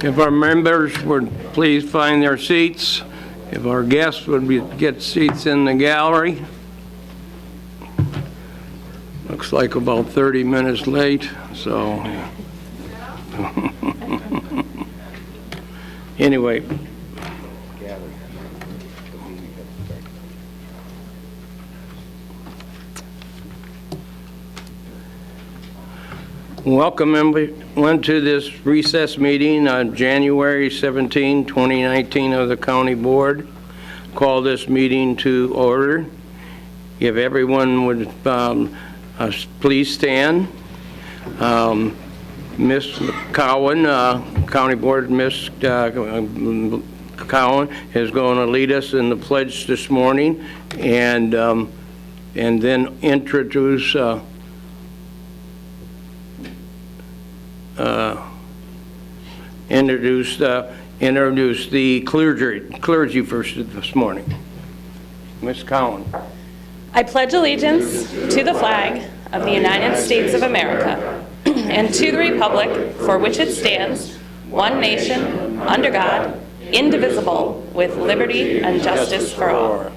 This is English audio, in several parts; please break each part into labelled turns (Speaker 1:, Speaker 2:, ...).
Speaker 1: If our members would please find their seats, if our guests would get seats in the gallery. Looks like about 30 minutes late, so. Anyway. Welcome everyone to this recess meeting on January 17, 2019 of the County Board. Call this meeting to order. If everyone would please stand. Ms. Cowan, County Board, Ms. Cowan is going to lead us in the pledge this morning and then introduce the clergy first this morning. Ms. Cowan.
Speaker 2: I pledge allegiance to the flag of the United States of America and to the republic for which it stands, one nation, under God, indivisible, with liberty and justice for all.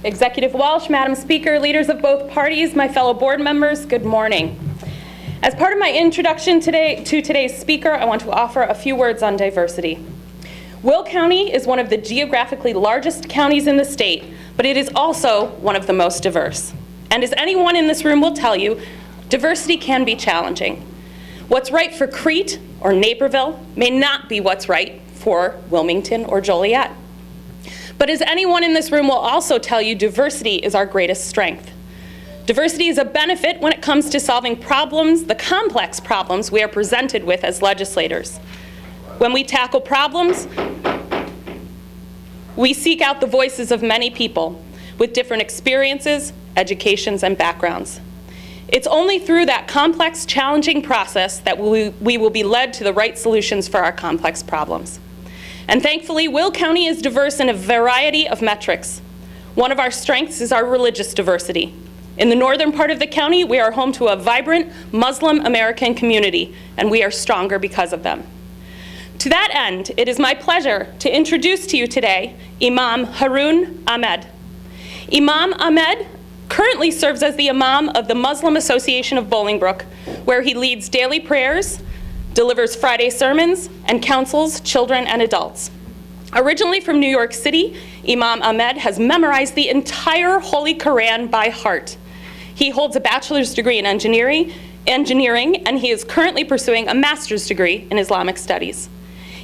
Speaker 2: Executive Walsh, Madam Speaker, leaders of both parties, my fellow board members, good morning. As part of my introduction to today's speaker, I want to offer a few words on diversity. Will County is one of the geographically largest counties in the state, but it is also one of the most diverse. And as anyone in this room will tell you, diversity can be challenging. What's right for Crete or Naperville may not be what's right for Wilmington or Joliet. But as anyone in this room will also tell you, diversity is our greatest strength. Diversity is a benefit when it comes to solving problems, the complex problems we are presented with as legislators. When we tackle problems, we seek out the voices of many people with different experiences, educations, and backgrounds. It's only through that complex, challenging process that we will be led to the right solutions for our complex problems. And thankfully, Will County is diverse in a variety of metrics. One of our strengths is our religious diversity. In the northern part of the county, we are home to a vibrant Muslim American community, and we are stronger because of them. To that end, it is my pleasure to introduce to you today Imam Harun Ahmed. Imam Ahmed currently serves as the Imam of the Muslim Association of Bolingbrook, where he leads daily prayers, delivers Friday sermons, and counsels children and adults. Originally from New York City, Imam Ahmed has memorized the entire Holy Quran by heart. He holds a bachelor's degree in engineering, and he is currently pursuing a master's degree in Islamic studies.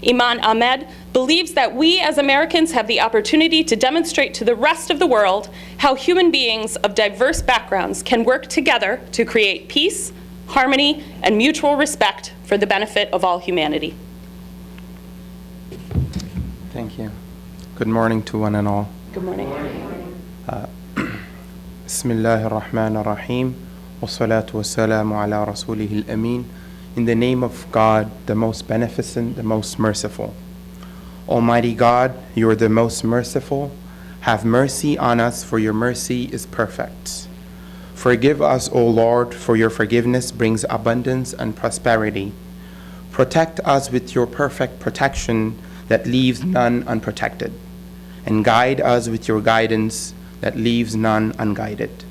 Speaker 2: Imam Ahmed believes that we as Americans have the opportunity to demonstrate to the rest of the world how human beings of diverse backgrounds can work together to create peace, harmony, and mutual respect for the benefit of all humanity.
Speaker 3: Thank you. Good morning to one and all.
Speaker 2: Good morning.
Speaker 3: Bismillahir Rahmanir Rahim. Wassalatu wassalamu ala rasulihil amin. In the name of God, the most beneficent, the most merciful. Almighty God, you are the most merciful. Have mercy on us, for your mercy is perfect. Forgive us, O Lord, for your forgiveness brings abundance and prosperity. Protect us with your perfect protection that leaves none unprotected, and guide us with your guidance that leaves none unguided.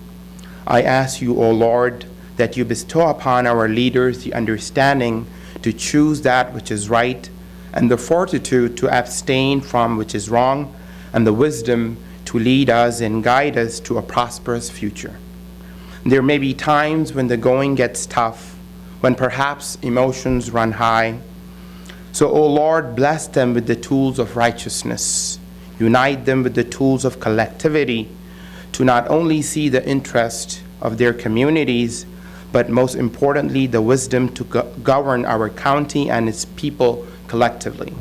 Speaker 3: I ask you, O Lord, that you bestow upon our leaders the understanding to choose that which is right, and the fortitude to abstain from which is wrong, and the wisdom to lead us and guide us to a prosperous future. There may be times when the going gets tough, when perhaps emotions run high. So, O Lord, bless them with the tools of righteousness. Unite them with the tools of collectivity to not only see the interest of their communities, but most importantly, the wisdom to govern our county and its people collectively.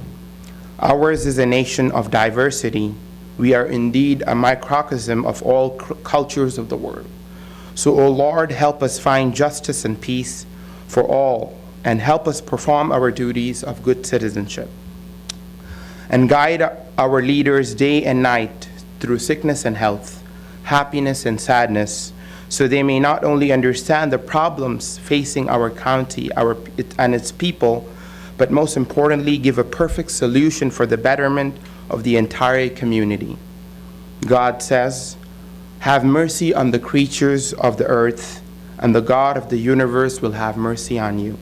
Speaker 3: Ours is a nation of diversity. We are indeed a microcosm of all cultures of the world. So, O Lord, help us find justice and peace for all, and help us perform our duties of good citizenship. And guide our leaders day and night through sickness and health, happiness and sadness, so they may not only understand the problems facing our county and its people, but most importantly, give a perfect solution for the betterment of the entire community. God says, "Have mercy on the creatures of the earth, and the God of the universe will have mercy on you."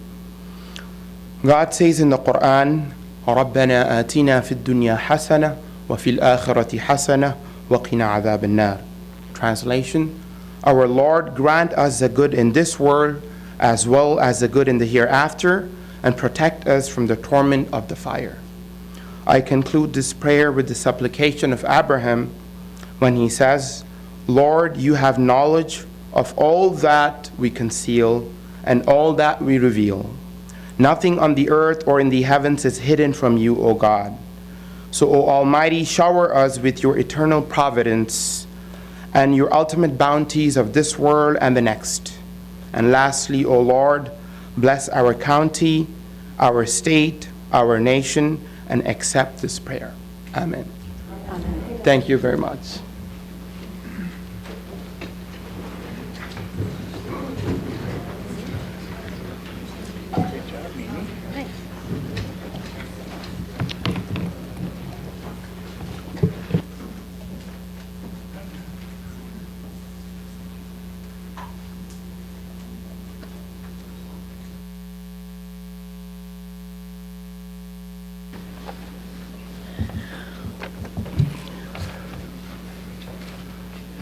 Speaker 3: God says in the Quran, رَبَّنَا آتِنَا فِي الدُّنْيَا حَسَنَةً وَفِي الْآخِرَةِ حَسَنَةً وَقِنَا عَذَابَ النَّارِ. Translation: Our Lord, grant us the good in this world as well as the good in the hereafter, and protect us from the torment of the fire. I conclude this prayer with the supplication of Abraham when he says, "Lord, you have knowledge of all that we conceal and all that we reveal. Nothing on the earth or in the heavens is hidden from you, O God. So, O Almighty, shower us with your eternal providence and your ultimate bounties of this world and the next. And lastly, O Lord, bless our county, our state, our nation, and accept this prayer." Amen. Thank you very much.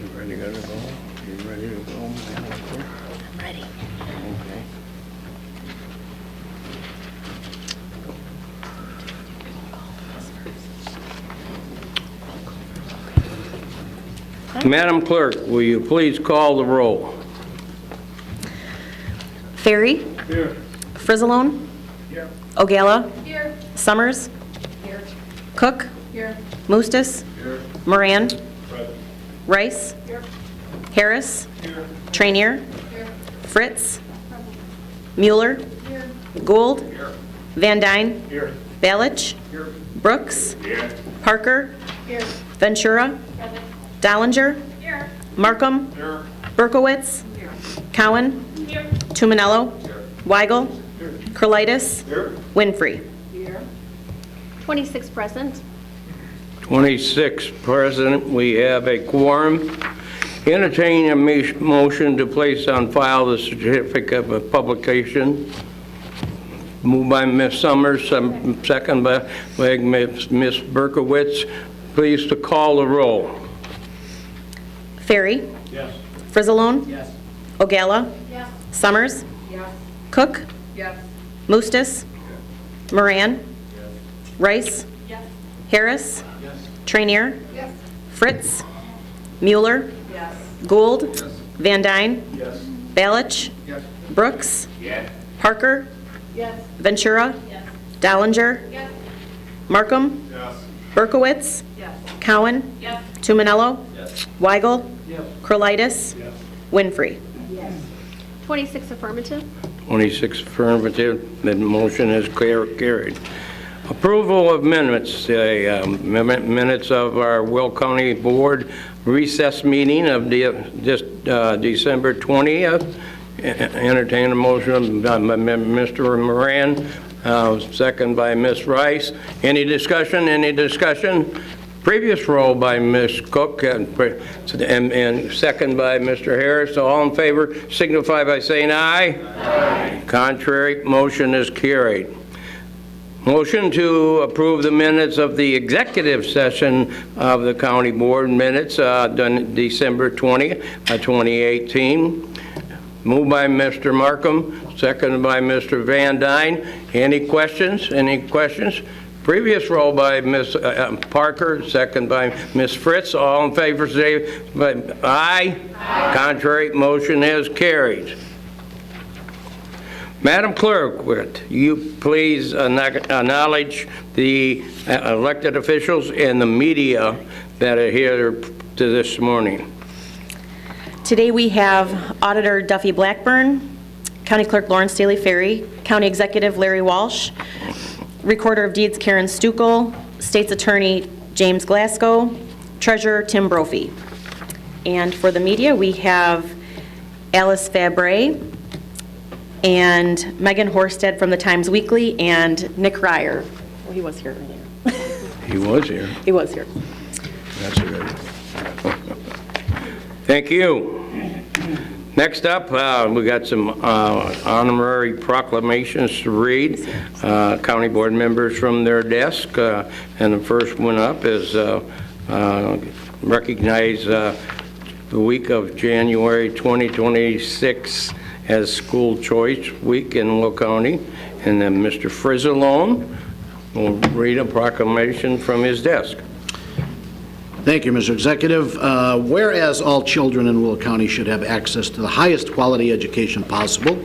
Speaker 1: You ready to go? You ready to go?
Speaker 2: I'm ready.
Speaker 1: Okay. Madam Clerk, will you please call the roll?
Speaker 4: Ferry.
Speaker 1: Here.
Speaker 4: Frizzalone.
Speaker 1: Here.
Speaker 4: Ogala.
Speaker 2: Here.
Speaker 4: Summers.
Speaker 2: Here.
Speaker 4: Cook.
Speaker 2: Here.
Speaker 4: Mustis.
Speaker 1: Here.
Speaker 4: Moran.
Speaker 1: Present.
Speaker 4: Rice.
Speaker 2: Here.
Speaker 4: Harris.
Speaker 1: Here.
Speaker 4: Trainier.
Speaker 2: Here.
Speaker 4: Fritz. Mueller.
Speaker 2: Here.
Speaker 4: Gould.
Speaker 1: Here.
Speaker 4: Van Dyne.
Speaker 1: Here.
Speaker 4: Balich.
Speaker 1: Here.
Speaker 4: Brooks.
Speaker 1: Here.
Speaker 4: Parker.
Speaker 2: Here.
Speaker 4: Ventura. Dollinger.
Speaker 2: Here.
Speaker 4: Markham.
Speaker 1: Here.
Speaker 4: Berkowitz.
Speaker 2: Here.
Speaker 4: Cowan.
Speaker 2: Here.
Speaker 4: Tuminello. Weigel.
Speaker 1: Here.
Speaker 4: Curlitis.
Speaker 1: Here.
Speaker 4: Winfrey.
Speaker 2: Here.
Speaker 5: 26 present.
Speaker 1: 26 present, we have a quorum. Entertain a motion to place on file the certificate of publication. Moved by Ms. Summers, second by Ms. Berkowitz. Please to call the roll.
Speaker 4: Ferry.
Speaker 1: Yes.
Speaker 4: Frizzalone.
Speaker 1: Yes.
Speaker 4: Ogala.
Speaker 2: Yes.
Speaker 4: Summers.
Speaker 2: Yes.
Speaker 4: Cook.
Speaker 2: Yes.
Speaker 4: Mustis. Moran. Rice.
Speaker 2: Yes.
Speaker 4: Harris.
Speaker 1: Yes.
Speaker 4: Trainier.
Speaker 2: Yes.
Speaker 4: Fritz. Mueller.
Speaker 2: Yes.
Speaker 4: Gould. Van Dyne.
Speaker 1: Yes.
Speaker 4: Balich.
Speaker 1: Yes.
Speaker 4: Brooks.
Speaker 1: Yes.
Speaker 4: Parker.
Speaker 2: Yes.
Speaker 4: Ventura.
Speaker 2: Yes.
Speaker 4: Dollinger.
Speaker 2: Yes.
Speaker 4: Markham.
Speaker 1: Yes.
Speaker 4: Berkowitz.
Speaker 2: Yes.
Speaker 4: Cowan.
Speaker 2: Yes.
Speaker 4: Tuminello.
Speaker 1: Yes.
Speaker 4: Weigel.
Speaker 1: Yes.
Speaker 4: Curlitis.
Speaker 1: Yes.
Speaker 4: Winfrey.
Speaker 5: 26 affirmative.
Speaker 1: 26 affirmative, the motion is carried. Approval of minutes, minutes of our Will County Board recess meeting of December 20th. Entertain a motion by Mr. Moran, second by Ms. Rice. Any discussion? Any discussion? Previous roll by Ms. Cook and second by Mr. Harris. All in favor signify by saying aye. Aye. Contrary, motion is carried. Motion to approve the minutes of the executive session of the County Board minutes done December 20th, 2018. Moved by Mr. Markham, seconded by Mr. Van Dyne. Any questions? Any questions? Previous roll by Ms. Parker, second by Ms. Fritz. All in favor say aye. Aye. Contrary, motion is carried. Madam Clerk, would you please acknowledge the elected officials and the media that are here to this morning?
Speaker 4: Today we have Auditor Duffy Blackburn, County Clerk Lawrence Daly Ferry, County Executive Larry Walsh, Recorder of Deeds Karen Stukel, State's Attorney James Glasgow, Treasurer Tim Brophy. And for the media, we have Alice Fabre, and Megan Horsted from the Times Weekly, and Nick Ryer. Well, he was here earlier.
Speaker 1: He was here.
Speaker 4: He was here.
Speaker 1: That's good. Thank you. Next up, we got some honorary proclamations to read. County board members from their desk. And the first one up is recognize the week of January 2026 as School Choice Week in Will County. And then Mr. Frizzalone will read a proclamation from his desk.
Speaker 6: Thank you, Mr. Executive. Whereas all children in Will County should have access to the highest quality education possible,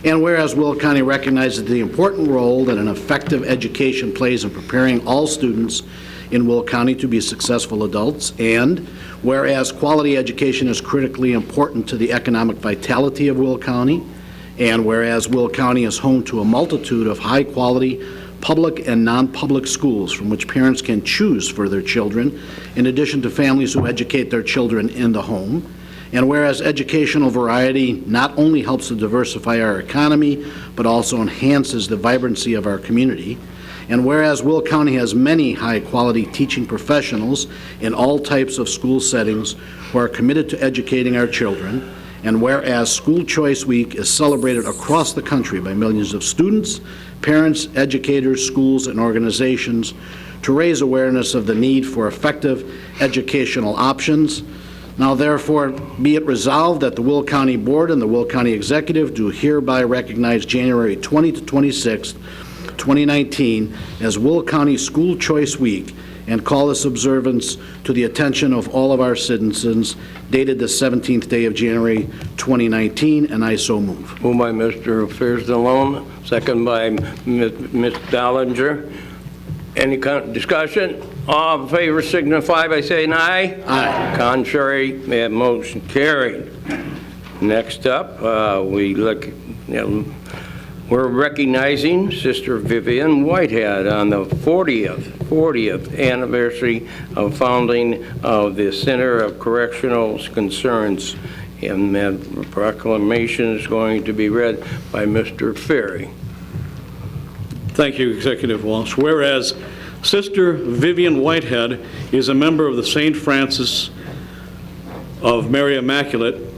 Speaker 6: and whereas Will County recognizes the important role that an effective education plays in preparing all students in Will County to be successful adults, and whereas quality education is critically important to the economic vitality of Will County, and whereas Will County is home to a multitude of high-quality public and non-public schools from which parents can choose for their children, in addition to families who educate their children in the home. And whereas educational variety not only helps to diversify our economy, but also enhances the vibrancy of our community. And whereas Will County has many high-quality teaching professionals in all types of school settings who are committed to educating our children. And whereas School Choice Week is celebrated across the country by millions of students, parents, educators, schools, and organizations to raise awareness of the need for effective educational options. Now therefore be it resolved that the Will County Board and the Will County Executive do hereby recognize January 20 to 26, 2019 as Will County School Choice Week and call this observance to the attention of all of our citizens, dated the 17th day of January 2019, and I so move.
Speaker 1: Moved by Mr. Frizzalone, second by Ms. Dollinger. Any discussion? All in favor signify by saying aye.
Speaker 6: Aye.
Speaker 1: Contrary, that motion carried. Next up, we're recognizing Sister Vivian Whitehead on the 40th anniversary of founding of the Center of Correctional Concerns. And that proclamation is going to be read by Mr. Ferry.
Speaker 7: Thank you, Executive Walsh. Whereas Sister Vivian Whitehead is a member of the St. Francis of Mary Immaculate,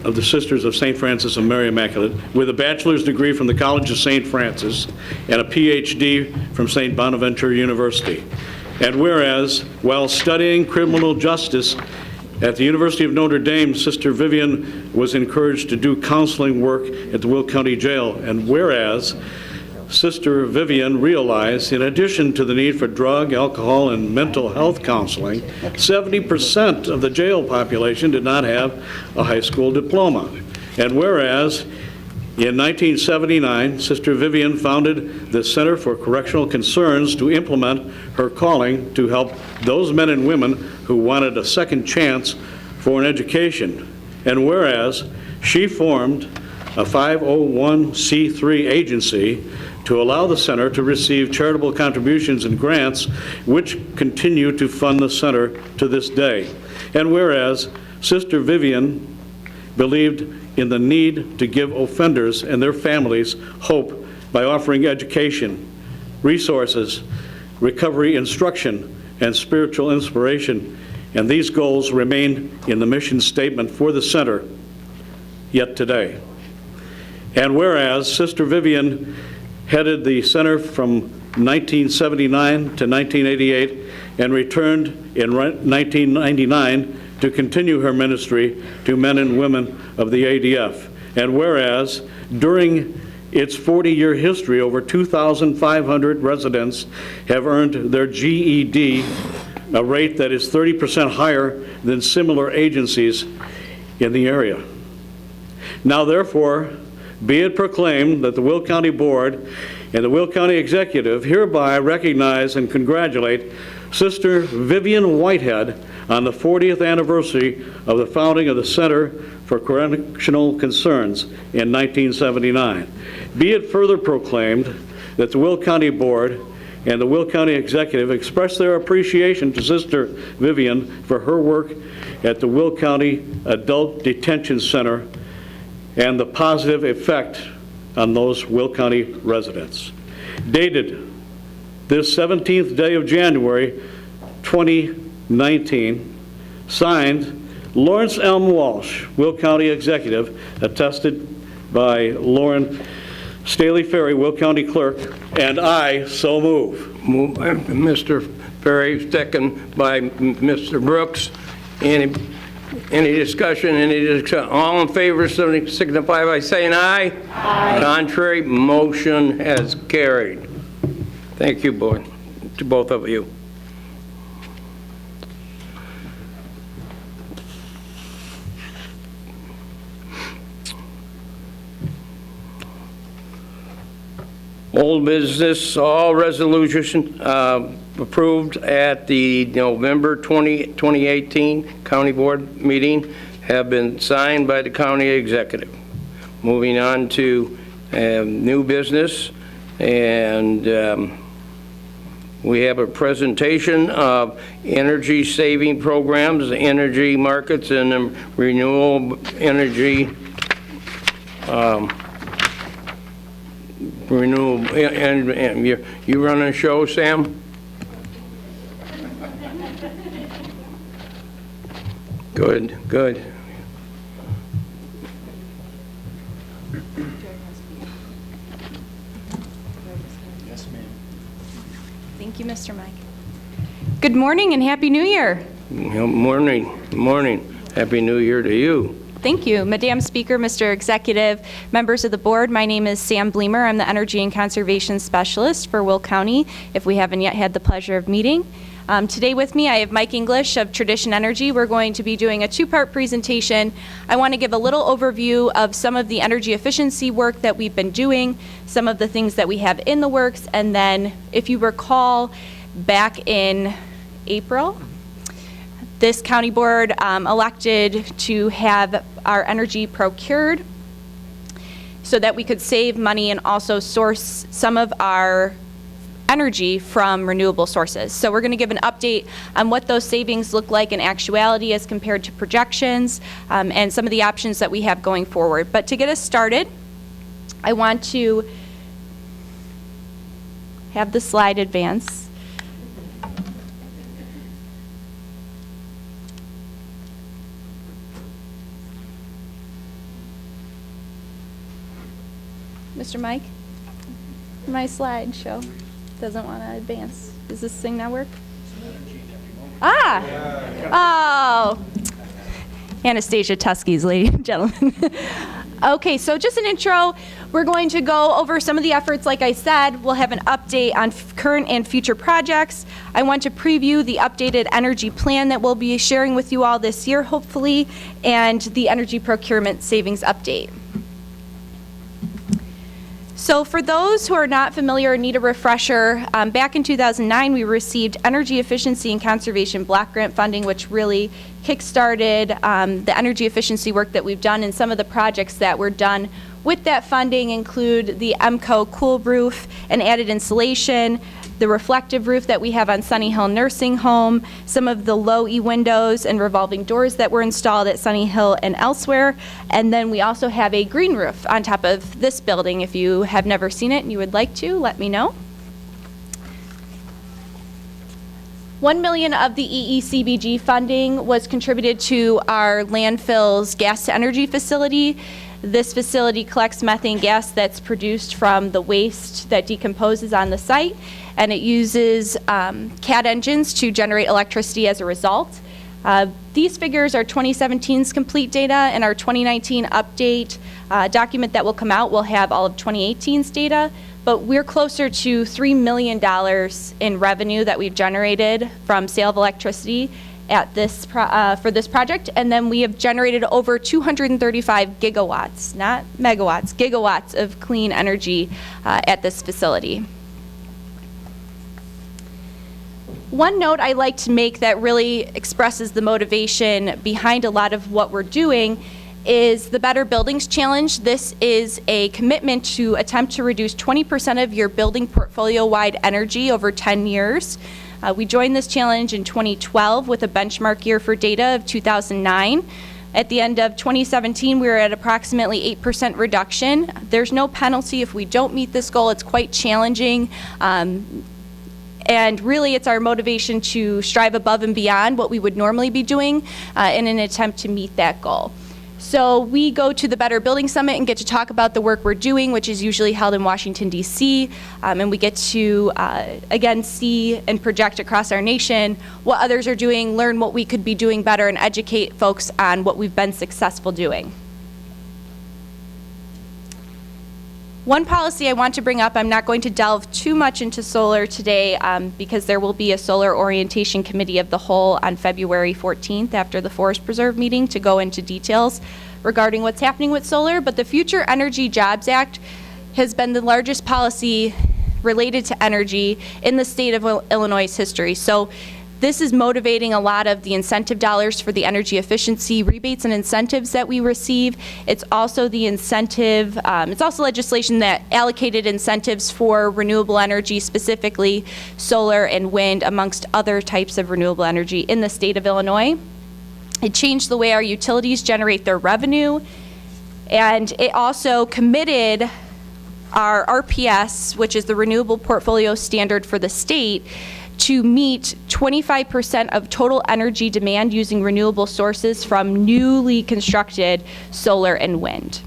Speaker 7: of the Sisters of St. Francis of Mary Immaculate, with a bachelor's degree from the College of St. Francis and a PhD from St. Bonaventure University. And whereas, while studying criminal justice at the University of Notre Dame, Sister Vivian was encouraged to do counseling work at the Will County Jail. And whereas Sister Vivian realized, in addition to the need for drug, alcohol, and mental health counseling, 70% of the jail population did not have a high school diploma. And whereas, in 1979, Sister Vivian founded the Center for Correctional Concerns to implement her calling to help those men and women who wanted a second chance for an education. And whereas, she formed a 501c3 agency to allow the center to receive charitable contributions and grants, which continue to fund the center to this day. And whereas Sister Vivian believed in the need to give offenders and their families hope by offering education, resources, recovery instruction, and spiritual inspiration, and these goals remain in the mission statement for the center yet today. And whereas Sister Vivian headed the center from 1979 to 1988 and returned in 1999 to continue her ministry to men and women of the ADF. And whereas during its 40-year history, over 2,500 residents have earned their GED, a rate that is 30% higher than similar agencies in the area. Now therefore, be it proclaimed that the Will County Board and the Will County Executive hereby recognize and congratulate Sister Vivian Whitehead on the 40th anniversary of the founding of the Center for Correctional Concerns in 1979. Be it further proclaimed that the Will County Board and the Will County Executive express their appreciation to Sister Vivian for her work at the Will County Adult Detention Center and the positive effect on those Will County residents. Dated this 17th day of January 2019, signed Lawrence M. Walsh, Will County Executive, attested by Lauren Staley Ferry, Will County Clerk, and I so move.
Speaker 1: Moved by Mr. Ferry, second by Mr. Brooks. Any discussion? All in favor signify by saying aye. Aye. Contrary, motion has carried. Thank you, to both of you. Old business, all resolutions approved at the November 2018 County Board meeting have been signed by the County Executive. Moving on to new business, and we have a presentation of energy saving programs, energy markets, and renewable energy and you run a show, Sam? Good.
Speaker 3: Yes, ma'am.
Speaker 8: Thank you, Mr. Mike. Good morning and Happy New Year.
Speaker 1: Morning. Happy New Year to you.
Speaker 8: Thank you, Madam Speaker, Mr. Executive, members of the board. My name is Sam Bleemer. I'm the Energy and Conservation Specialist for Will County, if we haven't yet had the pleasure of meeting. Today with me, I have Mike English of Tradition Energy. We're going to be doing a two-part presentation. I want to give a little overview of some of the energy efficiency work that we've been doing, some of the things that we have in the works, and then, if you recall, back in April, this county board elected to have our energy procured so that we could save money and also source some of our energy from renewable sources. So we're going to give an update on what those savings look like in actuality as compared to projections, and some of the options that we have going forward. But to get us started, I want to have the slide advance. Mr. Mike, my slideshow doesn't want to advance. Does this thing not work? Oh. Anastasia Tuskys, ladies and gentlemen. Okay, so just an intro. We're going to go over some of the efforts. Like I said, we'll have an update on current and future projects. I want to preview the updated energy plan that we'll be sharing with you all this year, hopefully, and the energy procurement savings update. So for those who are not familiar or need a refresher, back in 2009, we received Energy Efficiency and Conservation Block Grant funding, which really kick-started the energy efficiency work that we've done, and some of the projects that were done with that funding include the EMCO cool roof and added insulation, the reflective roof that we have on Sunny Hill Nursing Home, some of the low E windows and revolving doors that were installed at Sunny Hill and elsewhere, and then we also have a green roof on top of this building. If you have never seen it and you would like to, let me know. $1 million of the EECBG funding was contributed to our landfill's gas-to-energy facility. This facility collects methane gas that's produced from the waste that decomposes on the site, and it uses CAT engines to generate electricity as a result. These figures are 2017's complete data, and our 2019 update document that will come out will have all of 2018's data. But we're closer to $3 million in revenue that we've generated from sale of electricity at this for this project, and then we have generated over 235 gigawatts, not megawatts, gigawatts of clean energy at this facility. One note I like to make that really expresses the motivation behind a lot of what we're doing is the Better Buildings Challenge. This is a commitment to attempt to reduce 20% of your building portfolio-wide energy over 10 years. We joined this challenge in 2012 with a benchmark year for data of 2009. At the end of 2017, we were at approximately 8% reduction. There's no penalty if we don't meet this goal. It's quite challenging. And really, it's our motivation to strive above and beyond what we would normally be doing in an attempt to meet that goal. So we go to the Better Building Summit and get to talk about the work we're doing, which is usually held in Washington, D.C., and we get to, again, see and project across our nation what others are doing, learn what we could be doing better, and educate folks on what we've been successful doing. One policy I want to bring up, I'm not going to delve too much into solar today because there will be a Solar Orientation Committee of the Whole on February 14th after the Forest Preserve meeting to go into details regarding what's happening with solar. But the Future Energy Jobs Act has been the largest policy related to energy in the state of Illinois' history. So this is motivating a lot of the incentive dollars for the energy efficiency rebates and incentives that we receive. It's also the incentive, it's also legislation that allocated incentives for renewable energy, specifically solar and wind, amongst other types of renewable energy in the state of Illinois. It changed the way our utilities generate their revenue, and it also committed our RPS, which is the Renewable Portfolio Standard for the state, to meet 25% of total energy demand using renewable sources from newly constructed solar and wind.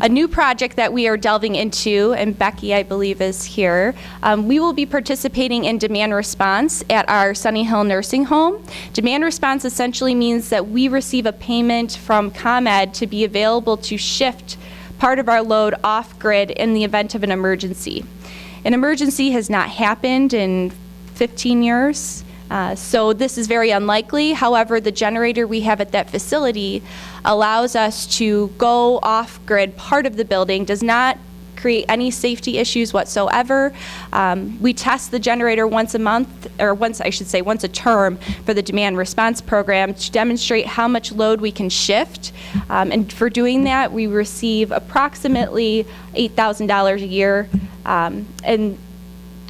Speaker 8: A new project that we are delving into, and Becky, I believe, is here, we will be participating in demand response at our Sunny Hill Nursing Home. Demand response essentially means that we receive a payment from ComEd to be available to shift part of our load off-grid in the event of an emergency. An emergency has not happened in 15 years, so this is very unlikely. However, the generator we have at that facility allows us to go off-grid part of the building, does not create any safety issues whatsoever. We test the generator once a month, or once a term for the demand response program to demonstrate how much load we can shift. And for doing that, we receive approximately $8,000 a year. And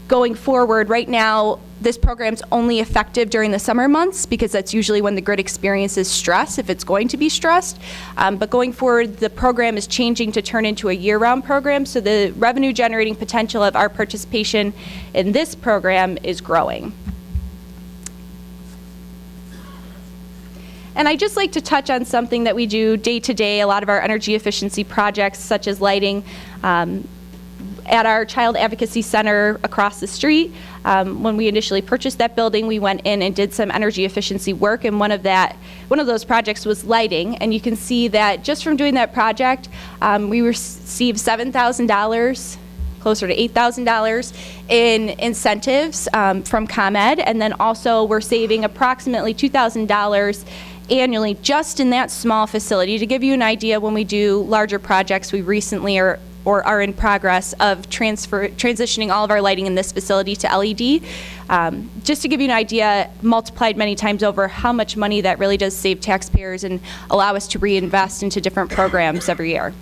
Speaker 8: going forward, right now, this program's only effective during the summer months because that's usually when the grid experiences stress, if it's going to be stressed. But going forward, the program is changing to turn into a year-round program, so the revenue generating potential of our participation in this program is growing. And I'd just like to touch on something that we do day to day, a lot of our energy efficiency projects, such as lighting. At our Child Advocacy Center across the street, when we initially purchased that building, we went in and did some energy efficiency work, and one of those projects was lighting. And you can see that just from doing that project, we received $7,000, closer to $8,000 in incentives from ComEd, and then also we're saving approximately $2,000 annually just in that small facility. To give you an idea, when we do larger projects, we recently are in progress of transitioning all of our lighting in this facility to LED. Just to give you an idea, multiplied many times over, how much money that really does save taxpayers and allow us to reinvest into different programs every year.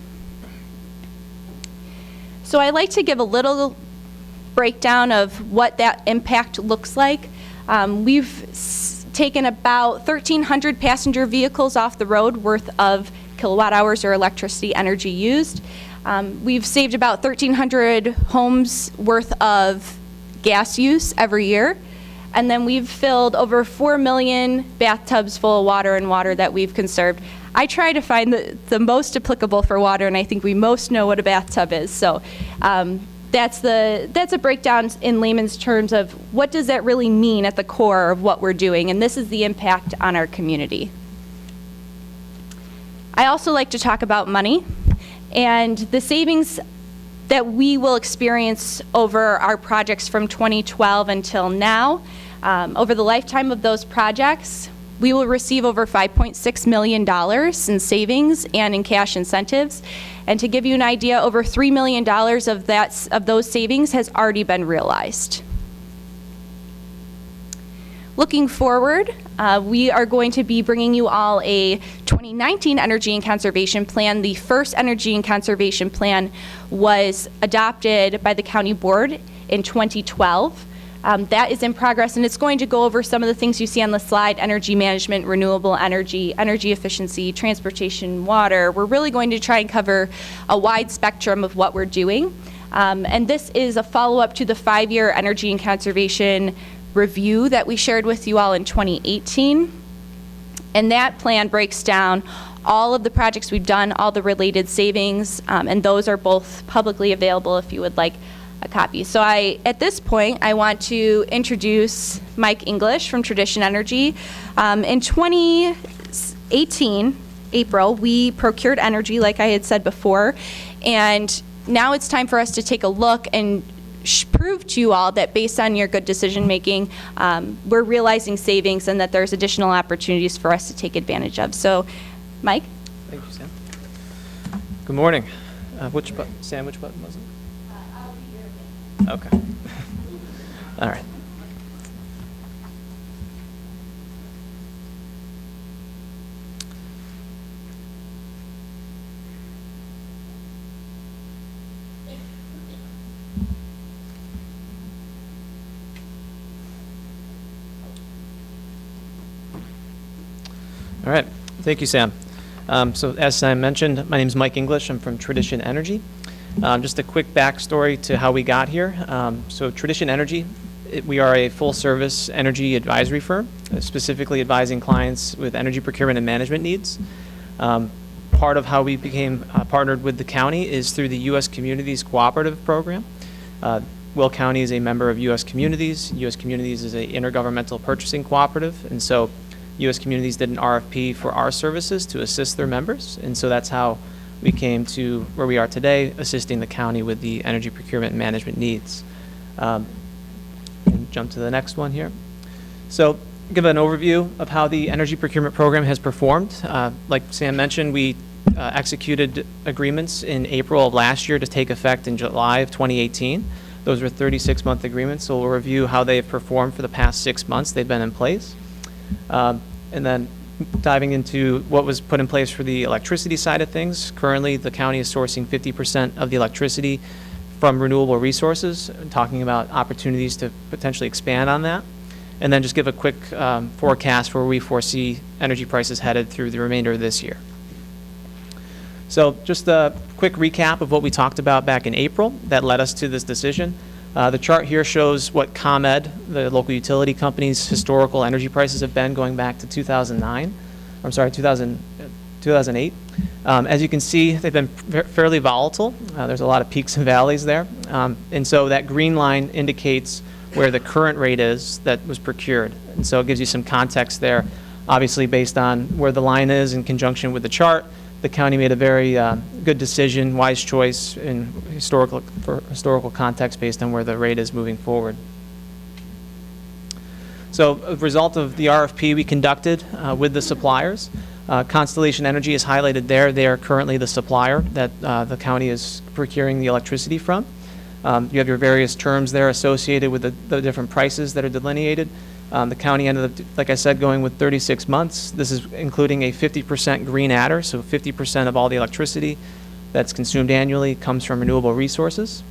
Speaker 8: So I like to give a little breakdown of what that impact looks like. We've taken about 1,300 passenger vehicles off the road worth of kilowatt hours or electricity energy used. We've saved about 1,300 homes worth of gas use every year. And then we've filled over 4 million bathtubs full of water and water that we've conserved. I try to find the most applicable for water, and I think we most know what a bathtub is. So that's a breakdown in layman's terms of what does that really mean at the core of what we're doing, and this is the impact on our community. I also like to talk about money and the savings that we will experience over our projects from 2012 until now. Over the lifetime of those projects, we will receive over $5.6 million in savings and in cash incentives. And to give you an idea, over $3 million of those savings has already been realized. Looking forward, we are going to be bringing you all a 2019 Energy and Conservation Plan. The first Energy and Conservation Plan was adopted by the County Board in 2012. That is in progress, and it's going to go over some of the things you see on the slide: energy management, renewable energy, energy efficiency, transportation, water. We're really going to try and cover a wide spectrum of what we're doing. And this is a follow-up to the 5-year energy and conservation review that we shared with you all in 2018. And that plan breaks down all of the projects we've done, all the related savings, and those are both publicly available if you would like a copy. So at this point, I want to introduce Mike English from Tradition Energy. In 2018, April, we procured energy, like I had said before, and now it's time for us to take a look and prove to you all that based on your good decision making, we're realizing savings and that there's additional opportunities for us to take advantage of. So, Mike?
Speaker 9: Thank you, Sam. Good morning. Sam, which button was it? Okay. All right. All right. Thank you, Sam. So as Sam mentioned, my name is Mike English. I'm from Tradition Energy. Just a quick backstory to how we got here. So Tradition Energy, we are a full-service energy advisory firm, specifically advising clients with energy procurement and management needs. Part of how we became partnered with the county is through the U.S. Communities Cooperative Program. Will County is a member of U.S. Communities. U.S. Communities is an intergovernmental purchasing cooperative, and so U.S. Communities did an RFP for our services to assist their members, and so that's how we came to where we are today, assisting the county with the energy procurement and management needs. And jump to the next one here. So give an overview of how the energy procurement program has performed. Like Sam mentioned, we executed agreements in April of last year to take effect in July of 2018. Those were 36-month agreements, so we'll review how they have performed for the past 6 months they've been in place. And then diving into what was put in place for the electricity side of things. Currently, the county is sourcing 50% of the electricity from renewable resources, talking about opportunities to potentially expand on that. And then just give a quick forecast for where we foresee energy prices headed through the remainder of this year. So just a quick recap of what we talked about back in April that led us to this decision. The chart here shows what ComEd, the local utility company's historical energy prices have been going back to 2008. As you can see, they've been fairly volatile. There's a lot of peaks and valleys there. And so that green line indicates where the current rate is that was procured. And so it gives you some context there. Obviously, based on where the line is in conjunction with the chart, the county made a very good decision, wise choice in historical context based on where the rate is moving forward. So a result of the RFP we conducted with the suppliers, Constellation Energy is highlighted there. They are currently the supplier that the county is procuring the electricity from. You have your various terms there associated with the different prices that are delineated. The county ended up, like I said, going with 36 months. This is including a 50% green adder, so 50% of all the electricity that's consumed annually comes from renewable resources.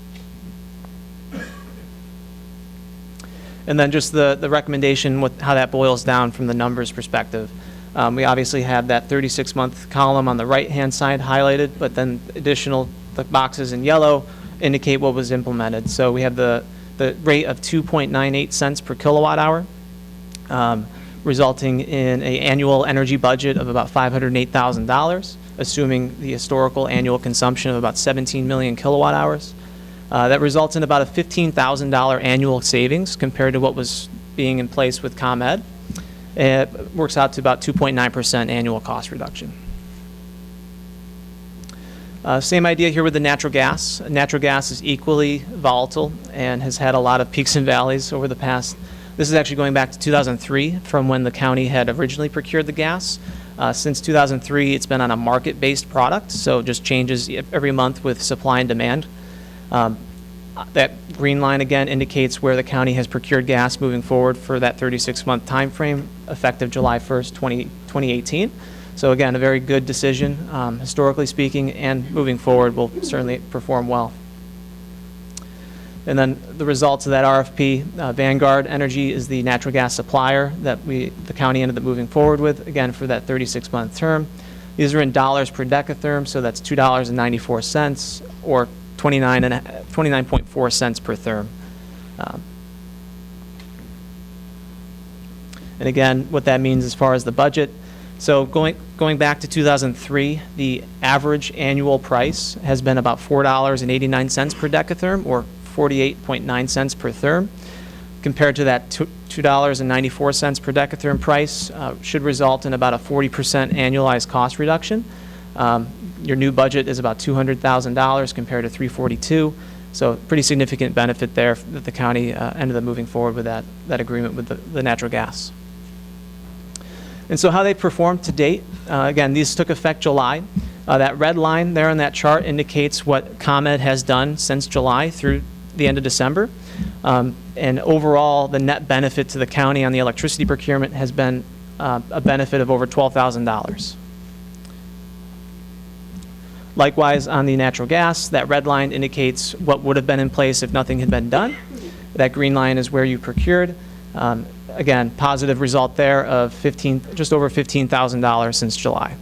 Speaker 9: And then just the recommendation, how that boils down from the numbers perspective. We obviously have that 36-month column on the right-hand side highlighted, but then the boxes in yellow indicate what was implemented. So we have the rate of 2.98 cents per kilowatt hour, resulting in an annual energy budget of about $508,000, assuming the historical annual consumption of about 17 million kilowatt hours. That results in about a $15,000 annual savings compared to what was being in place with ComEd. It works out to about 2.9% annual cost reduction. Same idea here with the natural gas. Natural gas is equally volatile and has had a lot of peaks and valleys over the past. This is actually going back to 2003 from when the county had originally procured the gas. Since 2003, it's been on a market-based product, so it just changes every month with supply and demand. That green line again indicates where the county has procured gas moving forward for that 36-month time frame, effective July 1st, 2018. So again, a very good decision, historically speaking, and moving forward will certainly perform well. And then the results of that RFP, Vanguard Energy is the natural gas supplier that the county ended up moving forward with, again, for that 36-month term. These are in dollars per decatherm, so that's $2.94 or 29.4 cents per therm. And again, what that means as far as the budget. So going back to 2003, the average annual price has been about $4.89 per decatherm, or 48.9 cents per therm. Compared to that $2.94 per decatherm price, should result in about a 40% annualized cost reduction. Your new budget is about $200,000 compared to $342,000. So pretty significant benefit there that the county ended up moving forward with that agreement with the natural gas. And so how they performed to date, again, these took effect July. That red line there on that chart indicates what ComEd has done since July through the end of December. And overall, the net benefit to the county on the electricity procurement has been a benefit of over $12,000. Likewise, on the natural gas, that red line indicates what would have been in place if nothing had been done. That green line is where you procured. Again, positive result there of just over $15,000 since July.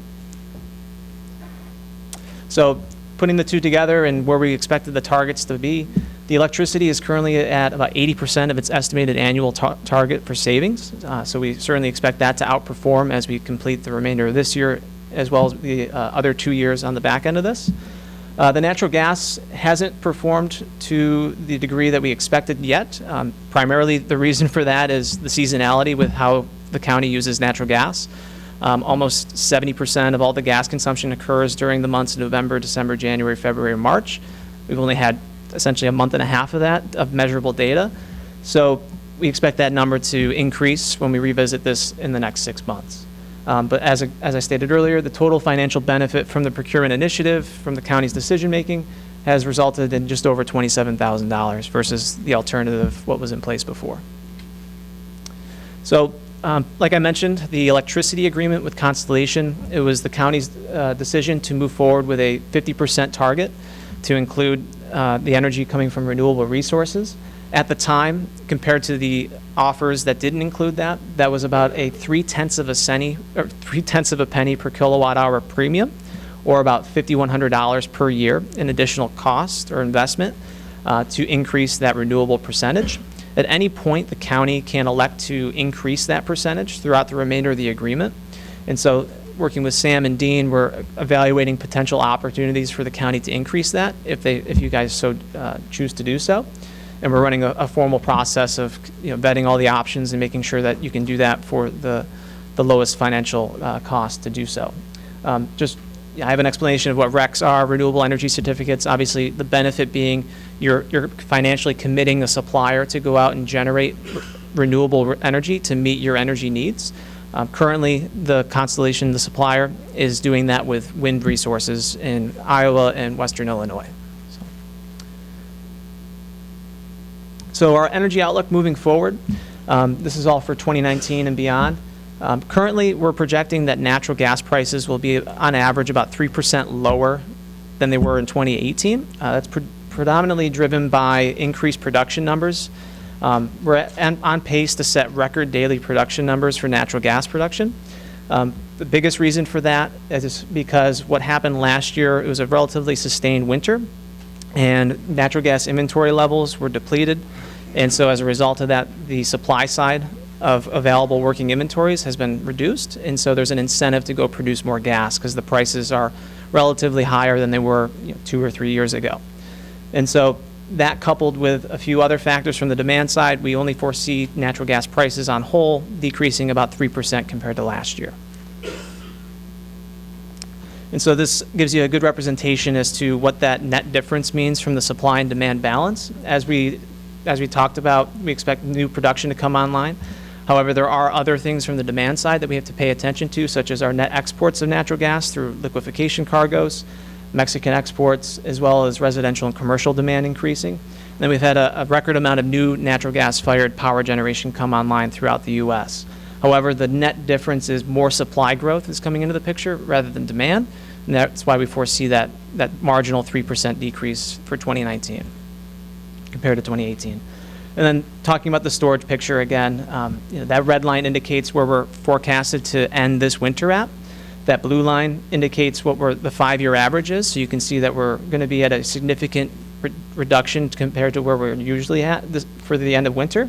Speaker 9: So putting the two together and where we expected the targets to be, the electricity is currently at about 80% of its estimated annual target for savings. So we certainly expect that to outperform as we complete the remainder of this year, as well as the other 2 years on the back end of this. The natural gas hasn't performed to the degree that we expected yet. Primarily, the reason for that is the seasonality with how the county uses natural gas. Almost 70% of all the gas consumption occurs during the months of November, December, January, February, and March. We've only had essentially a month and a half of that, of measurable data. So we expect that number to increase when we revisit this in the next 6 months. But as I stated earlier, the total financial benefit from the procurement initiative, from the county's decision-making, has resulted in just over $27,000 versus the alternative, what was in place before. So, like I mentioned, the electricity agreement with Constellation, it was the county's decision to move forward with a 50% target to include the energy coming from renewable resources. At the time, compared to the offers that didn't include that, that was about a 3/10 of a penny per kilowatt hour premium, or about $5,100 per year in additional cost or investment to increase that renewable percentage. At any point, the county can elect to increase that percentage throughout the remainder of the agreement. And so, working with Sam and Dean, we're evaluating potential opportunities for the county to increase that if you guys so choose to do so. And we're running a formal process of vetting all the options and making sure that you can do that for the lowest financial cost to do so. I have an explanation of what RECs are, renewable energy certificates. Obviously, the benefit being you're financially committing a supplier to go out and generate renewable energy to meet your energy needs. Currently, the Constellation, the supplier, is doing that with wind resources in Iowa and Western Illinois. So our energy outlook moving forward, this is all for 2019 and beyond. Currently, we're projecting that natural gas prices will be, on average, about 3% lower than they were in 2018. That's predominantly driven by increased production numbers. We're on pace to set record daily production numbers for natural gas production. The biggest reason for that is because what happened last year, it was a relatively sustained winter, and natural gas inventory levels were depleted. And so as a result of that, the supply side of available working inventories has been reduced. And so there's an incentive to go produce more gas because the prices are relatively higher than they were 2 or 3 years ago. And so that, coupled with a few other factors from the demand side, we only foresee natural gas prices on whole decreasing about 3% compared to last year. And so this gives you a good representation as to what that net difference means from the supply and demand balance. As we talked about, we expect new production to come online. However, there are other things from the demand side that we have to pay attention to, such as our net exports of natural gas through liquefaction cargoes, Mexican exports, as well as residential and commercial demand increasing. And then we've had a record amount of new natural gas-fired power generation come online throughout the U.S. However, the net difference is more supply growth is coming into the picture rather than demand, and that's why we foresee that marginal 3% decrease for 2019. compared to 2018. And then talking about the storage picture again, that red line indicates where we're forecasted to end this winter at. That blue line indicates what the 5-year average is. So you can see that we're going to be at a significant reduction compared to where we're usually at for the end of winter.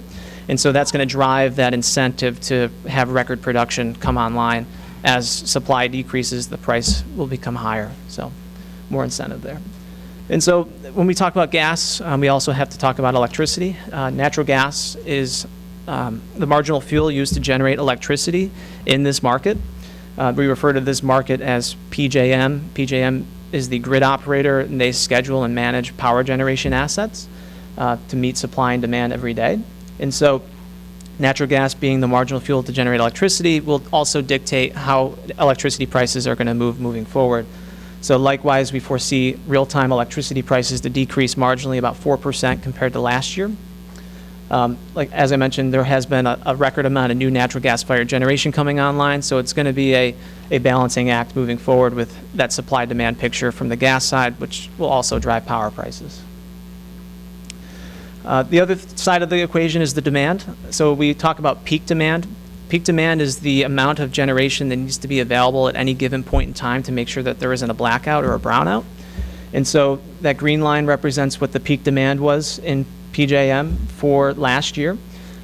Speaker 9: And so that's going to drive that incentive to have record production come online. As supply decreases, the price will become higher. So more incentive there. And so when we talk about gas, we also have to talk about electricity. Natural gas is the marginal fuel used to generate electricity in this market. We refer to this market as PJM. PJM is the grid operator, and they schedule and manage power generation assets to meet supply and demand every day. And so natural gas, being the marginal fuel to generate electricity, will also dictate how electricity prices are going to move moving forward. So likewise, we foresee real-time electricity prices to decrease marginally about 4% compared to last year. As I mentioned, there has been a record amount of new natural gas-fired generation coming online, so it's going to be a balancing act moving forward with that supply-demand picture from the gas side, which will also drive power prices. The other side of the equation is the demand. So we talk about peak demand. Peak demand is the amount of generation that needs to be available at any given point in time to make sure that there isn't a blackout or a brownout. And so that green line represents what the peak demand was in PJM for last year.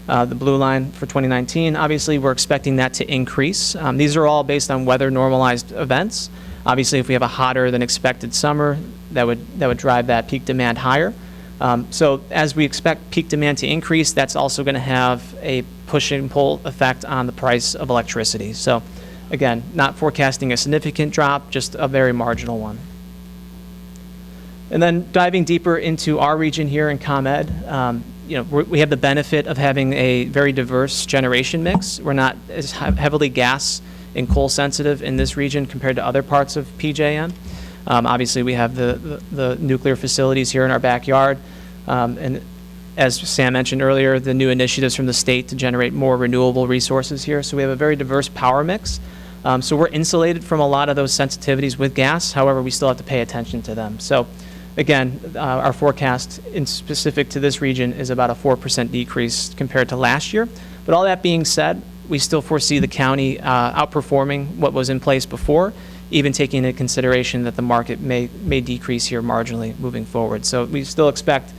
Speaker 9: The blue line for 2019, obviously we're expecting that to increase. These are all based on weather normalized events. Obviously, if we have a hotter than expected summer, that would drive that peak demand higher. So as we expect peak demand to increase, that's also going to have a push and pull effect on the price of electricity. So again, not forecasting a significant drop, just a very marginal one. And then diving deeper into our region here in ComEd, we have the benefit of having a very diverse generation mix. We're not as heavily gas and coal sensitive in this region compared to other parts of PJM. Obviously, we have the nuclear facilities here in our backyard. And as Sam mentioned earlier, the new initiatives from the state to generate more renewable resources here. So we have a very diverse power mix. So we're insulated from a lot of those sensitivities with gas. However, we still have to pay attention to them. So again, our forecast in specific to this region is about a 4% decrease compared to last year. But all that being said, we still foresee the county outperforming what was in place before, even taking into consideration that the market may decrease here marginally moving forward. So we still expect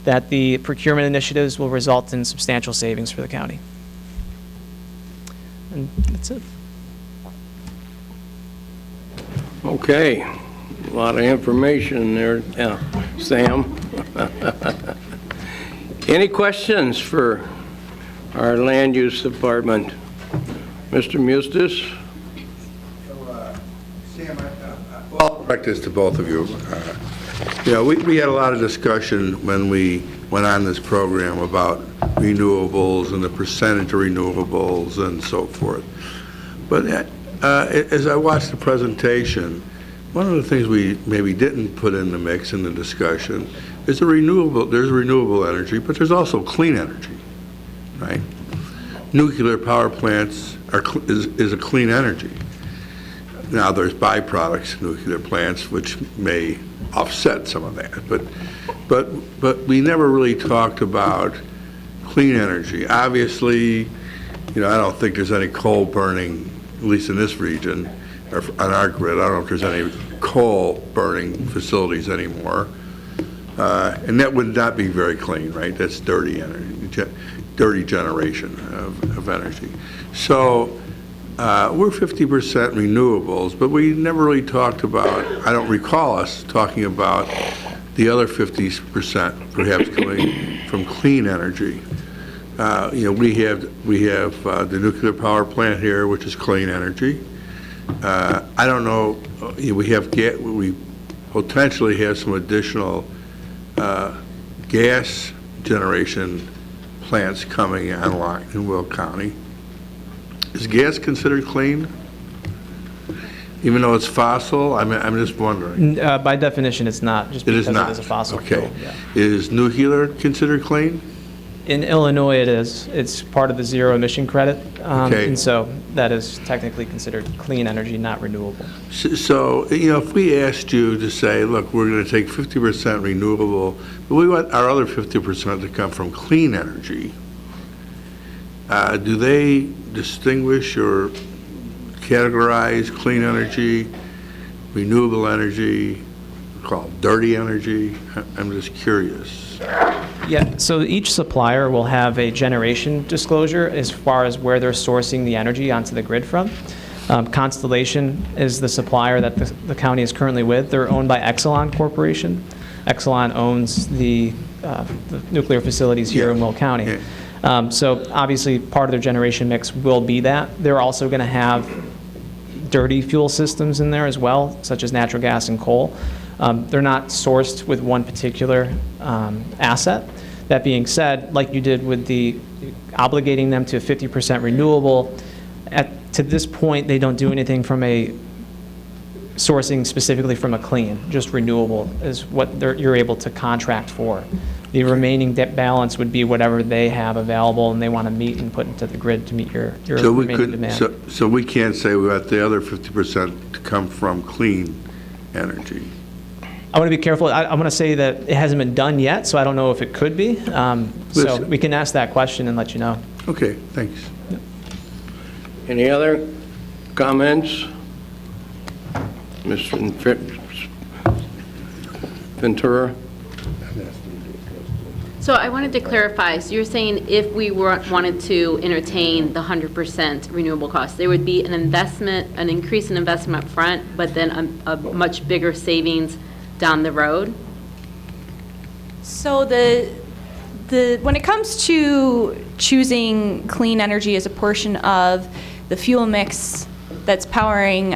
Speaker 9: that the procurement initiatives will result in substantial savings for the county. And that's it.
Speaker 1: Okay, a lot of information there, Sam. Any questions for our land use department? Mr. Mustis?
Speaker 10: Sam, I'll direct this to both of you. We had a lot of discussion when we went on this program about renewables and the percentage of renewables and so forth. But as I watched the presentation, one of the things we maybe didn't put in the mix in the discussion is there's renewable energy, but there's also clean energy, right? Nuclear power plants is a clean energy. Now, there's byproducts, nuclear plants, which may offset some of that, but we never really talked about clean energy. Obviously, I don't think there's any coal burning, at least in this region, or on our grid. I don't know if there's any coal burning facilities anymore, and that would not be very clean, right? That's dirty energy, dirty generation of energy. So. We're 50% renewables, but we never really talked about, I don't recall us talking about the other 50% perhaps coming from clean energy. We have the nuclear power plant here, which is clean energy. I don't know, we potentially have some additional gas generation plants coming online in Will County. Is gas considered clean, even though it's fossil? I'm just wondering.
Speaker 9: By definition, it's not, just because it is a fossil fuel.
Speaker 10: Okay. Yeah. Is nuclear considered clean?
Speaker 9: In Illinois, it is. It's part of the zero emission credit.
Speaker 10: Okay.
Speaker 9: And so that is technically considered clean energy, not renewable.
Speaker 10: So, you know, if we asked you to say, look, we're going to take 50% renewable, but we want our other 50% to come from clean energy, do they distinguish or categorize clean energy, renewable energy, called dirty energy? I'm just curious.
Speaker 9: Yeah, so each supplier will have a generation disclosure as far as where they're sourcing the energy onto the grid from. Constellation is the supplier that the county is currently with. They're owned by Exelon Corporation. Exelon owns the nuclear facilities here in Will County.
Speaker 10: Yeah.
Speaker 9: So obviously, part of their generation mix will be that. They're also going to have dirty fuel systems in there as well, such as natural gas and coal. They're not sourced with one particular asset. That being said, like you did with the obligating them to 50% renewable, to this point, they don't do anything from a sourcing specifically from a clean, just renewable is what you're able to contract for. The remaining balance would be whatever they have available and they want to meet and put into the grid to meet your remaining demand.
Speaker 10: So we can't say we want the other 50% to come from clean energy.
Speaker 9: I want to be careful. I want to say that it hasn't been done yet, so I don't know if it could be. So we can ask that question and let you know.
Speaker 10: Okay, thanks.
Speaker 1: Any other comments? Mr. Ventura?
Speaker 11: So I wanted to clarify, so you're saying if we wanted to entertain the 100% renewable costs, there would be an investment, an increase in investment up front, but then a much bigger savings down the road?
Speaker 8: So when it comes to choosing clean energy as a portion of the fuel mix that's powering,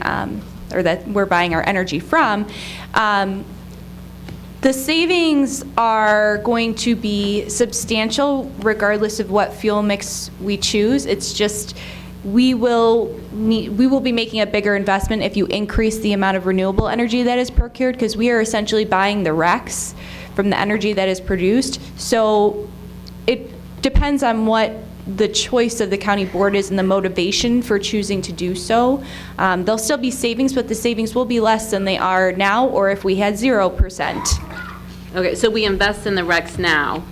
Speaker 8: or that we're buying our energy from, the savings are going to be substantial regardless of what fuel mix we choose. It's just we will be making a bigger investment if you increase the amount of renewable energy that is procured, because we are essentially buying the RECs from the energy that is produced. So it depends on what the choice of the county board is and the motivation for choosing to do so. There'll still be savings, but the savings will be less than they are now, or if we had 0%.
Speaker 11: Okay, so we invest in the RECs now,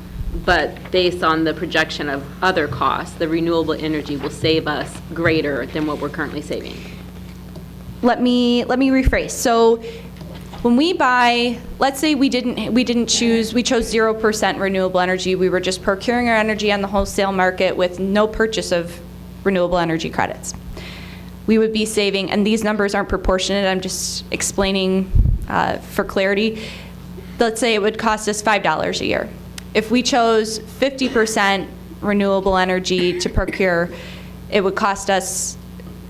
Speaker 11: but based on the projection of other costs, the renewable energy will save us greater than what we're currently saving.
Speaker 8: Let me rephrase. So when we buy, let's say we chose 0% renewable energy. We were just procuring our energy on the wholesale market with no purchase of renewable energy credits. We would be saving, and these numbers aren't proportionate, I'm just explaining for clarity. Let's say it would cost us $5 a year. If we chose 50% renewable energy to procure, it would cost us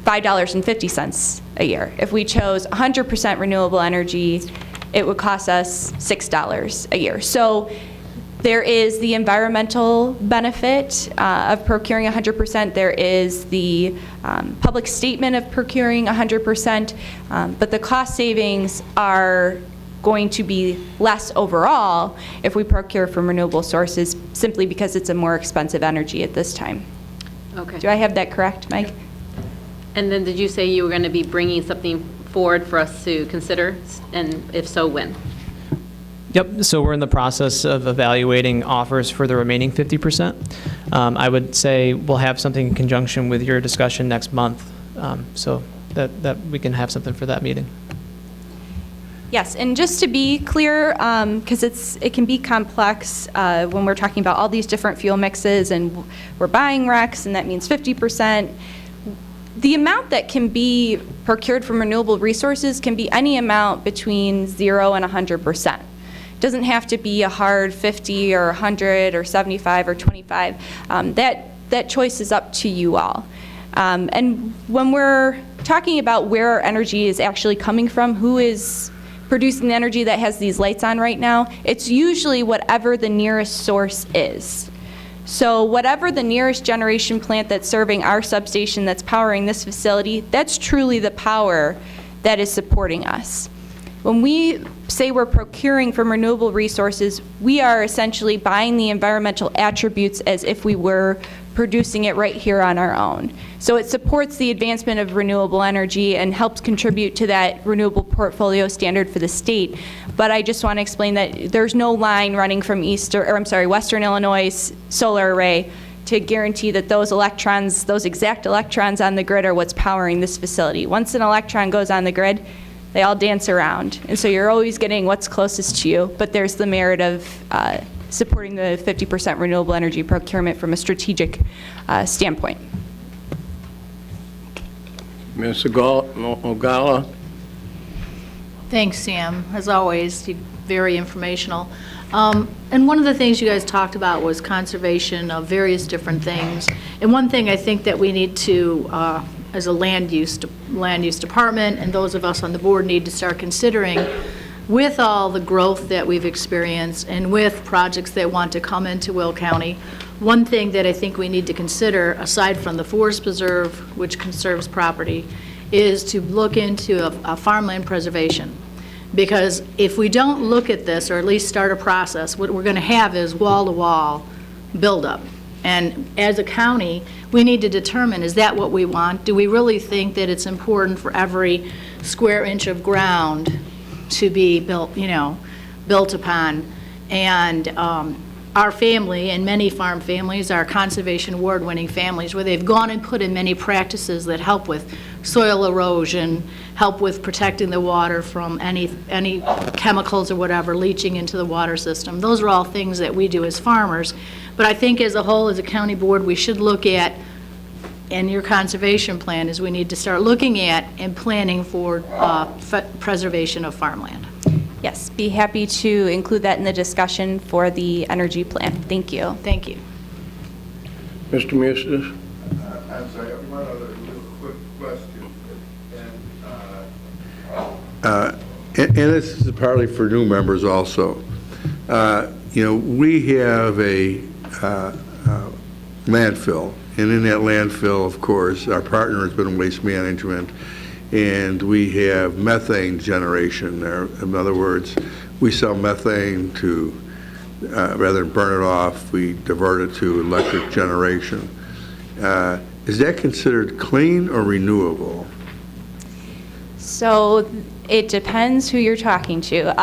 Speaker 8: $5.50 a year. If we chose 100% renewable energy, it would cost us $6 a year. So there is the environmental benefit of procuring 100%. There is the public statement of procuring 100%, but the cost savings are going to be less overall if we procure from renewable sources, simply because it's a more expensive energy at this time.
Speaker 11: Okay.
Speaker 8: Do I have that correct, Mike?
Speaker 11: And then did you say you were going to be bringing something forward for us to consider, and if so, when?
Speaker 9: Yep, so we're in the process of evaluating offers for the remaining 50%. I would say we'll have something in conjunction with your discussion next month, so that we can have something for that meeting.
Speaker 8: Yes, and just to be clear, because it can be complex when we're talking about all these different fuel mixes and we're buying RECs, and that means 50%. The amount that can be procured from renewable resources can be any amount between 0 and 100%. It doesn't have to be a hard 50 or 100 or 75 or 25. That choice is up to you all. And when we're talking about where our energy is actually coming from, who is producing the energy that has these lights on right now, it's usually whatever the nearest source is. So whatever the nearest generation plant that's serving our substation that's powering this facility, that's truly the power that is supporting us. When we say we're procuring from renewable resources, we are essentially buying the environmental attributes as if we were producing it right here on our own. So it supports the advancement of renewable energy and helps contribute to that renewable portfolio standard for the state. But I just want to explain that there's no line running from Western Illinois solar array to guarantee that those electrons, those exact electrons on the grid are what's powering this facility. Once an electron goes on the grid, they all dance around. And so you're always getting what's closest to you, but there's the merit of supporting the 50% renewable energy procurement from a strategic standpoint.
Speaker 1: Ms. Ogala?
Speaker 12: Thanks, Sam. As always, very informational. And one of the things you guys talked about was conservation of various different things. And one thing I think that we need to, as a land use department, and those of us on the board need to start considering, with all the growth that we've experienced and with projects that want to come into Will County, one thing that I think we need to consider, aside from the forest preserve, which conserves property, is to look into a farmland preservation. Because if we don't look at this, or at least start a process, what we're going to have is wall-to-wall buildup. And as a county, we need to determine, is that what we want? Do we really think that it's important for every square inch of ground to be built, built upon? And our family, and many farm families, are conservation award-winning families, where they've gone and put in many practices that help with soil erosion, help with protecting the water from any chemicals or whatever leaching into the water system. Those are all things that we do as farmers. But I think as a whole, as a county board, we should look at, and your conservation plan is we need to start looking at and planning for preservation of farmland.
Speaker 8: Yes, be happy to include that in the discussion for the energy plan. Thank you.
Speaker 12: Thank you.
Speaker 1: Mr. Mustis?
Speaker 10: I'm sorry, one other little quick question. And this is partly for new members also. We have a landfill, and in that landfill, of course, our partner has been Waste Management, and we have methane generation there. In other words, we sell methane to, rather than burn it off, we divert it to electric generation. Is that considered clean or renewable?
Speaker 8: So it depends who you're talking to.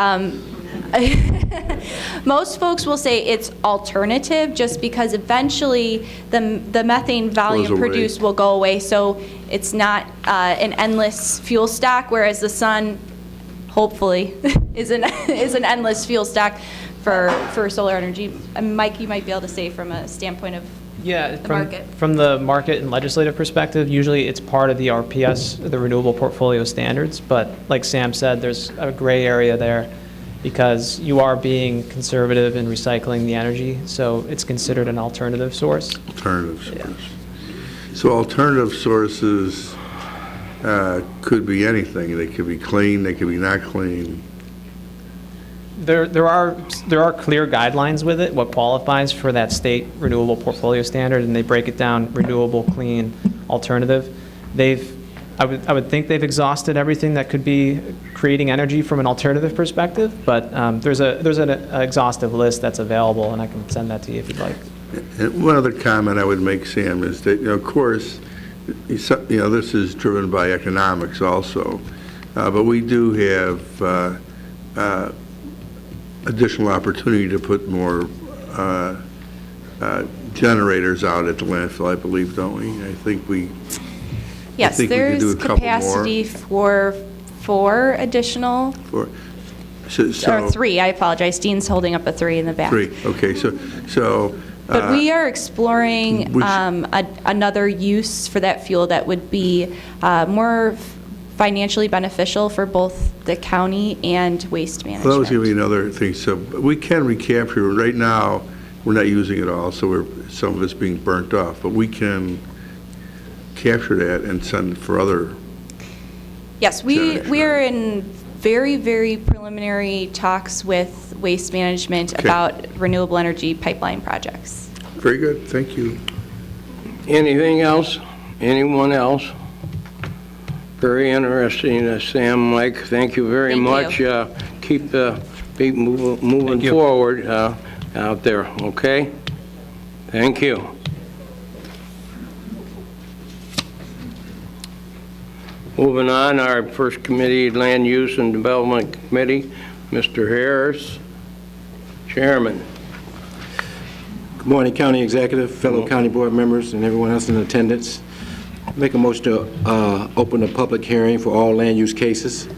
Speaker 8: Most folks will say it's alternative, just because eventually the methane volume produced will go away. So it's not an endless fuel stock, whereas the sun, hopefully, is an endless fuel stock for solar energy. Mike, you might be able to say from a standpoint of the market.
Speaker 9: From the market and legislative perspective, usually it's part of the RPS, the Renewable Portfolio Standards, but like Sam said, there's a gray area there because you are being conservative in recycling the energy, so it's considered an alternative source.
Speaker 10: Alternative source. So alternative sources could be anything. They could be clean, they could be not clean.
Speaker 9: There are clear guidelines with it, what qualifies for that state renewable portfolio standard, and they break it down: renewable, clean, alternative. I would think they've exhausted everything that could be creating energy from an alternative perspective, but there's an exhaustive list that's available, and I can send that to you if you'd like.
Speaker 10: And one other comment I would make, Sam, is that, of course, this is driven by economics also, but we do have additional opportunity to put more generators out at the landfill, I believe, don't we? I think we.
Speaker 8: Yes, there's capacity for 4 additional. Or 3. I apologize. Dean's holding up a 3 in the back.
Speaker 10: 3. Okay. So.
Speaker 8: But we are exploring another use for that fuel that would be more financially beneficial for both the county and Waste Management.
Speaker 10: Well, that was going to be another thing. So we can recapture. Right now, we're not using it all, so some of it's being burnt off. But we can capture that and send it for other.
Speaker 8: Yes, we are in very, very preliminary talks with Waste Management about renewable energy pipeline projects.
Speaker 10: Very good. Thank you.
Speaker 1: Anything else? Anyone else? Very interesting, Sam, Mike, thank you very
Speaker 8: Thank you.
Speaker 1: much. Keep moving
Speaker 9: you.
Speaker 1: forward out there, okay? Thank you. Moving on, our first committee, Land Use and Development Committee, Mr. Harris, Chairman.
Speaker 13: Good morning, County Executive, fellow county board members, and everyone else in attendance. Make a motion to open a public hearing for all land use cases.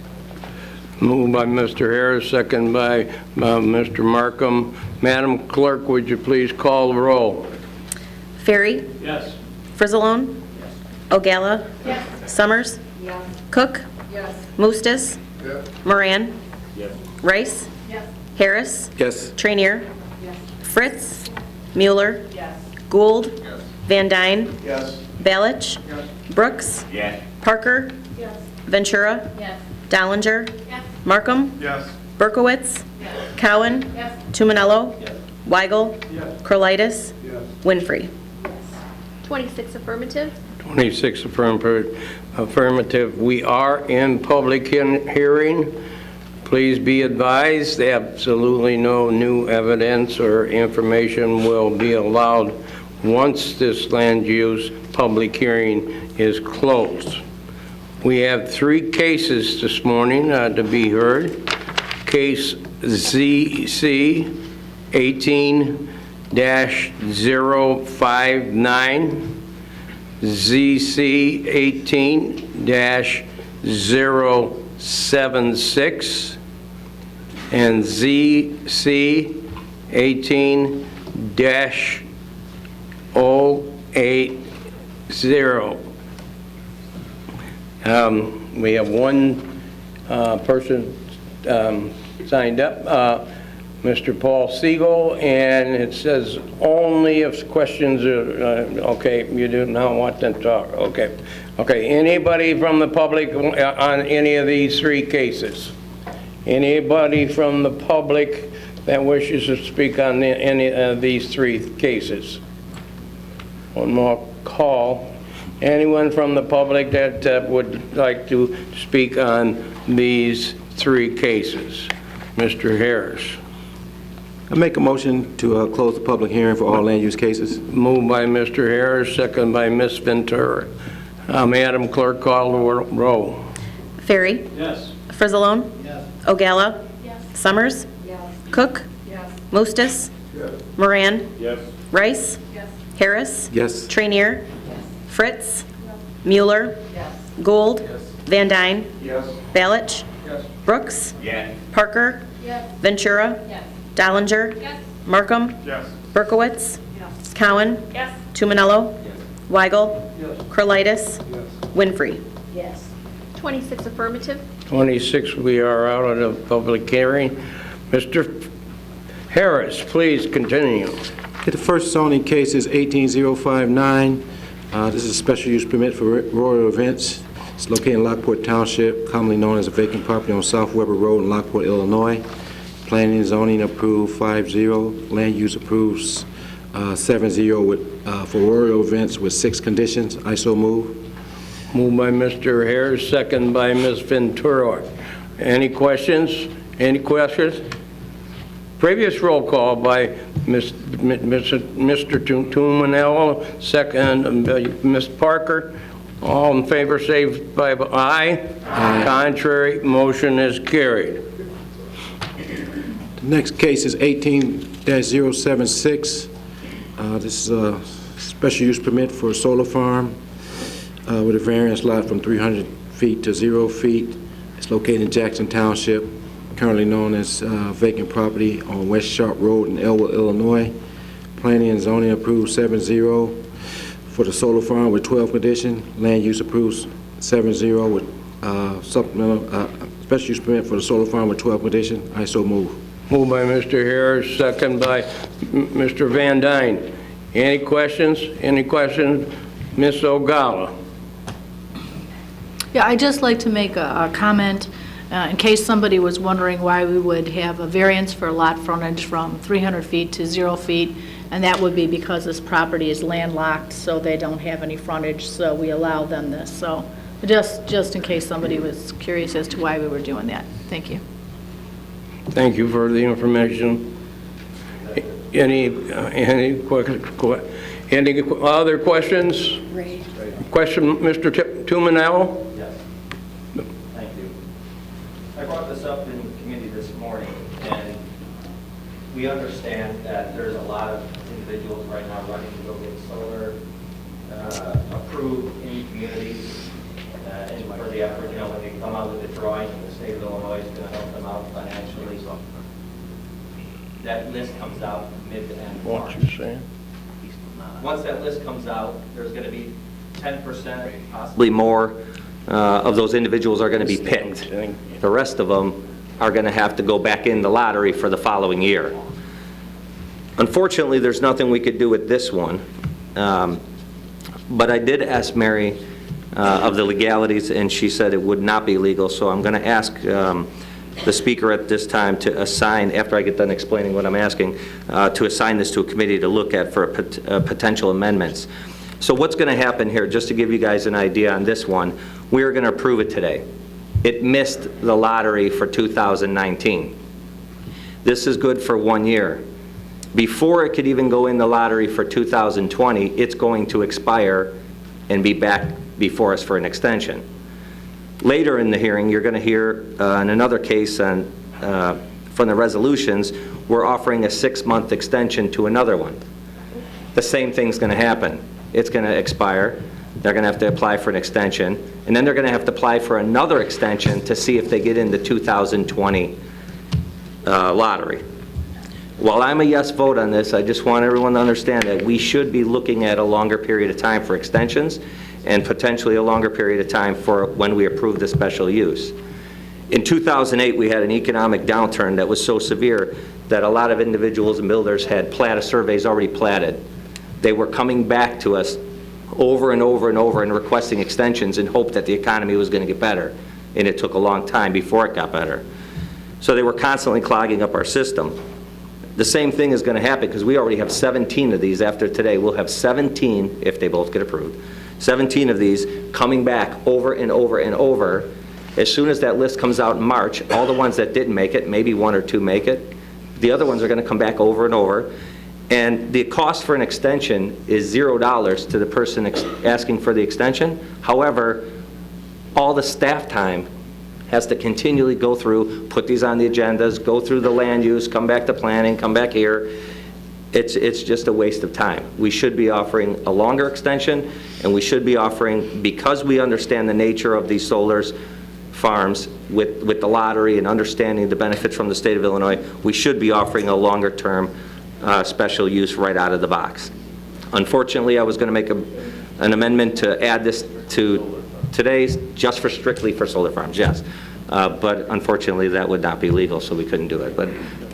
Speaker 1: Moved by Mr. Harris, second by Mr. Markham. Madam Clerk, would you please call the roll?
Speaker 4: Ferry?
Speaker 7: Yes.
Speaker 4: Frizzalone? Ogala? Summers? Cook? Moostis? Moran? Rice? Harris?
Speaker 13: Yes.
Speaker 4: Trainier? Fritz? Mueller? Gould? Van Dyne? Balich? Brooks? Parker? Ventura? Dollinger? Markham? Berkowitz? Cowan? Tumanello? Weigel? Crolitis? Winfrey?
Speaker 5: 26 affirmative.
Speaker 1: 26 affirmative. We are in public hearing. Please be advised, absolutely no new evidence or information will be allowed once this land use public hearing is closed. We have 3 cases this morning to be heard. Case ZC 18-059, ZC 18-076, and ZC 18-080. We have one person signed up, Mr. Paul Siegel, and it says only if questions are, okay, you do not want to talk, okay. Okay, anybody from the public on any of these 3 cases? Anybody from the public that wishes to speak on any of these 3 cases? One more call. Anyone from the public that would like to speak on these 3 cases? Mr. Harris.
Speaker 13: I make a motion to close the public hearing for all land use cases.
Speaker 1: Moved by Mr. Harris, second by Ms. Ventura. Madam Clerk, call the roll.
Speaker 4: Ferry?
Speaker 7: Yes.
Speaker 4: Frizzalone? Ogala? Summers? Cook? Moostis? Moran? Rice? Harris?
Speaker 13: Yes.
Speaker 4: Trainier? Fritz? Mueller? Gould? Van Dyne? Balich? Brooks? Parker? Ventura? Dollinger? Markham? Berkowitz? Cowan? Tumanello? Weigel? Crolitis? Winfrey?
Speaker 5: 26 affirmative.
Speaker 1: 26, we are out of the public hearing. Mr. Harris, please continue.
Speaker 13: Okay, the first zoning case is 18059. This is a special use permit for Royal Events. It's located in Lockport Township, commonly known as a vacant property on South Weber Road in Lockport, Illinois. Planning and zoning approved 5-0. Land use approves 7-0 with for Royal Events with 6 conditions. I so move.
Speaker 1: Moved by Mr. Harris, second by Ms. Ventura. Any questions? Any questions? Previous roll call by Mr. Tumanello, second Ms. Parker. All in favor, say by aye. Aye. Contrary, motion is carried.
Speaker 13: The next case is 18-076. This is a special use permit for a solar farm with a variance lot from 300 feet to 0 feet. It's located in Jackson Township, currently known as vacant property on West Sharp Road in Elwood, Illinois. Planning and zoning approved 7-0 for the solar farm with 12 conditions. Land use approves 7-0 with supplemental special use permit for the solar farm with 12 conditions. I so move.
Speaker 1: Moved by Mr. Harris, second by Mr. Van Dyne. Any questions? Any questions? Ms. Ogala.
Speaker 12: Yeah, I'd just like to make a comment in case somebody was wondering why we would have a variance for lot frontage from 300 feet to 0 feet, and that would be because this property is landlocked, so they don't have any frontage, so we allow them this. So Just in case somebody was curious as to why we were doing that. Thank you.
Speaker 1: Thank you for the information. Any other questions? Question, Mr. Tumanello?
Speaker 14: Yes. Thank you. I brought this up in committee this morning, and we understand that there's a lot of individuals right now running to go get solar approved in communities, and for the effort, you know, when they come out with the drawing, the state of Illinois is going to help them out financially. So that list comes out mid to end March.
Speaker 1: What you saying?
Speaker 14: Once that list comes out, there's going to be 10%, possibly more, of those individuals are going to be picked. The rest of them are going to have to go back in the lottery for the following year. Unfortunately, there's nothing we could do with this one. But I did ask Mary of the legalities, and she said it would not be legal. So I'm going to ask the speaker at this time to assign, after I get done explaining what I'm asking, to assign this to a committee to look at for potential amendments. So what's going to happen here, just to give you guys an idea on this one, we are going to approve it today. It missed the lottery for 2019. This is good for 1 year. Before it could even go in the lottery for 2020, it's going to expire and be back before us for an extension. Later in the hearing, you're going to hear in another case on, from the resolutions, we're offering a 6-month extension to another one. The same thing's going to happen. It's going to expire. They're going to have to apply for an extension, and then they're going to have to apply for another extension to see if they get in the 2020 lottery. While I'm a yes vote on this, I just want everyone to understand that we should be looking at a longer period of time for extensions and potentially a longer period of time for when we approve the special use. In 2008, we had an economic downturn that was so severe that a lot of individuals and builders had surveys already platted. They were coming back to us over and over and over and requesting extensions in hope that the economy was going to get better, and it took a long time before it got better. So they were constantly clogging up our system. The same thing is going to happen because we already have 17 of these after today. We'll have 17, if they both get approved, 17 of these coming back over and over and over. As soon as that list comes out in March, all the ones that didn't make it, maybe 1 or 2 make it, the other ones are going to come back over and over. And the cost for an extension is $0 to the person asking for the extension. However, all the staff time has to continually go through, put these on the agendas, go through the land use, come back to planning, come back here. It's just a waste of time. We should be offering a longer extension, and we should be offering, because we understand the nature of these solar farms with the lottery and understanding the benefits from the state of Illinois, we should be offering a longer term special use right out of the box. Unfortunately, I was going to make an amendment to add this to today's just for strictly for solar farms, yes. But unfortunately, that would not be legal, so we couldn't do it. But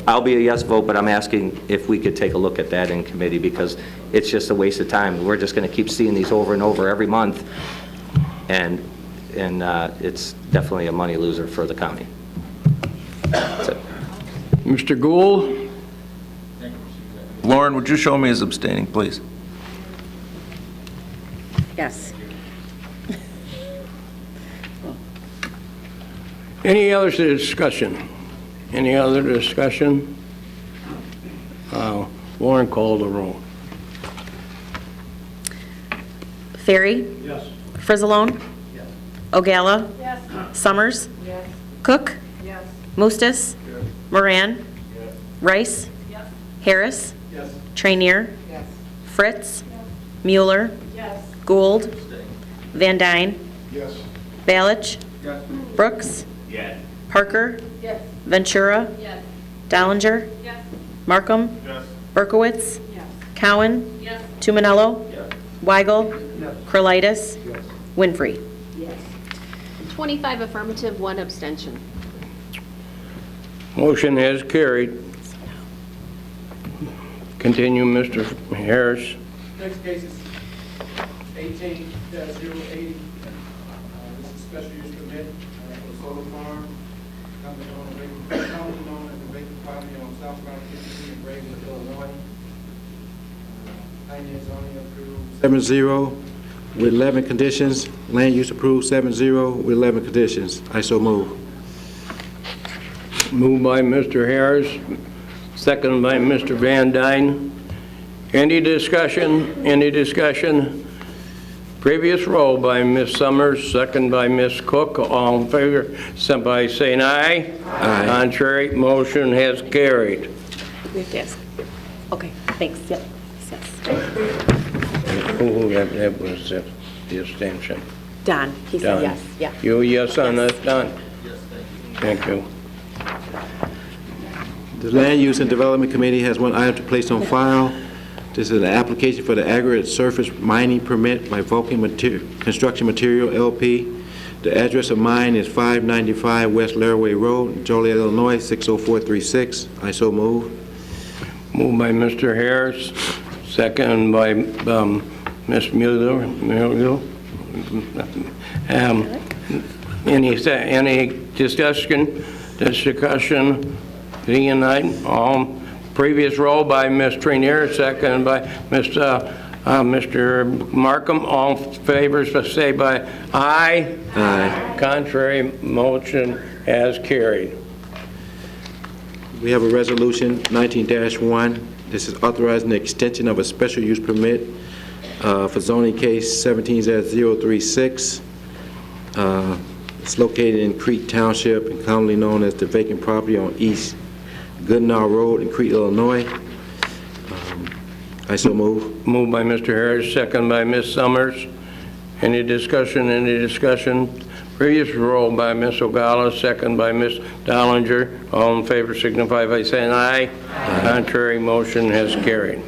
Speaker 14: I'll be a yes vote, but I'm asking if we could take a look at that in committee because it's just a waste of time. We're just going to keep seeing these over and over every month, and it's definitely a money loser for the county. That's it.
Speaker 1: Mr. Gould?
Speaker 15: Lauren, would you show me as abstaining, please?
Speaker 4: Yes.
Speaker 1: Any other discussion? Any other discussion? Warren, call the roll.
Speaker 4: Ferry?
Speaker 7: Yes.
Speaker 4: Frizzalone?
Speaker 7: Yes.
Speaker 4: Ogalla?
Speaker 5: Yes.
Speaker 4: Summers?
Speaker 5: Yes.
Speaker 4: Cook?
Speaker 5: Yes.
Speaker 4: Mustis?
Speaker 7: Yes.
Speaker 4: Moran?
Speaker 7: Yes.
Speaker 4: Rice?
Speaker 5: Yes.
Speaker 4: Harris?
Speaker 7: Yes.
Speaker 4: Trainier?
Speaker 5: Yes.
Speaker 4: Fritz? Mueller?
Speaker 5: Yes.
Speaker 4: Gould? Van Dyne?
Speaker 7: Yes.
Speaker 4: Balich?
Speaker 7: Yes.
Speaker 4: Brooks?
Speaker 7: Yes.
Speaker 4: Parker?
Speaker 5: Yes.
Speaker 4: Ventura?
Speaker 5: Yes.
Speaker 4: Dollinger?
Speaker 5: Yes.
Speaker 4: Markham?
Speaker 7: Yes.
Speaker 4: Berkowitz?
Speaker 5: Yes.
Speaker 4: Cowan?
Speaker 5: Yes.
Speaker 4: Tumanello?
Speaker 7: Yes.
Speaker 4: Weigel?
Speaker 7: Yes.
Speaker 4: Curlitis?
Speaker 7: Yes.
Speaker 4: Winfrey?
Speaker 5: Yes. 25 affirmative, 1 abstention.
Speaker 1: Motion has carried. Continue, Mr. Harris.
Speaker 3: Next case is 18-080. This is special use permit for a solar farm. Company known as the vacant property on southbound 15 in Bradenton, Illinois. Finance zoning approved 7-0.
Speaker 13: with 11 conditions. Land use approved 7-0 with 11 conditions. I so move.
Speaker 1: Moved by Mr. Harris, seconded by Mr. Van Dyne. Any discussion? Any discussion? Previous roll by Ms. Summers, second by Ms. Cook. All in favor, send by saying aye.
Speaker 13: Aye.
Speaker 1: Contrary, motion has carried.
Speaker 4: We have to ask. Okay, thanks, yep, yes.
Speaker 1: Who, that was the abstention.
Speaker 4: Don, he said
Speaker 1: Don.
Speaker 4: yes, yeah.
Speaker 1: You yes on that, Don? Yes, thank you.
Speaker 13: The Land Use and Development Committee has one item to place on file. This is an application for the aggregate surface mining permit by Vulcan Construction Material, LP. The address of mine is 595 West Laraway Road, Joliet, Illinois, 60436. I so move.
Speaker 1: Moved by Mr. Harris, second by Ms. Mueller. Any discussion? Being none, all. Previous roll by Ms. Trenier, second by Mr. Markham. All in favor, say by aye.
Speaker 13: Aye.
Speaker 1: Contrary, motion as carried.
Speaker 13: We have a resolution, 19-1. This is authorizing the extension of a special use permit for zoning case 17-036. It's located in Crete Township and commonly known as the vacant property on East Goodenow Road in Crete, Illinois. I so move.
Speaker 1: Moved by Mr. Harris, second by Ms. Summers. Any discussion, any discussion? Previous roll by Ms. Ogala, second by Ms. Dollinger. All in favor signify by saying aye. Aye. Contrary, motion has carried.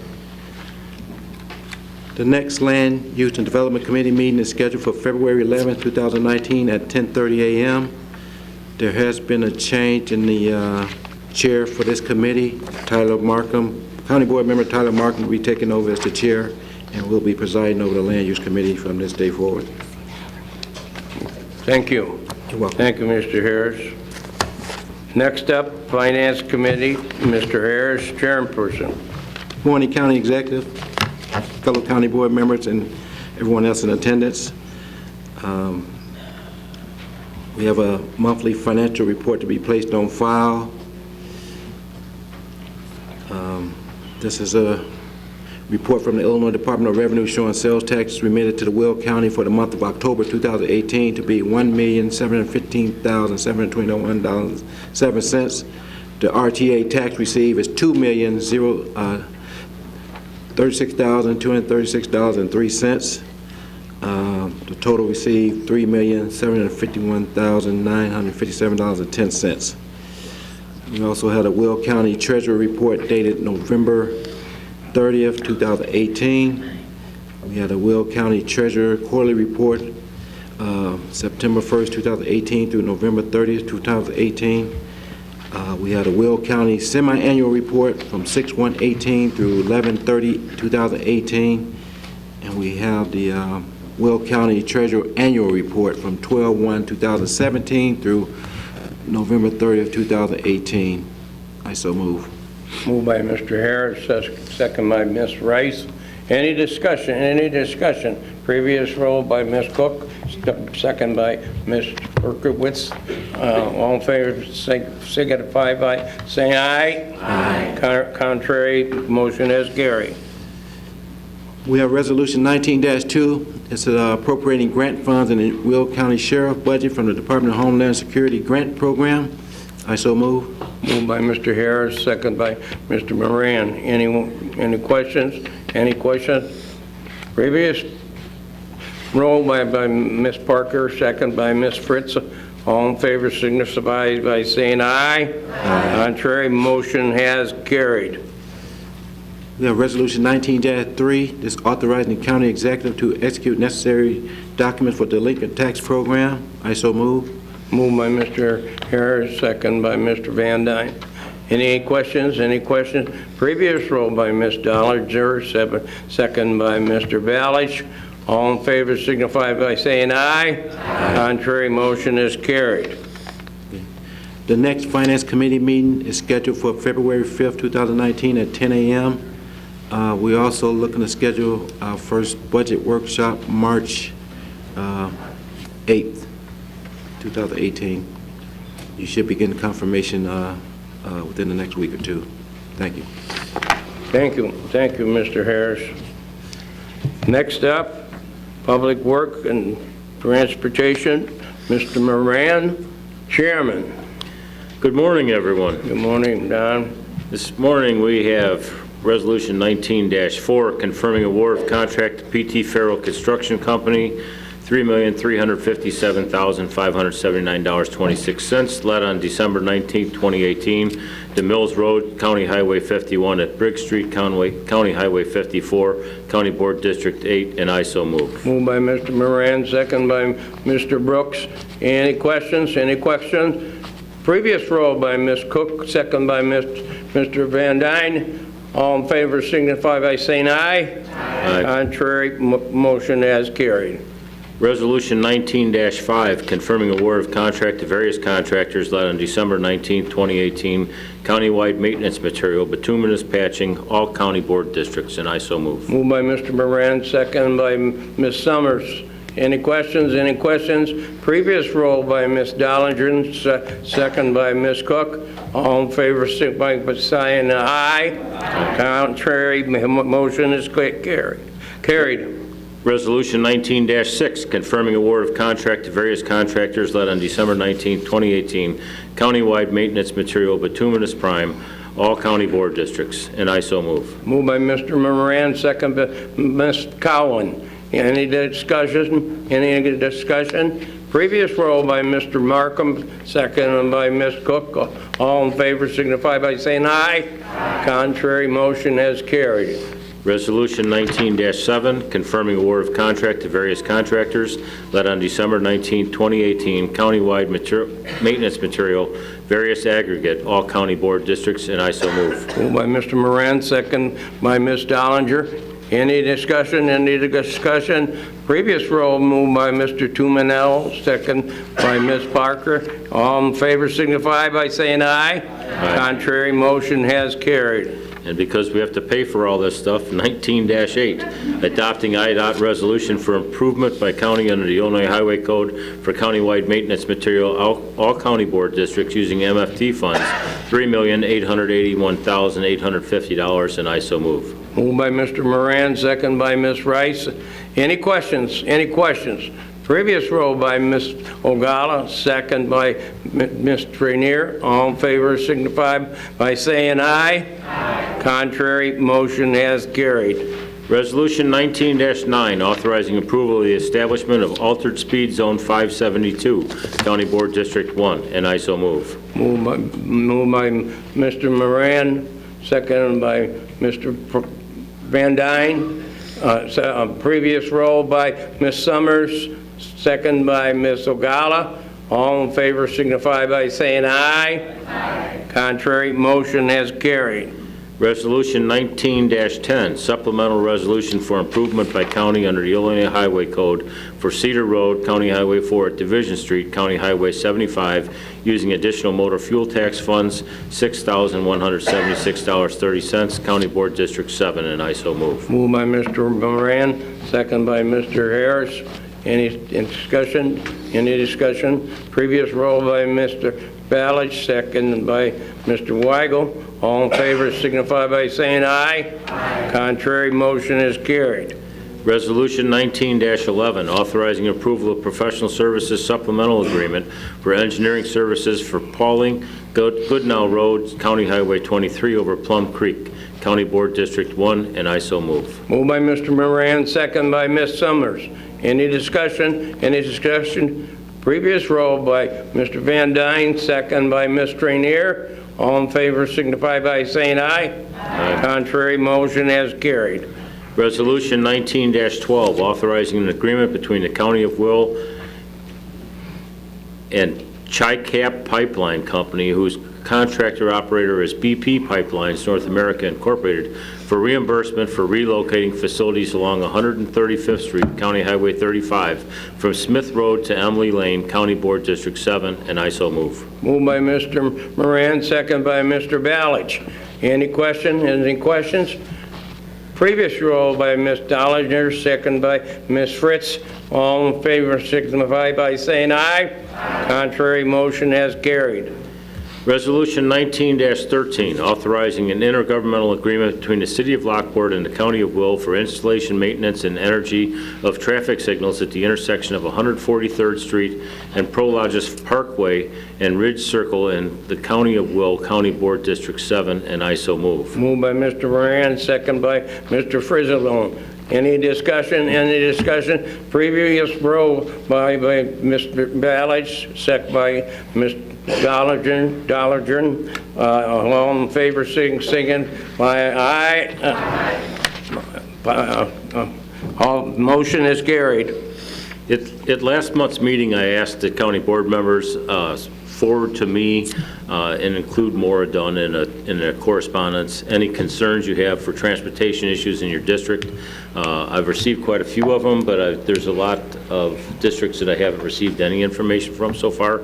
Speaker 13: The next Land Use and Development Committee meeting is scheduled for February 11, 2019 at 10:30 a.m. There has been a change in the chair for this committee. Tyler Markham, County Board Member Tyler Markham will be taking over as the chair and will be presiding over the Land Use Committee from this day forward.
Speaker 1: Thank you.
Speaker 13: You're welcome.
Speaker 1: Thank you, Mr. Harris. Next up, Finance Committee, Mr. Harris, Chairperson.
Speaker 13: Good morning, County Executive, fellow County Board members, and everyone else in attendance. We have a monthly financial report to be placed on file. This is a report from the Illinois Department of Revenue showing sales taxes remitted to the Will County for the month of October 2018 to be $1,715,721.07. The RTA tax received is $2,036,236.03. The total received $3,751,957.10. We also had a Will County Treasurer report dated November 30th, 2018. We had a Will County Treasurer quarterly report September 1st, 2018 through November 30th, 2018. We had a Will County semi-annual report from 6/1/18 through 11/30/2018. And we have the Will County Treasurer annual report from 12/1/2017 through November 30th, 2018. I so move.
Speaker 1: Moved by Mr. Harris, second by Ms. Rice. Any discussion? Any discussion? Previous roll by Ms. Cook, second by Ms. Berkowitz. All in favor, signify by saying aye. Aye. Contrary, motion is carried.
Speaker 13: We have Resolution 19-2. It's appropriating grant funds in the Will County Sheriff budget from the Department of Homeland Security Grant Program. I so move.
Speaker 1: Moved by Mr. Harris, second by Mr. Moran. Any questions? Any questions? Previous roll by Ms. Parker, second by Ms. Fritz. All in favor signify by saying aye. Aye. Contrary, motion has carried.
Speaker 13: We have Resolution 19-3. This authorizing the county executive to execute necessary documents for delinquent tax program. I so move.
Speaker 1: Moved by Mr. Harris, second by Mr. Van Dyne. Any questions? Any questions? Previous roll by Ms. Dollinger, second by Mr. Balish. All in favor signify by saying aye. Aye. Contrary, motion is carried.
Speaker 13: The next Finance Committee meeting is scheduled for February 5th, 2019 at 10 a.m. We're also looking to schedule our first budget workshop March 8th, 2018. You should be getting confirmation within the next week or two. Thank you.
Speaker 1: Thank you. Thank you, Mr. Harris. Next up, Public Work and Transportation, Mr. Moran, Chairman.
Speaker 16: Good morning, everyone.
Speaker 1: Good morning, Don.
Speaker 16: This morning, we have Resolution 19-4 confirming award of contract to PT Farrell Construction Company, $3,357,579.26, led on December 19, 2018, to Mills Road, County Highway 51 at Briggs Street, County Highway 54, County Board District 8, and I so move.
Speaker 1: Moved by Mr. Moran, second by Mr. Brooks. Any questions? Any questions? Previous roll by Ms. Cook, second by Mr. Van Dyne. All in favor signify by saying aye.
Speaker 16: Aye.
Speaker 1: Contrary, motion as carried.
Speaker 16: Resolution 19-5 confirming award of contract to various contractors led on December 19, 2018, countywide maintenance material, bituminous patching, all county board districts, and I so move.
Speaker 1: Moved by Mr. Moran, second by Ms. Summers. Any questions? Any questions? Previous roll by Ms. Dollinger, second by Ms. Cook. All in favor, signify by saying aye. Contrary, motion is carried.
Speaker 16: Resolution 19-6 confirming award of contract to various contractors led on December 19, 2018, countywide maintenance material, bituminous prime, all county board districts, and I so move.
Speaker 1: Moved by Mr. Moran, second by Ms. Cowan. Any discussion? Any discussion? Previous roll by Mr. Markham, second by Ms. Cook. All in favor signify by saying aye. Contrary, motion has carried.
Speaker 16: Resolution 19-7 confirming award of contract to various contractors led on December 19, 2018, countywide maintenance material, various aggregate, all county board districts, and I so move.
Speaker 1: Moved by Mr. Moran, second by Ms. Dollinger. Any discussion? Any discussion? Previous roll moved by Mr. Tumanel, second by Ms. Parker. All in favor signify by saying aye.
Speaker 16: Aye.
Speaker 1: Contrary, motion has carried.
Speaker 16: And because we have to pay for all this stuff, 19-8, adopting IDOT resolution for improvement by county under the Illinois Highway Code for countywide maintenance material, all county board districts using MFT funds, $3,881,850, and I so move.
Speaker 1: Moved by Mr. Moran, second by Ms. Rice. Any questions? Any questions? Previous roll by Ms. Ogala, second by Ms. Trainier. All in favor signify by saying aye. Aye. Contrary, motion has carried.
Speaker 16: Resolution 19-9, authorizing approval of the establishment of altered speed zone 572, County Board District 1, and I so move.
Speaker 1: Moved by Mr. Moran, second by Mr. Van Dyne. Previous roll by Ms. Summers, second by Ms. Ogala. All in favor signify by saying aye. Aye. Contrary, motion has carried.
Speaker 16: Resolution 19-10, supplemental resolution for improvement by county under the Illinois Highway Code for Cedar Road, County Highway 4 at Division Street, County Highway 75, using additional motor fuel tax funds, $6,176.30, County Board District 7, and I so move.
Speaker 1: Moved by Mr. Moran, second by Mr. Harris. Any discussion? Any discussion? Previous roll by Mr. Balich, second by Mr. Weigel. All in favor signify by saying aye. Aye. Contrary, motion is carried.
Speaker 16: Resolution 19-11, authorizing approval of professional services supplemental agreement for engineering services for Pauling, Goodnow Road, County Highway 23 over Plum Creek, County Board District 1, and I so move.
Speaker 1: Moved by Mr. Moran, second by Ms. Summers. Any discussion? Any discussion? Previous roll by Mr. Van Dyne, second by Ms. Trainier. All in favor signify by saying aye. Aye. Contrary, motion has carried.
Speaker 16: Resolution 19-12, authorizing an agreement between the County of Will and Chi-Cap Pipeline Company, whose contractor operator is BP Pipelines North America Incorporated, for reimbursement for relocating facilities along 135th Street, County Highway 35, from Smith Road to Emily Lane, County Board District 7, and I so move.
Speaker 1: Moved by Mr. Moran, second by Mr. Balich. Any question? Any questions? Previous roll by Ms. Dollinger, second by Ms. Fritz. All in favor signify by saying aye. Contrary motion has carried.
Speaker 16: Resolution 19-13, authorizing an intergovernmental agreement between the City of Lockport and the County of Will for installation, maintenance, and energy of traffic signals at the intersection of 143rd Street and Prologis Parkway and Ridge Circle in the County of Will, County Board District 7, and I so move.
Speaker 1: Moved by Mr. Moran, second by Mr. Frizzalone. Any discussion? Any discussion? Previous roll by Mr. Ballage, second by Mr. Dollinger. All in favor, singing by aye. All motion is carried.
Speaker 16: At last month's meeting, I asked the county board members forward to me and include more done in a correspondence, any concerns you have for transportation issues in your district. I've received quite a few of them, but there's a lot of districts that I haven't received any information from so far.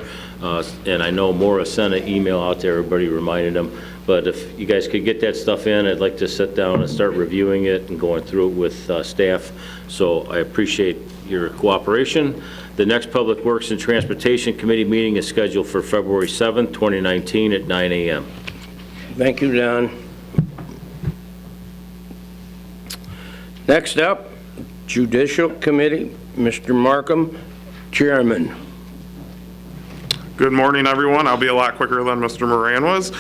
Speaker 16: And I know Maura sent an email out to everybody reminding them. But if you guys could get that stuff in, I'd like to sit down and start reviewing it and going through it with staff. So I appreciate your cooperation. The next Public Works and Transportation Committee meeting is scheduled for February 7th, 2019 at 9 a.m.
Speaker 1: Thank you, Don. Next up, Judicial Committee, Mr. Markham, Chairman.
Speaker 17: Good morning, everyone. I'll be a lot quicker than Mr. Moran was.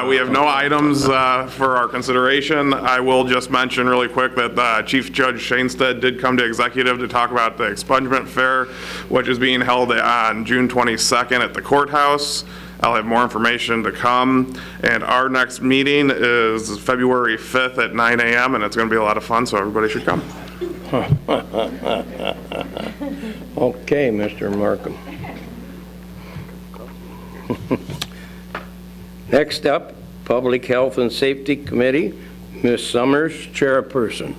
Speaker 17: We have no items for our consideration. I will just mention really quick that Chief Judge Shainstead did come to executive to talk about the expungement fair, which is being held on June 22nd at the courthouse. I'll have more information to come. And our next meeting is February 5th at 9 a.m., and it's going to be a lot of fun, so everybody should come.
Speaker 1: Okay, Mr. Markham. Next up, Public Health and Safety Committee, Ms. Summers, Chairperson.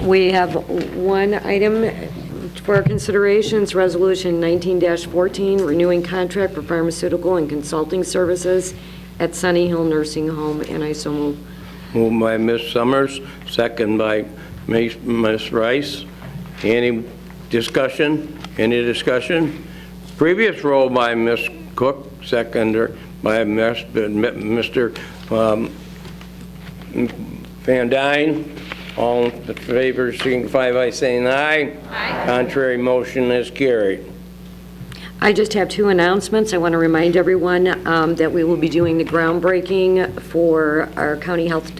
Speaker 18: We have one item for our consideration. It's Resolution 19-14, renewing contract for pharmaceutical and consulting services at Sunny Hill Nursing Home, and I so move.
Speaker 1: Moved by Ms. Summers, second by Ms. Rice. Any discussion? Any discussion? Previous roll by Ms. Cook, seconder by Mr. Van Dyne. All in favor signify by saying aye. Aye. Contrary motion is carried.
Speaker 18: I just have two announcements. I want to remind everyone that we will be doing the groundbreaking for our county health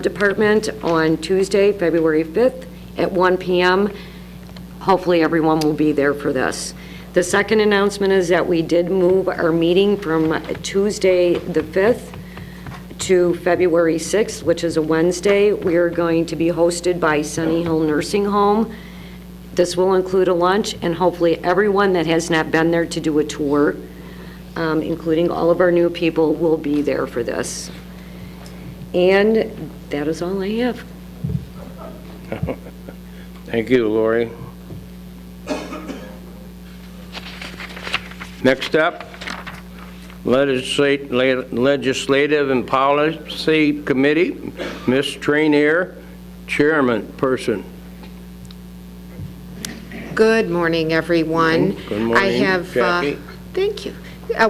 Speaker 18: department on Tuesday, February 5th at 1 p.m. Hopefully everyone will be there for this. The second announcement is that we did move our meeting from Tuesday the 5th to February 6th, which is a Wednesday. We are going to be hosted by Sunny Hill Nursing Home. This will include a lunch, and hopefully everyone that has not been there to do a tour, including all of our new people, will be there for this. And that is all I have.
Speaker 1: Thank you, Lori. Next up, Legislative and Policy Committee, Ms. Trainier, Chairman-person.
Speaker 19: Good morning, everyone.
Speaker 1: Good morning,
Speaker 19: I have,
Speaker 1: Jackie.
Speaker 19: thank you.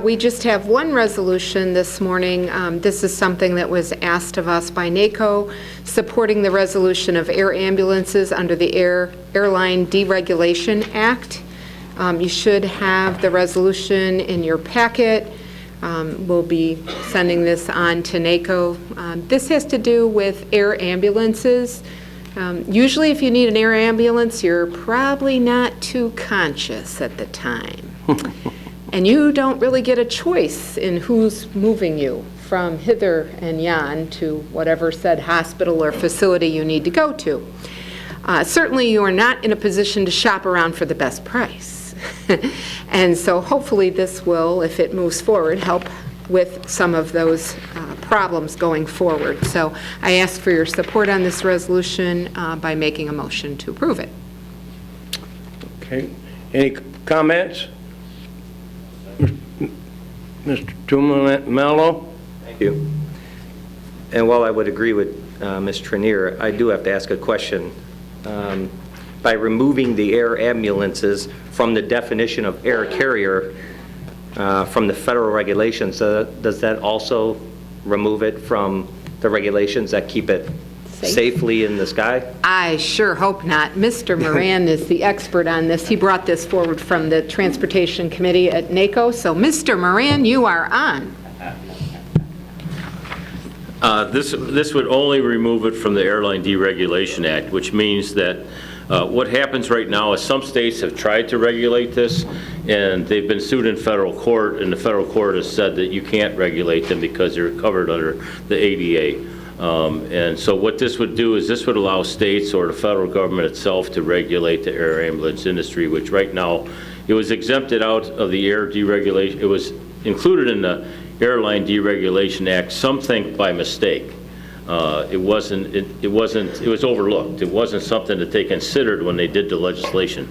Speaker 19: We just have one resolution this morning. This is something that was asked of us by NACO, supporting the resolution of air ambulances under the Airline Deregulation Act. You should have the resolution in your packet. We'll be sending this on to NACO. This has to do with air ambulances. Usually if you need an air ambulance, you're probably not too conscious at the time. And you don't really get a choice in who's moving you from hither and yon to whatever said hospital or facility you need to go to. Certainly you are not in a position to shop around for the best price. And so hopefully this will, if it moves forward, help with some of those problems going forward. So I ask for your support on this resolution by making a motion to approve it.
Speaker 1: Okay. Any comments? Mr. Tumalo?
Speaker 14: Thank you. And while I would agree with Ms. Trenier, I do have to ask a question. By removing the air ambulances from the definition of air carrier from the federal regulations, does that also remove it from the regulations that keep it safely in the sky?
Speaker 19: I sure hope not. Mr. Moran is the expert on this. He brought this forward from the Transportation Committee at NACO. So, Mr. Moran, you are on.
Speaker 16: This would only remove it from the Airline Deregulation Act, which means that what happens right now is some states have tried to regulate this, and they've been sued in federal court, and the federal court has said that you can't regulate them because they're covered under the ADA. And so what this would do is this would allow states or the federal government itself to regulate the air ambulance industry, which right now, it was exempted out of the air deregulation. It was included in the Airline Deregulation Act, some think by mistake. It was overlooked. It wasn't something that they considered when they did the legislation.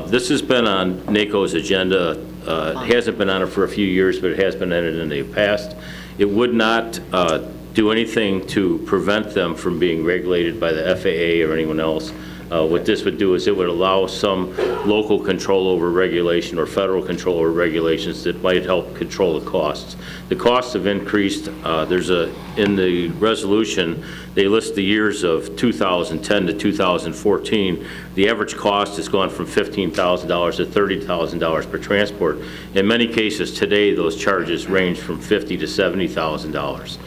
Speaker 16: This has been on NACO's agenda. It hasn't been on it for a few years, but it has been on it in the past. It would not do anything to prevent them from being regulated by the FAA or anyone else. What this would do is it would allow some local control over regulation or federal control over regulations that might help control the costs. The costs have increased. In the resolution, they list the years of 2010 to 2014. The average cost has gone from $15,000 to $30,000 per transport. In many cases today, those charges range from $50,000 to $70,000.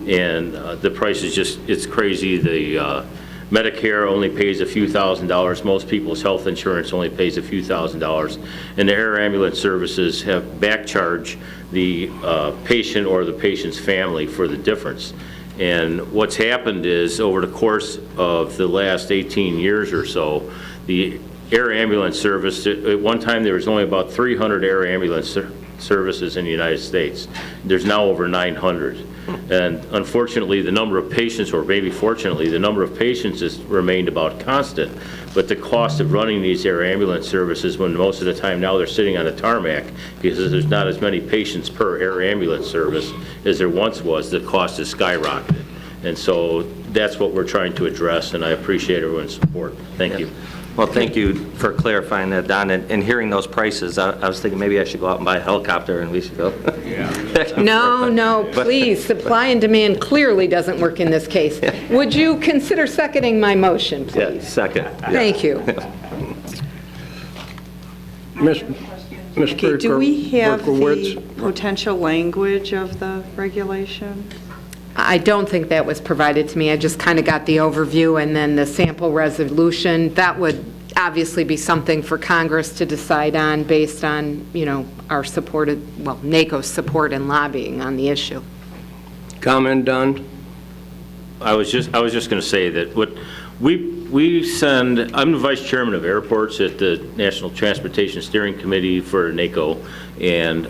Speaker 16: And the price is just, it's crazy. The Medicare only pays a few $1,000s. Most people's health insurance only pays a few $1,000s. And the air ambulance services have back charged the patient or the patient's family for the difference. And what's happened is over the course of the last 18 years or so, the air ambulance service, at one time there was only about 300 air ambulance services in the United States. There's now over 900. And unfortunately, the number of patients, or maybe fortunately, the number of patients has remained about constant. But the cost of running these air ambulance services, when most of the time now they're sitting on a tarmac, because there's not as many patients per air ambulance service as there once was, the cost has skyrocketed. And so that's what we're trying to address, and I appreciate everyone's support. Thank you.
Speaker 14: Well, thank you for clarifying that, Don. And hearing those prices, I was thinking maybe I should go out and buy a helicopter and we should go.
Speaker 19: No, please. Supply and demand clearly doesn't work in this case. Would you consider seconding my motion, please?
Speaker 14: Yeah, second.
Speaker 19: Thank you.
Speaker 1: Mr.
Speaker 20: Do we have the
Speaker 1: Berkowitz?
Speaker 20: potential language of the regulation?
Speaker 19: I don't think that was provided to me. I just kind of got the overview and then the sample resolution. That would obviously be something for Congress to decide on based on, our supported, well, NACO's support and lobbying on the issue.
Speaker 1: Comment done?
Speaker 16: I was just going to say that what we send, I'm the vice chairman of airports at the National Transportation Steering Committee for NACO, and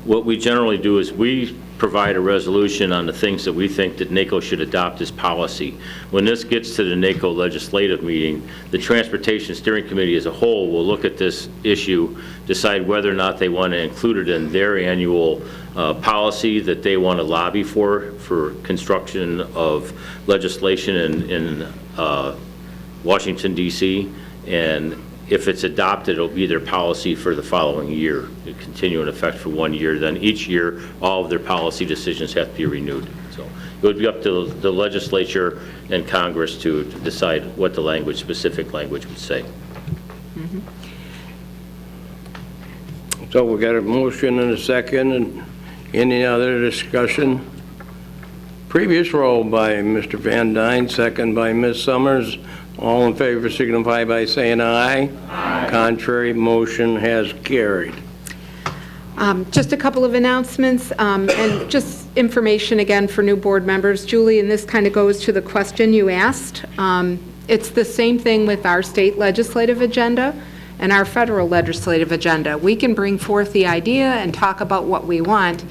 Speaker 16: what we generally do is we provide a resolution on the things that we think that NACO should adopt as policy. When this gets to the NACO legislative meeting, the Transportation Steering Committee as a whole will look at this issue, decide whether or not they want to include it in their annual policy that they want to lobby for construction of legislation in Washington, D.C., and if it's adopted, it'll be their policy for the following year. It'll continue in effect for 1 year. Then each year, all of their policy decisions have to be renewed. So it would be up to the legislature and Congress to decide what the specific language would say.
Speaker 1: So we got a motion and a second, and any other discussion? Previous roll by Mr. Van Dyne, second by Ms. Summers. All in favor signify by saying aye. Aye. Contrary, motion has carried.
Speaker 19: Just a couple of announcements and just information again for new board members. Julie, and this kind of goes to the question you asked. It's the same thing with our state legislative agenda and our federal legislative agenda. We can bring forth the idea and talk about what we want,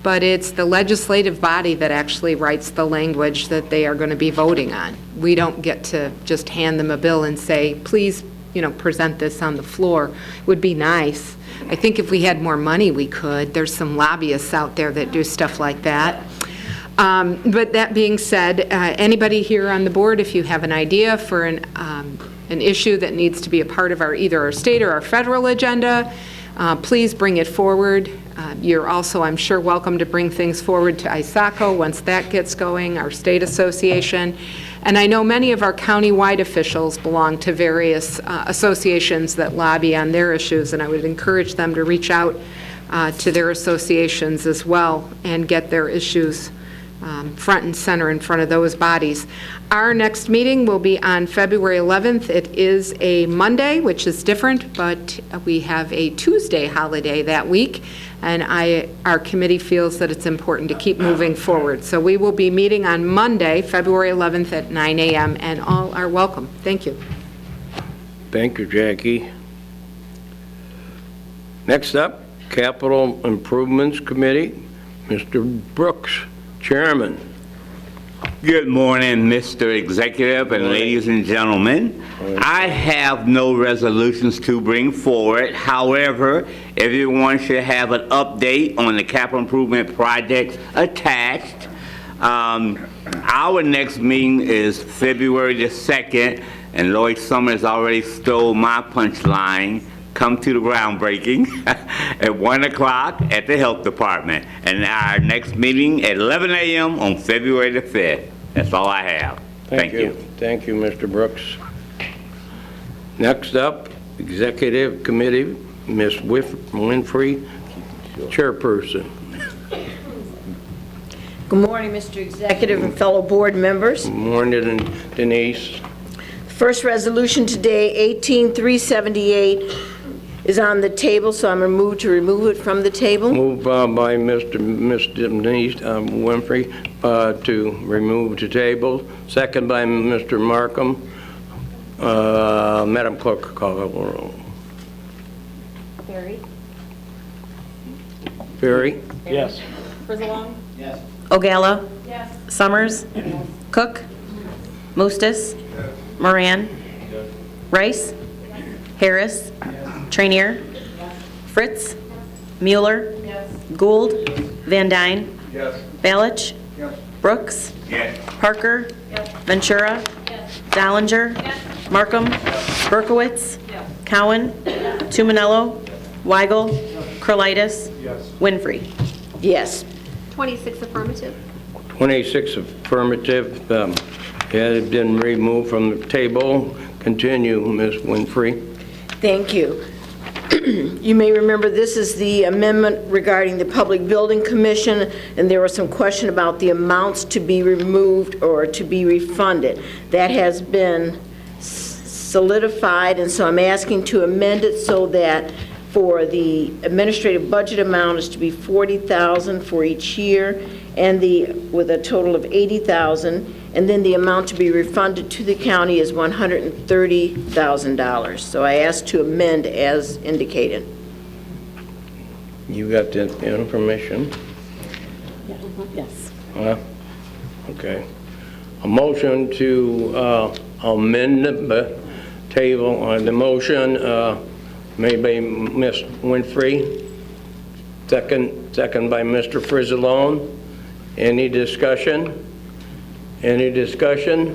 Speaker 19: but it's the legislative body that actually writes the language that they are going to be voting on. We don't get to just hand them a bill and say, please, present this on the floor. It would be nice. I think if we had more money, we could. There's some lobbyists out there that do stuff like that. But that being said, anybody here on the board, if you have an idea for an issue that needs to be a part of either our state or our federal agenda, please bring it forward. You're also, I'm sure, welcome to bring things forward to ISACO once that gets going, our state association. And I know many of our county-wide officials belong to various associations that lobby on their issues, and I would encourage them to reach out to their associations as well and get their issues front and center in front of those bodies. Our next meeting will be on February 11th. It is a Monday, which is different, but we have a Tuesday holiday that week, and our committee feels that it's important to keep moving forward. So we will be meeting on Monday, February 11th at 9 a.m., and all are welcome. Thank you.
Speaker 1: Thank you, Jackie. Next up, Capital Improvements Committee, Mr. Brooks, Chairman.
Speaker 21: Good morning, Mr. Executive and ladies and gentlemen. I have no resolutions to bring forward. However, everyone should have an update on the capital improvement projects attached. Our next meeting is February the 2nd, and Lloyd Summers already stole my punchline. Come to the groundbreaking at 1 o'clock at the Health Department. And our next meeting at 11 a.m. on February the 5th. That's all I have. Thank you.
Speaker 1: Thank you, Mr. Brooks. Next up, Executive Committee, Ms. Winfrey, Chairperson.
Speaker 22: Good morning, Mr. Executive and fellow board members.
Speaker 1: Good morning, Denise.
Speaker 22: First resolution today, 18378, is on the table, so I'm going to move to remove it from the table.
Speaker 1: Moved by Ms. Denise Winfrey to remove the table. Second by Mr. Markham. Madam Clerk, call the roll. Ferry?
Speaker 4: Yes. Frizzalong? Yes. Ogalla? Yes. Summers? Yes. Cook? Mustis? Yes. Moran? Yes. Rice? Yes. Harris? Yes. Trainier? Yes. Fritz? Yes. Mueller? Yes. Gould? Van Dyne?
Speaker 21: Yes.
Speaker 4: Balich?
Speaker 21: Yes.
Speaker 4: Brooks?
Speaker 21: Yes.
Speaker 4: Parker? Yes. Ventura? Yes. Dollinger? Yes. Markham? Yes. Berkowitz? Yes. Cowan? Yes. Tuminello? Weigel? Yes. Curlitis?
Speaker 21: Yes.
Speaker 4: Winfrey?
Speaker 22: Yes.
Speaker 5: 26 affirmative.
Speaker 1: 26 affirmative. Has been removed from the table. Continue, Ms. Winfrey.
Speaker 22: Thank you. You may remember this is the amendment regarding the Public Building Commission, and there was some question about the amounts to be removed or to be refunded. That has been solidified, and so I'm asking to amend it so that for the administrative budget amount is to be $40,000 for each year, and with a total of $80,000, and then the amount to be refunded to the county is $130,000. So I ask to amend as indicated.
Speaker 1: You got the information?
Speaker 22: Yes.
Speaker 1: Okay. A motion to amend the table on the motion made by Ms. Winfrey, second by Mr. Frizzalone. Any discussion? Any discussion?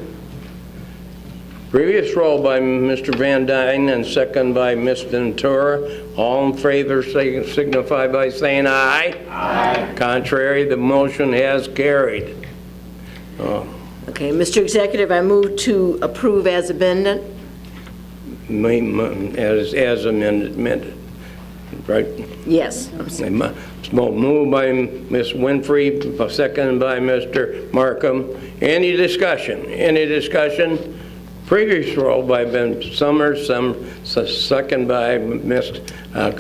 Speaker 1: Previous roll by Mr. Van Dyne and second by Ms. Ventura. All in favor signify by saying aye. Aye. Contrary, the motion has carried.
Speaker 22: Okay, Mr. Executive, I move to approve as amended.
Speaker 1: As amended, right?
Speaker 22: Yes.
Speaker 1: Moved by Ms. Winfrey, seconded by Mr. Markham. Any discussion? Any discussion? Previous roll by Ben Summers, second by Ms.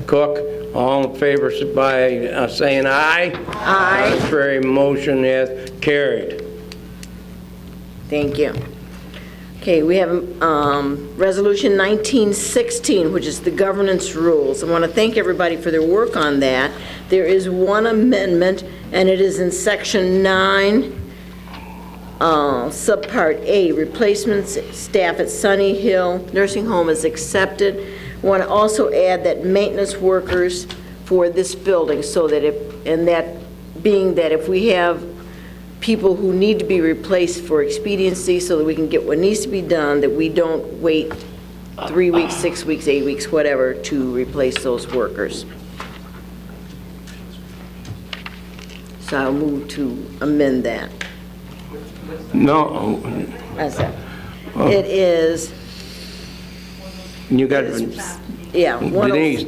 Speaker 1: Cook. All in favor by saying aye.
Speaker 22: Aye.
Speaker 1: Contrary, motion has carried.
Speaker 22: Thank you. Okay, we have Resolution 1916, which is the governance rules. I want to thank everybody for their work on that. There is one amendment, and it is in Section 9, Subpart A, replacement staff at Sunny Hill Nursing Home is accepted. I want to also add that maintenance workers for this building, so that if we have people who need to be replaced for expediency so that we can get what needs to be done, that we don't wait 3 weeks, 6 weeks, 8 weeks, whatever, to replace those workers. So I'll move to amend that.
Speaker 1: No,
Speaker 22: That's it. It is,
Speaker 1: you got,
Speaker 22: yeah.
Speaker 1: Denise.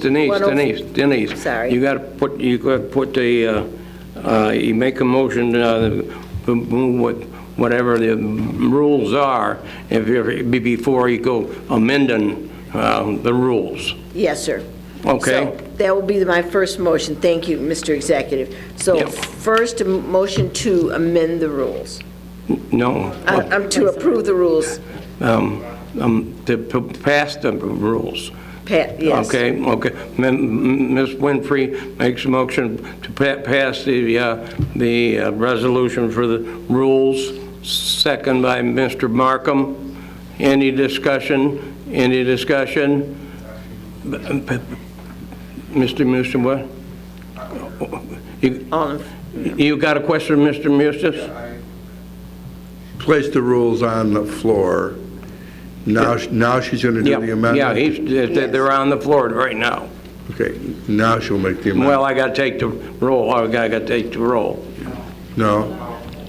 Speaker 22: Sorry.
Speaker 1: You got to put the, you make a motion, move whatever the rules are, before you go amending the rules.
Speaker 22: Yes, sir.
Speaker 1: Okay.
Speaker 22: So that will be my first motion. Thank you, Mr. Executive. So
Speaker 1: Yep.
Speaker 22: first, a motion to amend the rules.
Speaker 1: No.
Speaker 22: To approve the rules.
Speaker 1: To pass the rules.
Speaker 22: Yes.
Speaker 1: Okay. Ms. Winfrey makes a motion to pass the resolution for the rules, second by Mr. Markham. Any discussion? Mr. Musto, what? You got a question, Mr. Mustis?
Speaker 10: Place the rules on the floor. Now she's going to do the amendment?
Speaker 1: Yeah, they're on the floor right now.
Speaker 10: Okay, now she'll make the amendment.
Speaker 1: Well, I got to take the roll. I got to take the roll.
Speaker 10: No?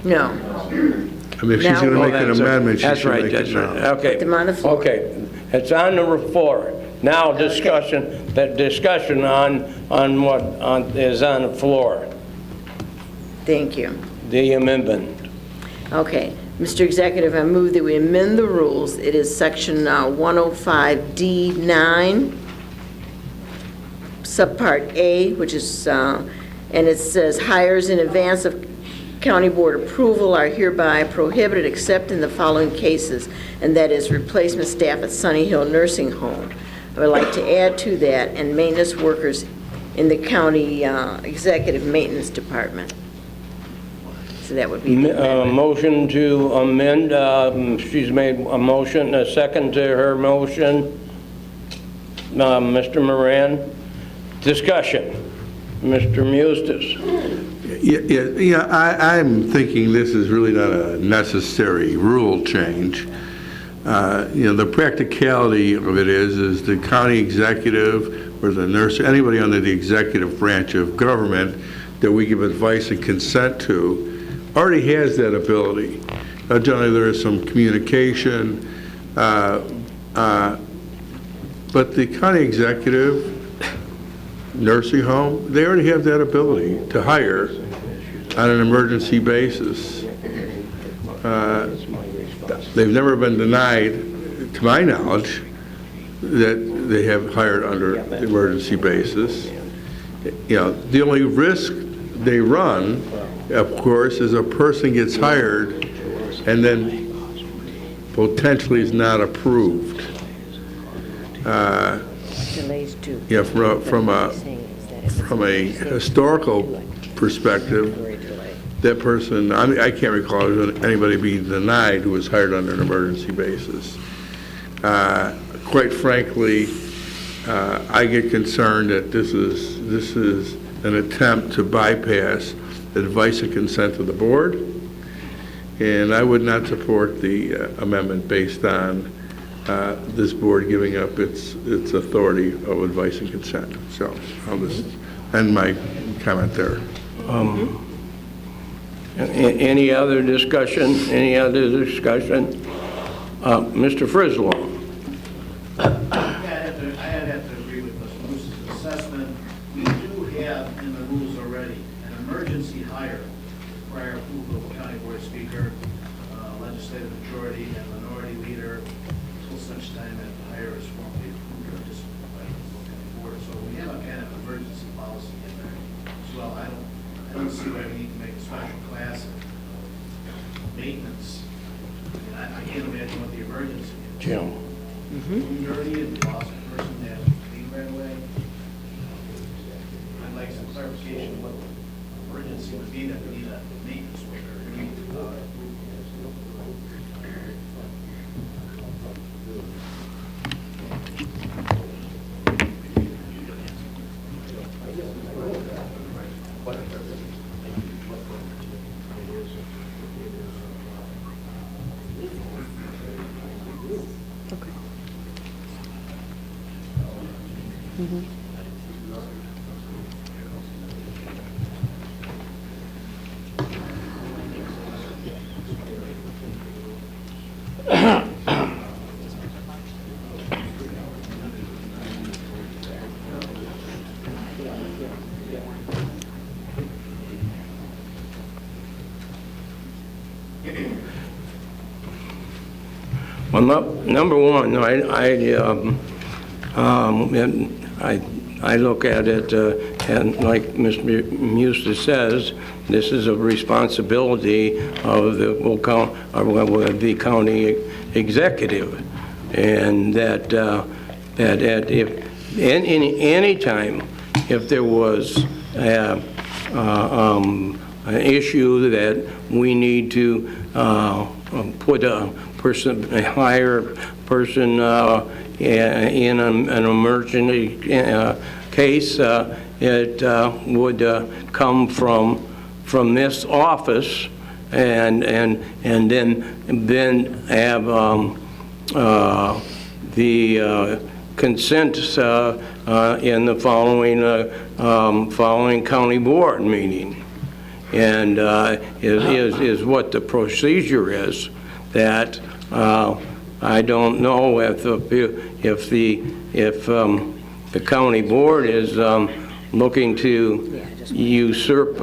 Speaker 22: No.
Speaker 10: I mean, if she's going to make an amendment, she should make it now.
Speaker 1: Okay.
Speaker 22: Put them on the floor.
Speaker 1: Okay, it's on the floor. Now discussion on what is on the floor,
Speaker 22: Thank you.
Speaker 1: the amendment.
Speaker 22: Okay. Mr. Executive, I move that we amend the rules. It is section 105D9, subpart A, which is, and it says, hires in advance of county board approval are hereby prohibited except in the following cases, and that is replacement staff at Sunny Hill Nursing Home. I would like to add to that, and maintenance workers in the county executive maintenance department. So that would be the amendment.
Speaker 1: Motion to amend, she's made a motion, a second to her motion. Mr. Moran, discussion. Mr. Mustis.
Speaker 10: Yeah, I'm thinking this is really not a necessary rule change. The practicality of it is the county executive or the nurse, anybody under the executive branch of government that we give advice and consent to already has that ability. Generally, there is some communication, but the county executive, nursing home, they already have that ability to hire on an emergency basis. They've never been denied, to my knowledge, that they have hired under the emergency basis. The only risk they run, of course, is a person gets hired and then potentially is not approved.
Speaker 22: Delays too.
Speaker 10: From a historical perspective, that person, I can't recall anybody being denied who was hired under an emergency basis. Quite frankly, I get concerned that this is an attempt to bypass advice and consent of the board, and I would not support the amendment based on this board giving up its authority of advice and consent. So I'll just end my comment there.
Speaker 1: Any other discussion? Mr. Frislow.
Speaker 2: I have to agree with Mr. Moose's assessment. We do have in the rules already an emergency hire prior approval of the county board speaker, legislative majority, and minority leader until such time as the hire is formally approved or disapproved by the county board. So we have a kind of emergency policy in there as well. I don't see why we need to make a special class of maintenance. I can't imagine what the emergency is.
Speaker 1: Jim.
Speaker 2: Dirty and lost a person that has to leave right away. I'd like some clarification of what the emergency would be that we need a maintenance worker.
Speaker 1: Well, number one, I look at it, and like Mr. Musta says, this is a responsibility of the county executive, and that if any time if there was an issue that we need to put a hire person in an emergency case, it would come from this office, and then have the consent in the following county board meeting, and is what the procedure is. That I don't know if the county board is looking to usurp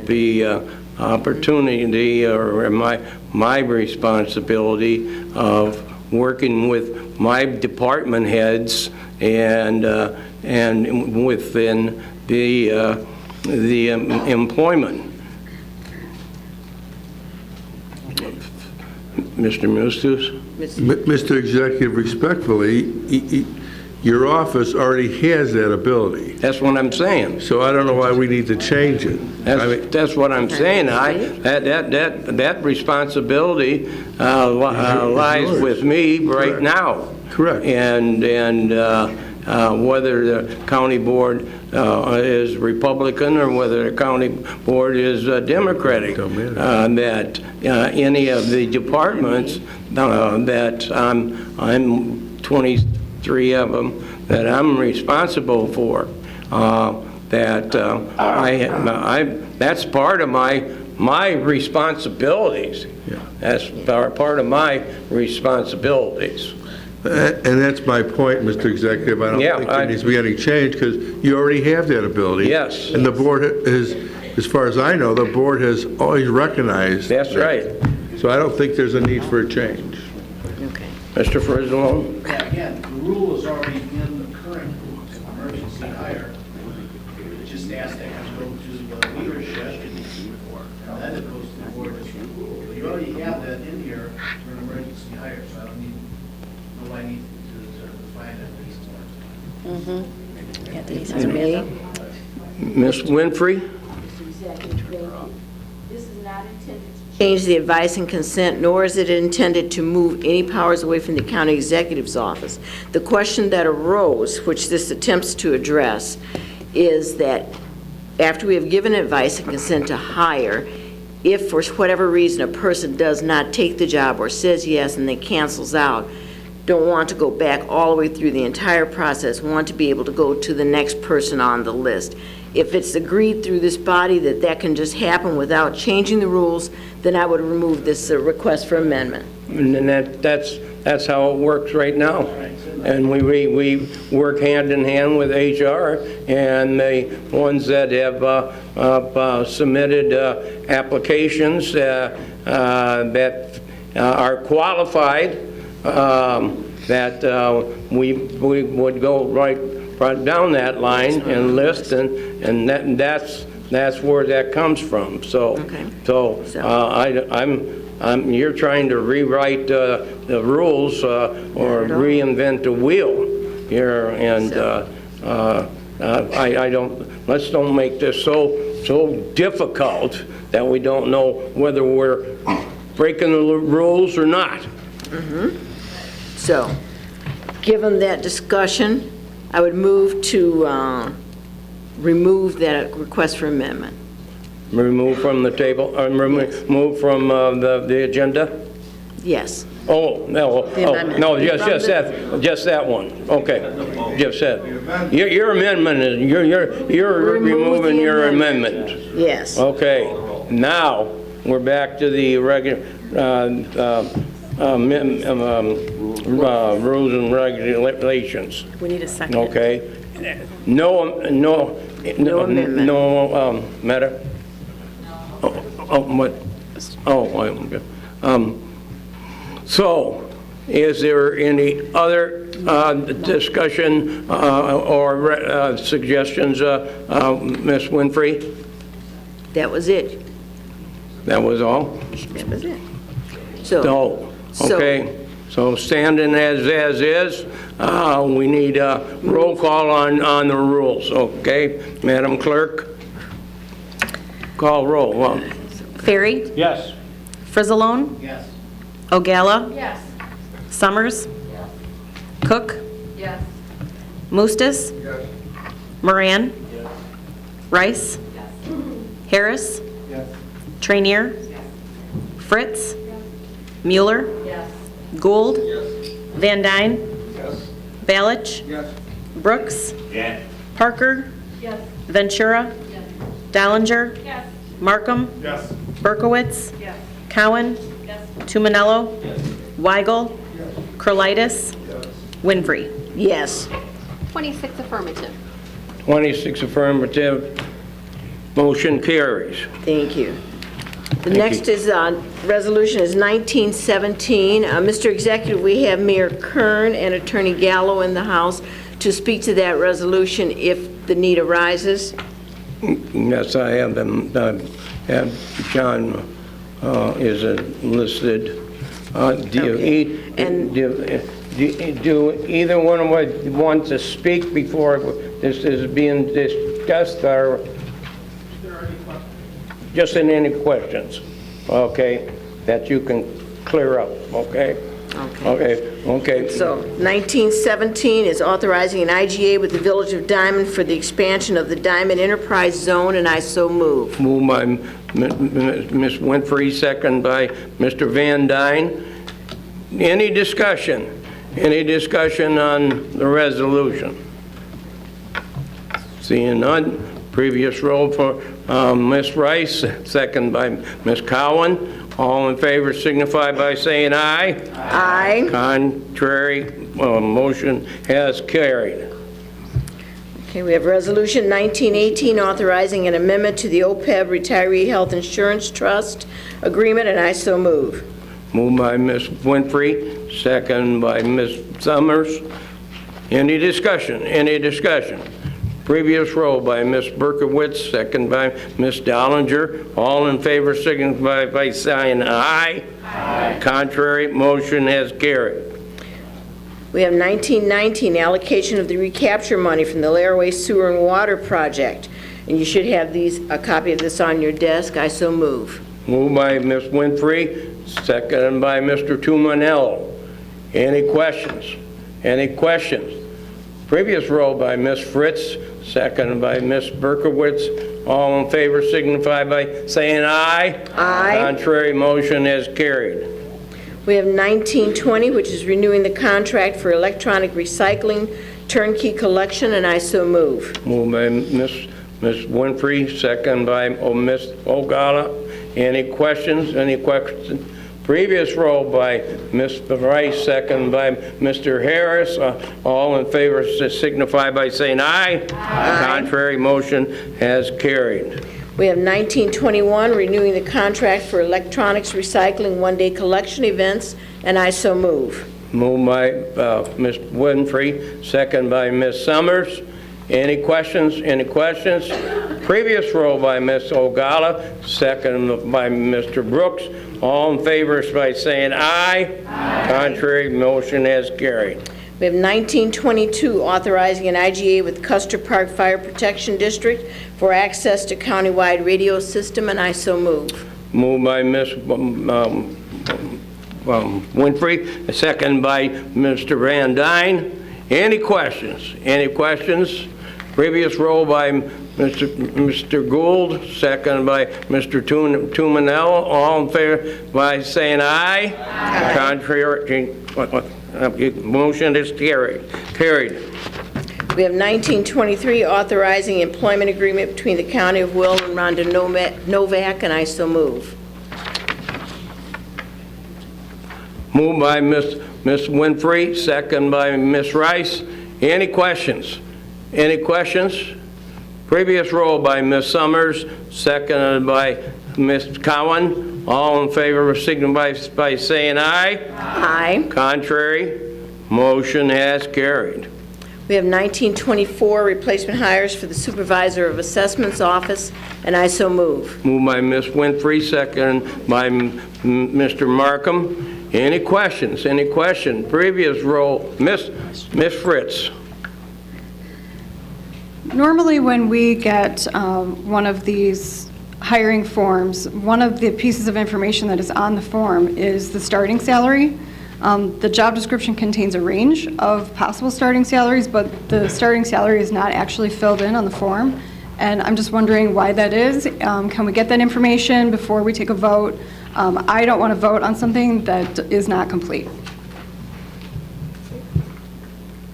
Speaker 1: the opportunity or my responsibility of working with my department heads and within the employment. Mr. Mustus?
Speaker 10: Mr. Executive, respectfully, your office already has that ability.
Speaker 1: That's what I'm saying.
Speaker 10: So I don't know why we need to change it.
Speaker 1: That's what I'm saying. That responsibility lies with me right now.
Speaker 10: Correct.
Speaker 1: And whether the county board is Republican or whether the county board is Democratic, that any of the departments that I'm 23 of them that I'm responsible for, that's part of my responsibilities.
Speaker 10: Yeah.
Speaker 1: That's part of my responsibilities.
Speaker 10: And that's my point, Mr. Executive. I don't think there needs to be any change because you already have that ability.
Speaker 1: Yes.
Speaker 10: And the board is, as far as I know, the board has always recognized.
Speaker 1: That's right.
Speaker 10: So I don't think there's a need for a change.
Speaker 1: Okay. Mr. Frizzolo?
Speaker 2: Yeah, again, the rule is already in the current rules, emergency hire. It just asked that to go to the leadership, and then it goes to the board as a rule. But you already have that in here for an emergency hire, so I don't need, I need to define that anymore.
Speaker 1: Ms. Winfrey?
Speaker 22: This is not intended to change the advice and consent, nor is it intended to move any powers away from the county executive's office. The question that arose, which this attempts to address, is that after we have given advice and consent to hire, if for whatever reason a person does not take the job or says yes and then cancels out, don't want to go back all the way through the entire process, want to be able to go to the next person on the list. If it's agreed through this body that that can just happen without changing the rules, then I would remove this request for amendment.
Speaker 1: And that's how it works right now. And we work hand in hand with HR, and the ones that have submitted applications that are qualified, that we would go right down that line and list, and that's where that comes from. So, you're trying to rewrite the rules or reinvent the wheel here, and let's don't make this so difficult that we don't know whether we're breaking the rules or not.
Speaker 22: So, given that discussion, I would move to remove that request for amendment.
Speaker 1: Remove from the table, remove from the agenda?
Speaker 22: Yes.
Speaker 1: Oh, no,
Speaker 22: The amendment.
Speaker 1: no, just that one. Okay, just that. Your amendment is, you're
Speaker 22: Remove the
Speaker 1: removing your
Speaker 22: amendment.
Speaker 1: amendment.
Speaker 22: Yes.
Speaker 1: Okay, now, we're back to the regular, rules and regulations.
Speaker 4: We need a second.
Speaker 1: Okay? No
Speaker 22: amendment.
Speaker 1: No, matter? What? Okay. So, is there any other discussion or suggestions, Ms. Winfrey?
Speaker 22: That was it.
Speaker 1: That was all?
Speaker 22: That was it.
Speaker 1: So, okay, so standing as is, we need a roll call on the rules, okay? Madam Clerk? Call roll.
Speaker 4: Ferry?
Speaker 1: Yes.
Speaker 4: Frizzalone?
Speaker 2: Yes.
Speaker 4: Ogala?
Speaker 5: Yes.
Speaker 4: Summers?
Speaker 5: Yes.
Speaker 4: Cook?
Speaker 5: Yes.
Speaker 4: Mustis?
Speaker 2: Yes.
Speaker 4: Moran? Rice? Harris? Trainier? Fritz? Mueller?
Speaker 5: Yes.
Speaker 4: Gould? Van Dyne? Balich? Brooks? Parker?
Speaker 5: Yes.
Speaker 4: Ventura? Dollinger?
Speaker 5: Yes.
Speaker 4: Markham?
Speaker 2: Yes.
Speaker 4: Berkowitz?
Speaker 5: Yes.
Speaker 4: Cowan?
Speaker 5: Yes.
Speaker 4: Tumanello? Weigel? Curlitis? Winfrey?
Speaker 22: Yes.
Speaker 5: 26 affirmative.
Speaker 1: 26 affirmative, motion carries.
Speaker 22: Thank you. The next is, resolution is 1917. Mr. Executive, we have Mayor Kern and Attorney Gallo in the House to speak to that resolution if the need arises.
Speaker 1: Yes, I have them, have John is listed. Do either one of us want to speak before this is being discussed, or just in any questions, okay, that you can clear up, okay? Okay.
Speaker 22: So 1917 is authorizing an IGA with the Village of Diamond for the expansion of the Diamond Enterprise Zone, and I so move.
Speaker 1: Moved by Ms. Winfrey, second by Mr. Van Dyne. Any discussion? Any discussion on the resolution? Seeing none, previous roll for Ms. Rice, second by Ms. Cowan. All in favor signify by saying aye.
Speaker 22: Aye.
Speaker 1: Contrary, motion has carried.
Speaker 22: Okay, we have Resolution 1918 authorizing an amendment to the OPEB Retiree Health Insurance Trust Agreement, and I so move.
Speaker 1: Moved by Ms. Winfrey, second by Ms. Summers. Any discussion? Any discussion? Previous roll by Ms. Berkowitz, second by Ms. Dollinger. All in favor signify by saying aye. Aye. Contrary, motion has carried.
Speaker 22: We have 1919 allocation of the recapture money from the Laraway Sewer and Water Project, and you should have a copy of this on your desk. I so move.
Speaker 1: Moved by Ms. Winfrey, second by Mr. Tumanello. Any questions? Any questions? Previous roll by Ms. Fritz, second by Ms. Berkowitz. All in favor signify by saying aye.
Speaker 22: Aye.
Speaker 1: Contrary, motion has carried.
Speaker 22: We have 1920, which is renewing the contract for electronic recycling turnkey collection, and I so move.
Speaker 1: Moved by Ms. Winfrey, second by Ms. Ogala. Any questions? Any questions? Previous roll by Ms. Rice, second by Mr. Harris. All in favor signify by saying aye. Aye. Contrary, motion has carried.
Speaker 22: We have 1921, renewing the contract for electronics recycling one-day collection events, and I so move.
Speaker 1: Moved by Ms. Winfrey, second by Ms. Summers. Any questions? Any questions? Previous roll by Ms. Ogala, second by Mr. Brooks. All in favor by saying aye. Aye. Contrary, motion has carried.
Speaker 22: We have 1922, authorizing an IGA with Custer Park Fire Protection District for access to countywide radio system, and I so move.
Speaker 1: Moved by Ms. Winfrey, second by Mr. Van Dyne. Any questions? Any questions? Previous roll by Mr. Gould, second by Mr. Tumanello. All in favor by saying aye. Aye. Contrary, motion is carried.
Speaker 22: We have 1923, authorizing employment agreement between the County of Will and Rhonda Novak, and I so move.
Speaker 1: Moved by Ms. Winfrey, second by Ms. Rice. Any questions? Any questions? Previous roll by Ms. Summers, seconded by Ms. Cowan. All in favor signify by saying aye.
Speaker 22: Aye.
Speaker 1: Contrary, motion has carried.
Speaker 22: We have 1924, replacement hires for the Supervisor of Assessments Office, and I so move.
Speaker 1: Moved by Ms. Winfrey, second by Mr. Markham. Any questions? Any question? Previous roll, Ms. Fritz.
Speaker 6: Normally, when we get one of these hiring forms, one of the pieces of information that is on the form is the starting salary. The job description contains a range of possible starting salaries, but the starting salary is not actually filled in on the form. And I'm just wondering why that is. Can we get that information before we take a vote? I don't want to vote on something that is not complete.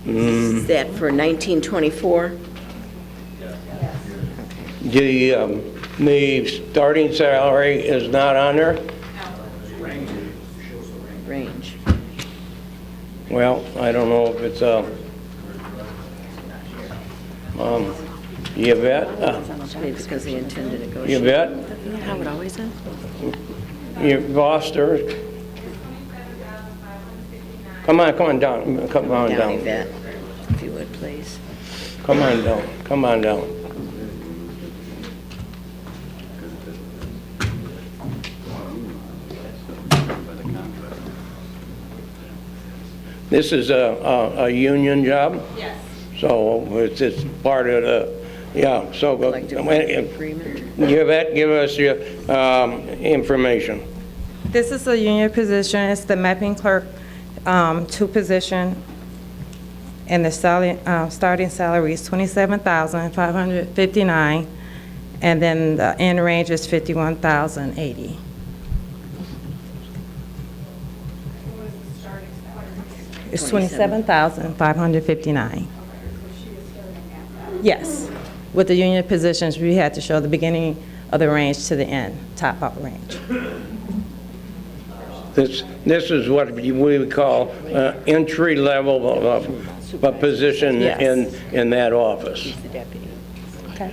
Speaker 22: Is that for 1924?
Speaker 1: The starting salary is not on there?
Speaker 22: Range.
Speaker 1: Well, I don't know if it's Yvette?
Speaker 22: Maybe it's because they intend to negotiate.
Speaker 1: Yvette?
Speaker 22: Isn't that how it always is?
Speaker 1: You lost her? Come on down. Come on down.
Speaker 22: Yvette, if you would, please.
Speaker 1: Come on down. Come on down. This is a union job?
Speaker 22: Yes.
Speaker 1: So it's part of the, yeah, so give us your information.
Speaker 11: This is a union position. It's the mapping clerk 2 position, and the starting salary is $27,559, and then the end range is $51,080. It's $27,559. Yes. With the union positions, we had to show the beginning of the range to the end, top of the range.
Speaker 1: This is what we would call entry level of a position in that office.
Speaker 22: He's the deputy.
Speaker 11: Okay.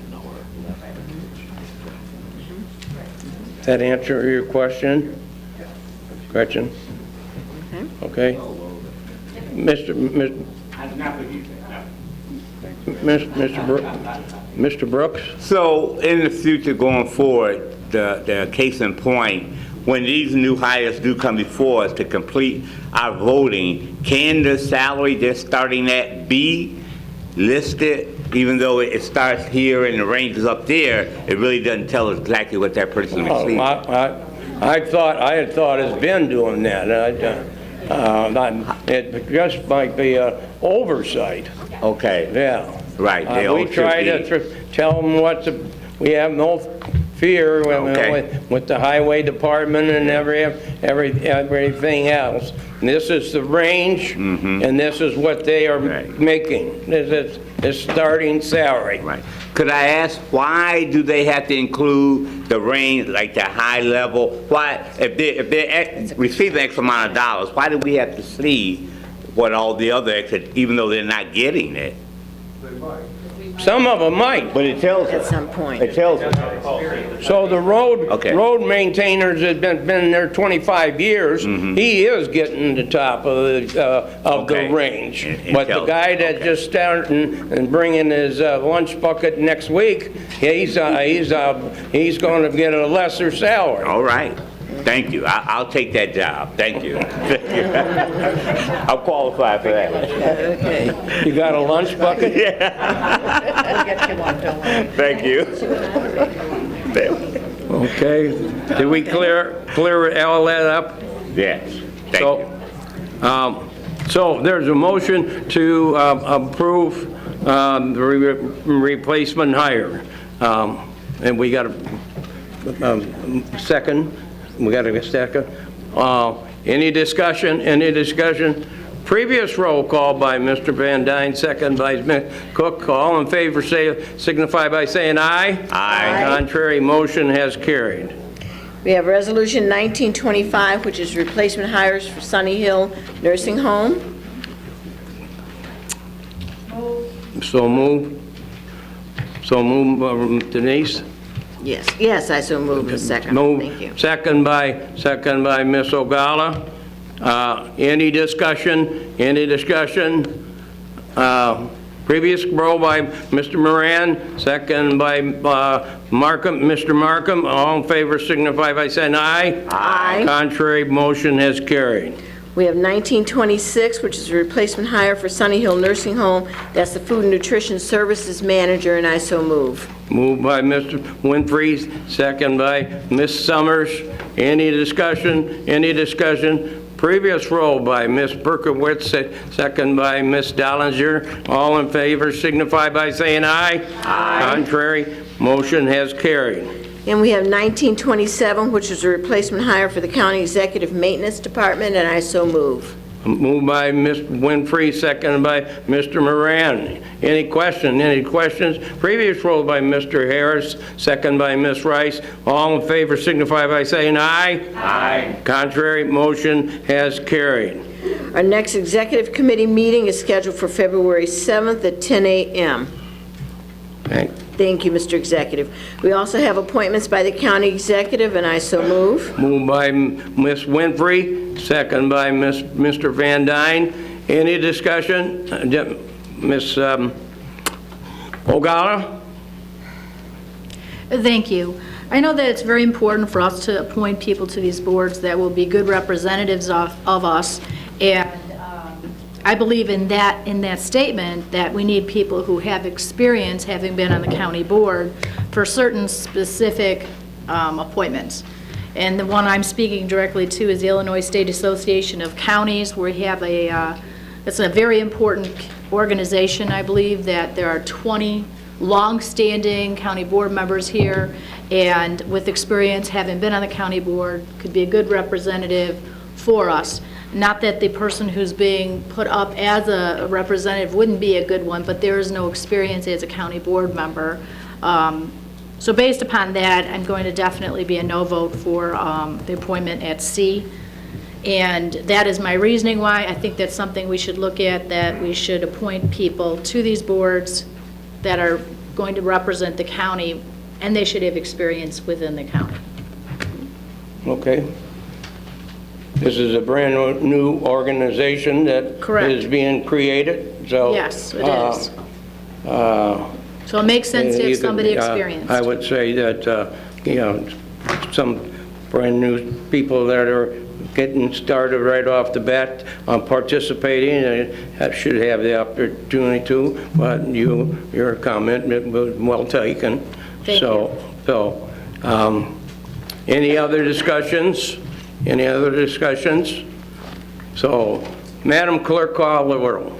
Speaker 1: Does that answer your question, Gretchen? Okay. Mr. Brooks?
Speaker 21: So in the future going forward, the case in point, when these new hires do come before us to complete our voting, can the salary they're starting at be listed? Even though it starts here and the range is up there, it really doesn't tell us exactly what that person is receiving.
Speaker 1: I had thought it's been doing that. It just might be an oversight.
Speaker 21: Okay.
Speaker 1: Yeah.
Speaker 21: Right.
Speaker 1: We try to tell them we have no fear with the highway department and everything else. And this is the range, and this is what they are making. This is starting salary.
Speaker 21: Right. Could I ask, why do they have to include the range, like the high level? Why, if they receive X amount of dollars, why do we have to see what all the other extra, even though they're not getting it?
Speaker 1: Some of them might.
Speaker 21: But it tells us.
Speaker 22: At some point.
Speaker 21: It tells us.
Speaker 1: So the road maintainers have been there 25 years. He is getting the top of the range. But the guy that just starting and bringing his lunch bucket next week, he's going to get a lesser salary.
Speaker 21: All right. Thank you. I'll take that job. Thank you. I'll qualify for that.
Speaker 22: Okay.
Speaker 1: You got a lunch bucket?
Speaker 21: Yeah.
Speaker 22: We'll get you one, don't worry.
Speaker 21: Thank you.
Speaker 1: Okay. Did we clear all that up?
Speaker 21: Yes. Thank you.
Speaker 1: So there's a motion to approve the replacement hire. And we got a second. We got a second. Any discussion? Any discussion? Previous roll call by Mr. Van Dyne, second by Ms. Cook. All in favor signify by saying aye. Aye. Contrary, motion has carried.
Speaker 22: We have Resolution 1925, which is replacement hires for Sunny Hill Nursing Home.
Speaker 1: So move. So move, Denise.
Speaker 22: Yes, I so move in second.
Speaker 1: Move.
Speaker 22: Thank you.
Speaker 1: Second by Ms. Ogala. Any discussion? Any discussion? Previous roll by Mr. Moran, second by Markham. Mr. Markham, all in favor signify by saying aye.
Speaker 22: Aye.
Speaker 1: Contrary, motion has carried.
Speaker 22: We have 1926, which is a replacement hire for Sunny Hill Nursing Home. That's the Food and Nutrition Services Manager, and I so move.
Speaker 1: Moved by Mr. Winfrey, second by Ms. Summers. Any discussion? Any discussion? Previous roll by Ms. Berkowitz, second by Ms. Dollinger. All in favor signify by saying aye. Aye. Contrary, motion has carried.
Speaker 22: And we have 1927, which is a replacement hire for the County Executive Maintenance Department, and I so move.
Speaker 1: Moved by Ms. Winfrey, seconded by Mr. Moran. Any question? Any questions? Previous roll by Mr. Harris, second by Ms. Rice. All in favor signify by saying aye. Aye. Contrary, motion has carried.
Speaker 22: Our next Executive Committee meeting is scheduled for February 7th at 10 a.m. Thank you, Mr. Executive. We also have appointments by the County Executive, and I so move.
Speaker 1: Moved by Ms. Winfrey, second by Mr. Van Dyne. Any discussion? Ms. Ogala?
Speaker 12: Thank you. I know that it's very important for us to appoint people to these boards that will be good representatives of us, and I believe in that statement that we need people who have experience having been on the county board for certain specific appointments. And the one I'm speaking directly to is the Illinois State Association of Counties, where we have it's a very important organization. I believe that there are 20 long-standing county board members here, and with experience having been on the county board, could be a good representative for us. Not that the person who's being put up as a representative wouldn't be a good one, but there is no experience as a county board member. So based upon that, I'm going to definitely be a no vote for the appointment at C. And that is my reasoning why. I think that's something we should look at, that we should appoint people to these boards that are going to represent the county, and they should have experience within the county.
Speaker 1: Okay. This is a brand-new organization that
Speaker 12: Correct.
Speaker 1: is being created, so...
Speaker 12: Yes, it is. So it makes sense to have somebody experienced.
Speaker 1: I would say that, some brand-new people that are getting started right off the bat participating should have the opportunity to, but your comment was well taken.
Speaker 12: Thank you.
Speaker 1: So, any other discussions? Any other discussions? So, Madam Clerk, call the roll.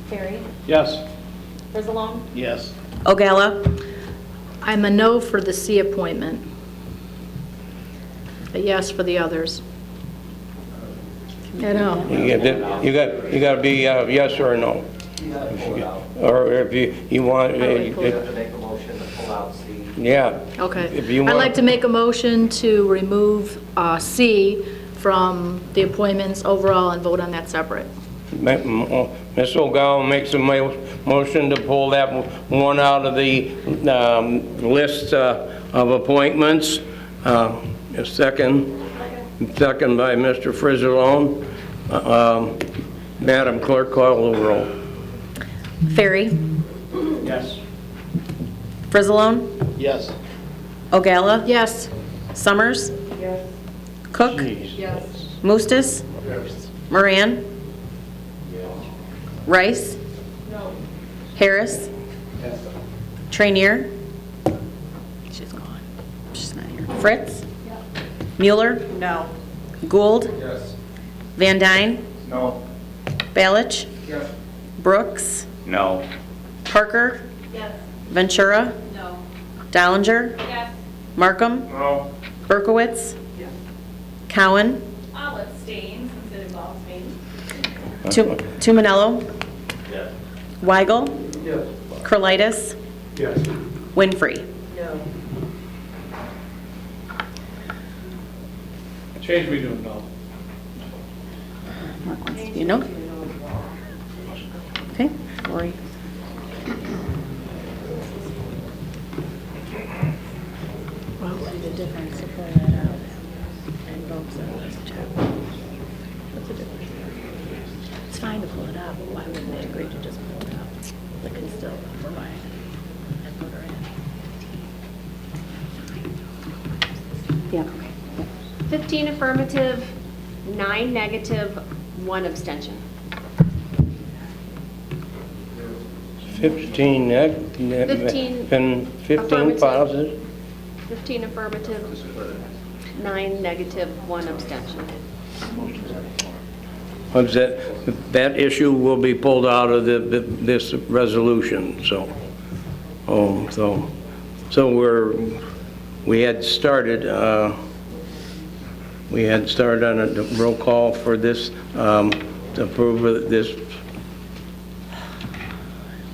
Speaker 4: Ferry?
Speaker 17: Yes.
Speaker 4: Frizzalone?
Speaker 17: Yes.
Speaker 4: Ogala?
Speaker 12: I'm a no for the C appointment, a yes for the others. I know.
Speaker 1: You got to be yes or no. Or if you want...
Speaker 14: Make a motion to pull out C.
Speaker 1: Yeah.
Speaker 12: Okay.
Speaker 1: If you
Speaker 12: I'd
Speaker 1: want-
Speaker 12: like to make a motion to remove C from the appointments overall and vote on that separate.
Speaker 1: Ms. O'Gall makes a motion to pull that one out of the list of appointments. A second by Mr. Frizzalone. Madam Clerk, call the roll.
Speaker 4: Ferry?
Speaker 17: Yes.
Speaker 4: Frizzalone?
Speaker 17: Yes.
Speaker 4: Ogala?
Speaker 12: Yes.
Speaker 4: Summers?
Speaker 12: Yes.
Speaker 4: Cook?
Speaker 12: Yes.
Speaker 4: Mustis? Moran? Rice?
Speaker 12: No.
Speaker 4: Harris?
Speaker 17: Yes.
Speaker 4: Trainier? She's gone. She's not here. Fritz? Mueller?
Speaker 20: No.
Speaker 4: Gould?
Speaker 17: Yes.
Speaker 4: Van Dyne?
Speaker 17: No.
Speaker 4: Balich?
Speaker 17: Yes.
Speaker 4: Brooks?
Speaker 21: No.
Speaker 4: Parker?
Speaker 5: Yes.
Speaker 4: Ventura?
Speaker 5: No.
Speaker 4: Dallinger?
Speaker 5: Yes.
Speaker 4: Markham?
Speaker 17: No.
Speaker 4: Berkowitz? Cowan?
Speaker 5: I'll abstain since it involves me.
Speaker 4: Tumanello?
Speaker 16: Yes.
Speaker 4: Weigel?
Speaker 17: Yes.
Speaker 4: Curlitis?
Speaker 17: Yes.
Speaker 4: Winfrey?
Speaker 5: No.
Speaker 7: Change we do no.
Speaker 4: You know? Okay, Lori.
Speaker 8: What would be the difference to pull that out and both sides of the chapter? What's the difference? It's fine to pull it out, but why wouldn't they agree to just pull it out? They can still provide and put her in.
Speaker 4: Yeah.
Speaker 5: 15 affirmative, 9 negative, 1 abstention.
Speaker 1: 15 and 15
Speaker 5: affirmative.
Speaker 1: positive.
Speaker 5: 15 affirmative, 9 negative, 1 abstention.
Speaker 1: Was that issue will be pulled out of this resolution, so, we had started on a roll call for this, to approve of this,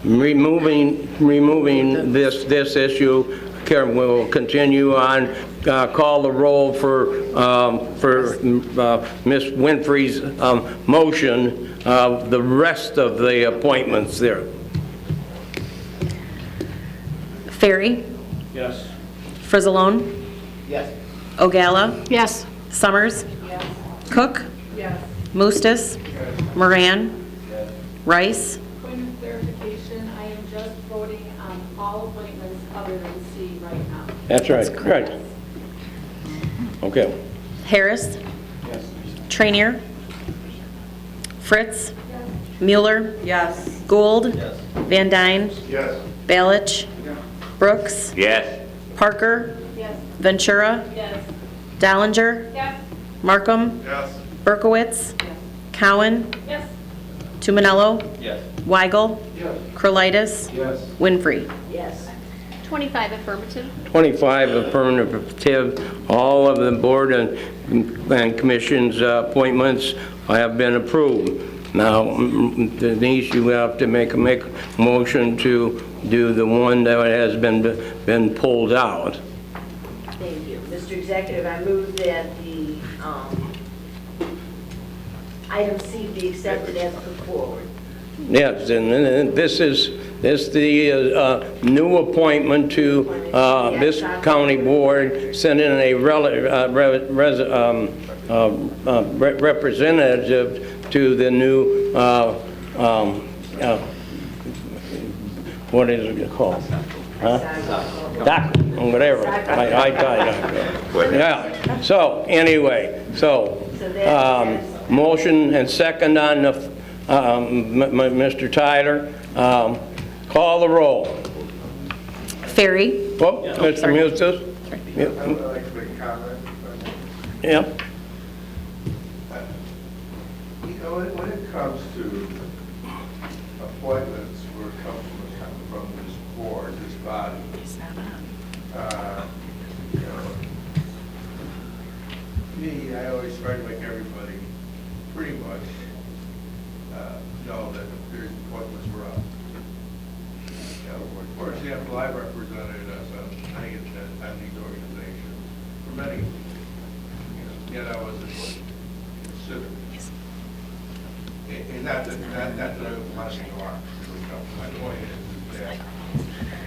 Speaker 1: removing this issue. Karen will continue on, call the roll for Ms. Winfrey's motion, the rest of the appointments there.
Speaker 4: Ferry?
Speaker 2: Yes.
Speaker 4: Frizzalone?
Speaker 2: Yes.
Speaker 4: Ogalla?
Speaker 12: Yes.
Speaker 4: Summers?
Speaker 5: Yes.
Speaker 4: Cook?
Speaker 5: Yes.
Speaker 4: Mustis? Moran? Rice?
Speaker 5: Point of clarification, I am just voting on all appointments other than C right now.
Speaker 1: That's right, right. Okay.
Speaker 4: Harris?
Speaker 2: Yes.
Speaker 4: Trainier? Fritz? Mueller?
Speaker 8: Yes.
Speaker 4: Gould? Van Dyne?
Speaker 17: Yes.
Speaker 4: Balich? Brooks?
Speaker 21: Yes.
Speaker 4: Parker?
Speaker 5: Yes.
Speaker 4: Ventura?
Speaker 5: Yes.
Speaker 4: Dallinger?
Speaker 5: Yes.
Speaker 4: Markham?
Speaker 17: Yes.
Speaker 4: Berkowitz? Cowan?
Speaker 5: Yes.
Speaker 4: Tumanello?
Speaker 17: Yes.
Speaker 4: Weigel?
Speaker 17: Yes.
Speaker 4: Curlitis?
Speaker 17: Yes.
Speaker 4: Winfrey?
Speaker 5: Yes. 25 affirmative.
Speaker 1: 25 affirmative, all of the board and commission's appointments have been approved. Now, Denise, you have to make a motion to do the one that has been pulled out.
Speaker 22: Thank you. Mr. Executive, I move that the item C be accepted as put forward.
Speaker 1: Yes, and this is the new appointment to this county board, sending a representative to the new, what is it called? Doc, whatever. Yeah, so anyway, motion and second on the, Mr. Tyler. Call the roll.
Speaker 4: Ferry?
Speaker 1: Whoop, Mr. Mustis?
Speaker 10: I would like to make a comment.
Speaker 1: Yep.
Speaker 10: You know, when it comes to appointments where it comes from this board, this body, you know, me, I always try to make everybody pretty much know that there's appointments were up. You know, for example, I represented us on these organizations for many years, you know, yet I wasn't considered. And not that I was much more. My point is that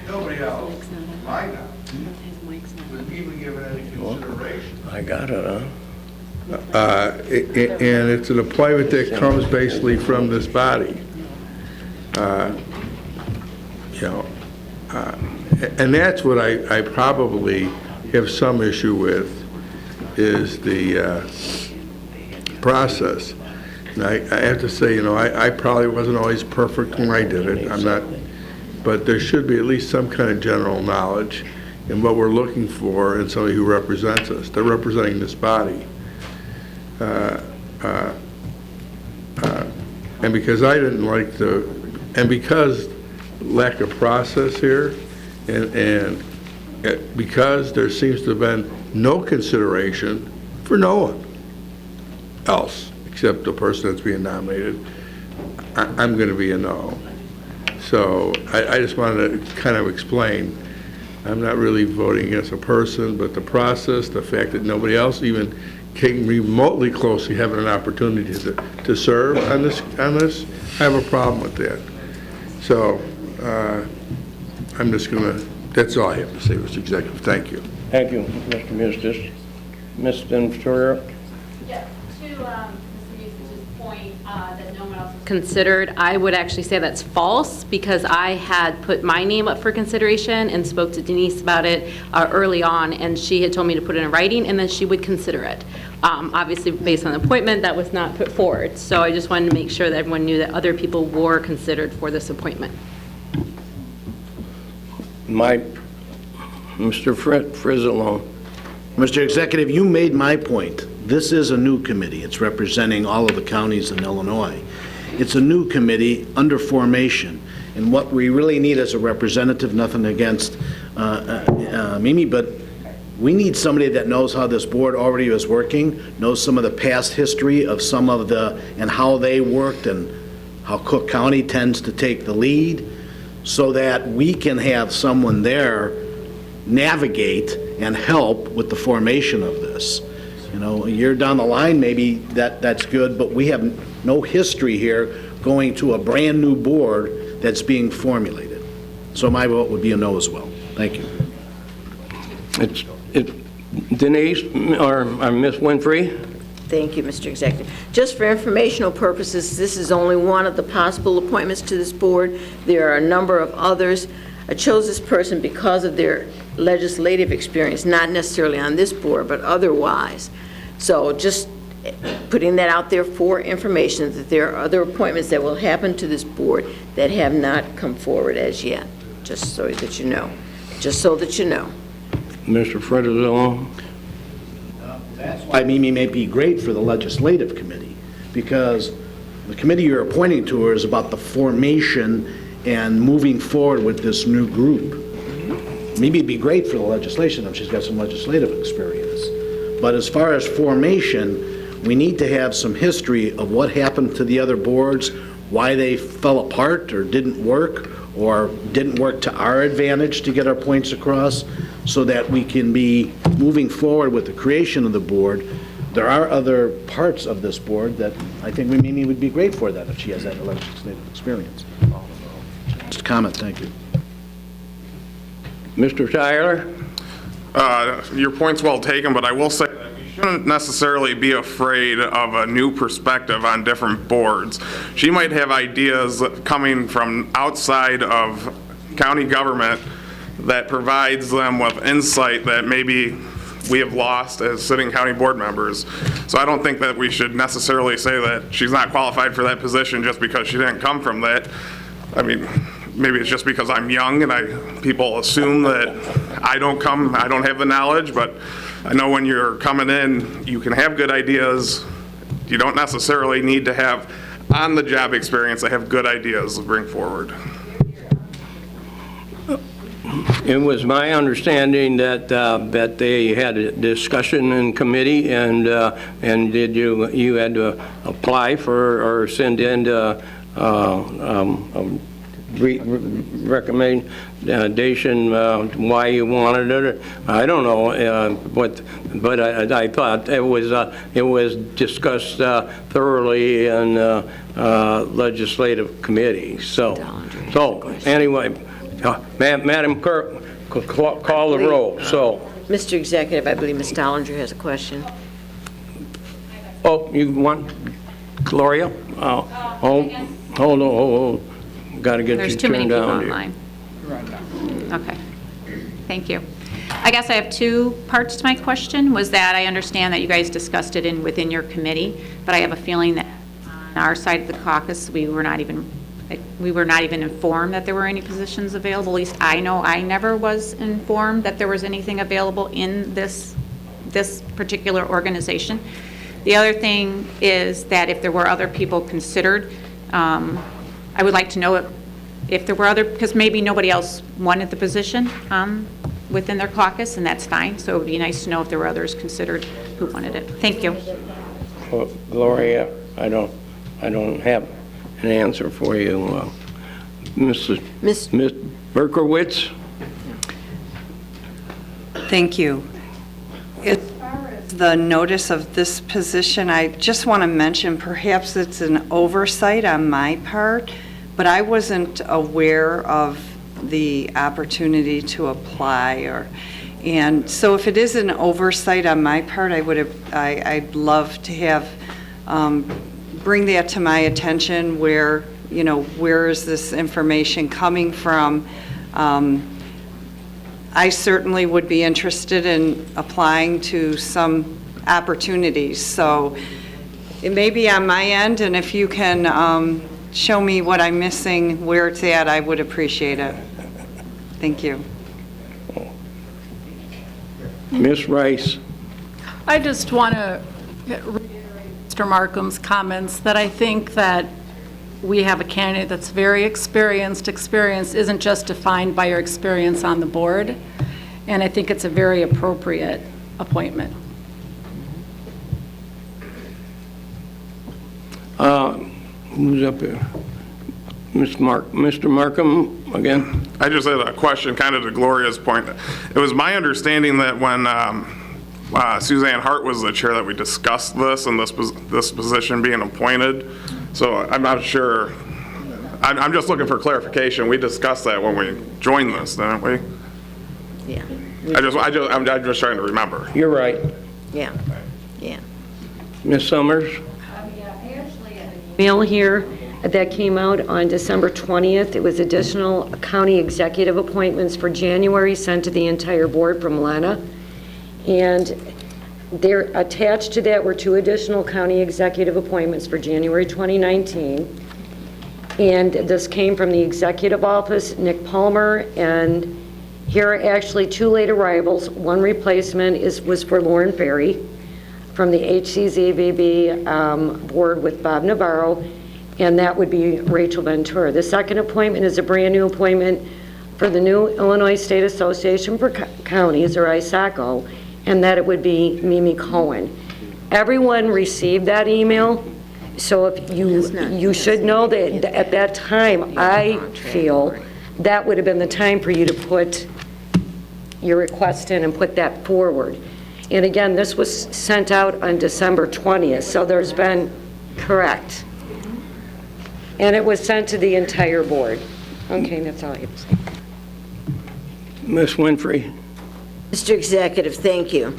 Speaker 10: nobody else, my knowledge, was even given any consideration.
Speaker 1: I got it, huh?
Speaker 10: And it's an appointment that comes basically from this body. You know, and that's what I probably have some issue with, is the process. And I have to say, you know, I probably wasn't always perfect when I did it. I'm not, but there should be at least some kind of general knowledge in what we're looking for in somebody who represents us. They're representing this body. And because I didn't like and because lack of process here, and because there seems to have been no consideration for no one else except the person that's being nominated, I'm going to be a no. So I just wanted to kind of explain, I'm not really voting against a person, but the process, the fact that nobody else even came remotely close to having an opportunity to serve on this, I have a problem with that. So I'm just going to, that's all I have to say, Mr. Executive. Thank you.
Speaker 1: Thank you, Mr. Mustis. Ms. Ventura?
Speaker 9: Yeah, to Mr. Mustis's point that no one else considered, I would actually say that's false, because I had put my name up for consideration and spoke to Denise about it early on, and she had told me to put it in writing, and then she would consider it. Obviously, based on the appointment, that was not put forward. So I just wanted to make sure that everyone knew that other people were considered for this appointment.
Speaker 1: Mr. Frizzalone.
Speaker 15: Mr. Executive, you made my point. This is a new committee. It's representing all of the counties in Illinois. It's a new committee under formation, and what we really need is a representative, nothing against Mimi, but we need somebody that knows how this board already is working, knows some of the past history of some of the, and how they worked, and how Cook County tends to take the lead, so that we can have someone there navigate and help with the formation of this. You know, a year down the line, maybe that's good, but we have no history here going to a brand-new board that's being formulated. So my vote would be a no as well. Thank you.
Speaker 1: Denise, or Ms. Winfrey?
Speaker 22: Thank you, Mr. Executive. Just for informational purposes, this is only one of the possible appointments to this board. There are a number of others. I chose this person because of their legislative experience, not necessarily on this board, but otherwise. So just putting that out there for information, that there are other appointments that will happen to this board that have not come forward as yet, just so that you know. Just so that you know.
Speaker 1: Mr. Frizzalone?
Speaker 15: That's why Mimi may be great for the legislative committee, because the committee you're appointing to her is about the formation and moving forward with this new group. Mimi would be great for the legislation if she's got some legislative experience. But as far as formation, we need to have some history of what happened to the other boards, why they fell apart or didn't work to our advantage to get our points across, so that we can be moving forward with the creation of the board. There are other parts of this board that I think Mimi would be great for that if she has that legislative experience. Just a comment, thank you.
Speaker 1: Mr. Tyler?
Speaker 17: Your point's well taken, but I will say that we shouldn't necessarily be afraid of a new perspective on different boards. She might have ideas coming from outside of county government that provides them with insight that maybe we have lost as sitting county board members. So I don't think that we should necessarily say that she's not qualified for that position just because she didn't come from that. I mean, maybe it's just because I'm young and people assume that I don't have the knowledge, but I know when you're coming in, you can have good ideas. You don't necessarily need to have on-the-job experience to have good ideas to bring forward.
Speaker 1: It was my understanding that that they had a discussion in committee, and did you had to apply for or send in recommendation why you wanted it? I don't know, but I thought it was discussed thoroughly in legislative committee. So anyway. Madam Clerk, call the roll. So,
Speaker 22: Mr. Executive, I believe Ms. Dollinger has a question.
Speaker 1: Oh, you want Gloria? Hold on. Got to get
Speaker 23: There's
Speaker 1: you
Speaker 23: too many
Speaker 1: turned
Speaker 23: people
Speaker 1: down
Speaker 23: online. Okay. Thank you. I guess I have two parts to my question. Was that I understand that you guys discussed it within your committee, but I have a feeling that on our side of the caucus, we were not even informed that there were any positions available. At least I know I never was informed that there was anything available in this particular organization. The other thing is that if there were other people considered, I would like to know if there were other, because maybe nobody else wanted the position within their caucus, and that's fine. So it would be nice to know if there were others considered who wanted it. Thank you.
Speaker 1: Well, Gloria, I don't have an answer for you. Ms. Berkowitz?
Speaker 20: Thank you. As far as the notice of this position, I just want to mention, perhaps it's an oversight on my part, but I wasn't aware of the opportunity to apply, and so if it is an oversight on my part, I'd love to have, bring that to my attention, where is this information coming from? I certainly would be interested in applying to some opportunities, so it may be on my end, and if you can show me what I'm missing, where it's at, I would appreciate it. Thank you.
Speaker 1: Ms. Rice?
Speaker 3: I just want to reiterate Mr. Markham's comments that I think that we have a candidate that's very experienced. Experience isn't just defined by your experience on the board, and I think it's a very appropriate appointment.
Speaker 1: Who's up here? Mr. Markham, again?
Speaker 17: I just had a question, kind of to Gloria's point. It was my understanding that when Suzanne Hart was the chair that we discussed this and this position being appointed. So I'm not sure. I'm just looking for clarification. We discussed that when we joined this, didn't we?
Speaker 22: Yeah.
Speaker 17: I'm just trying to remember.
Speaker 1: You're right.
Speaker 22: Yeah, yeah.
Speaker 1: Ms. Summers?
Speaker 13: Mail here that came out on December 20th. It was additional county executive appointments for January sent to the entire board from Lana. And there attached to that were 2 additional county executive appointments for January 2019. And this came from the executive office, Nick Palmer, and here are actually 2 late arrivals. One replacement was for Lauren Ferry from the HCZVB board with Bob Navarro, and that would be Rachel Ventura. The second appointment is a brand new appointment for the new Illinois State Association for Counties, or ISACO, and that it would be Mimi Cohen. Everyone received that email, so if you should know that at that time, I feel that would have been the time for you to put your request in and put that forward. And again, this was sent out on December 20th, so there's been, correct. And it was sent to the entire board. Okay, that's all I have to say.
Speaker 1: Ms. Winfrey?
Speaker 22: Mr. Executive, thank you.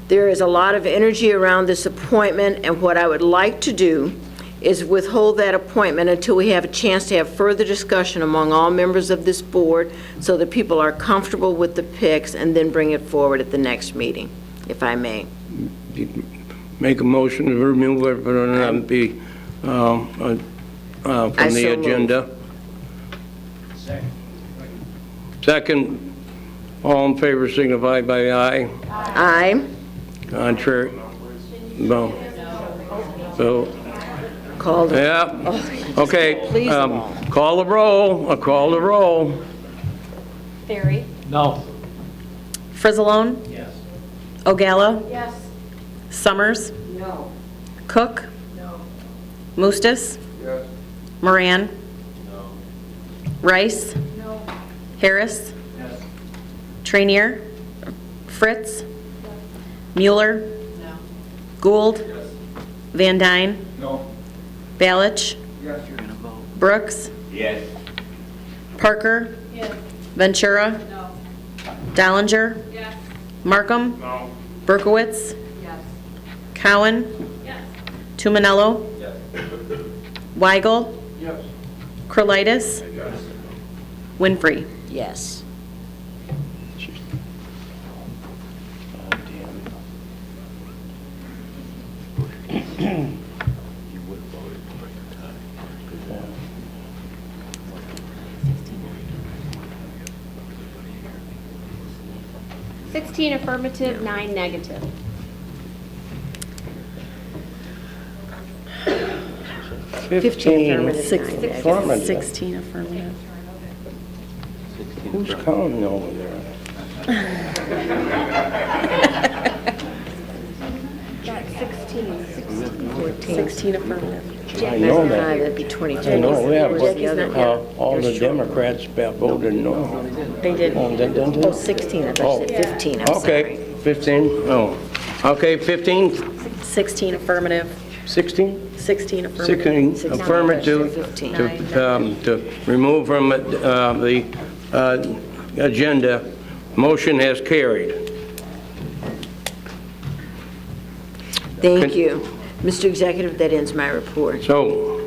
Speaker 22: There is a lot of energy around this appointment, and what I would like to do is withhold that appointment until we have a chance to have further discussion among all members of this board so that people are comfortable with the picks, and then bring it forward at the next meeting, if I may.
Speaker 1: Make a motion to remove it, but not be from the agenda. Second, all in favor signify by aye.
Speaker 22: Aye.
Speaker 1: Contrary? No. So,
Speaker 22: call the...
Speaker 1: Yeah, okay. Call the roll. Call the roll.
Speaker 4: Ferry?
Speaker 1: No.
Speaker 4: Frizzalone?
Speaker 2: Yes.
Speaker 4: Ogalla?
Speaker 5: Yes.
Speaker 4: Summers?
Speaker 22: No.
Speaker 4: Cook?
Speaker 5: No.
Speaker 4: Mustis?
Speaker 2: Yes.
Speaker 4: Moran?
Speaker 2: No.
Speaker 4: Rice?
Speaker 5: No.
Speaker 4: Harris?
Speaker 2: Yes.
Speaker 4: Trainier? Fritz? Mueller?
Speaker 5: No.
Speaker 4: Gould? Van Dyne?
Speaker 2: No.
Speaker 4: Balich?
Speaker 2: Yes, you're going to vote.
Speaker 4: Brooks?
Speaker 21: Yes.
Speaker 4: Parker?
Speaker 5: Yes.
Speaker 4: Ventura?
Speaker 5: No.
Speaker 4: Dollinger?
Speaker 5: Yes.
Speaker 4: Markham?
Speaker 17: No.
Speaker 4: Berkowitz?
Speaker 5: Yes.
Speaker 4: Cowan?
Speaker 5: Yes.
Speaker 4: Tumanello?
Speaker 2: Yes.
Speaker 4: Weigel?
Speaker 2: Yes.
Speaker 4: Krolitis?
Speaker 2: Yes.
Speaker 22: Winfrey? Yes.
Speaker 18: Affirmative, 9 negative.
Speaker 1: 15
Speaker 22: affirmative, 9 negative.
Speaker 1: affirmative.
Speaker 4: 16 affirmative.
Speaker 1: Who's counting over there?
Speaker 22: Got 16 affirmative.
Speaker 1: I know that.
Speaker 22: That'd be 22.
Speaker 1: I know, yeah,
Speaker 22: Jackie's not here.
Speaker 1: but all the Democrats voted no.
Speaker 22: They did.
Speaker 1: Oh, they didn't?
Speaker 22: Oh, 16, I thought you said 15, I'm sorry.
Speaker 1: Okay, 15, oh. Okay, 15,
Speaker 22: 16 affirmative,
Speaker 1: 16?
Speaker 22: 16 affirmative.
Speaker 1: 16 affirmative
Speaker 22: 15.
Speaker 1: to remove from the agenda. Motion has carried.
Speaker 22: Thank you. Mr. Executive, that ends my report.
Speaker 1: So,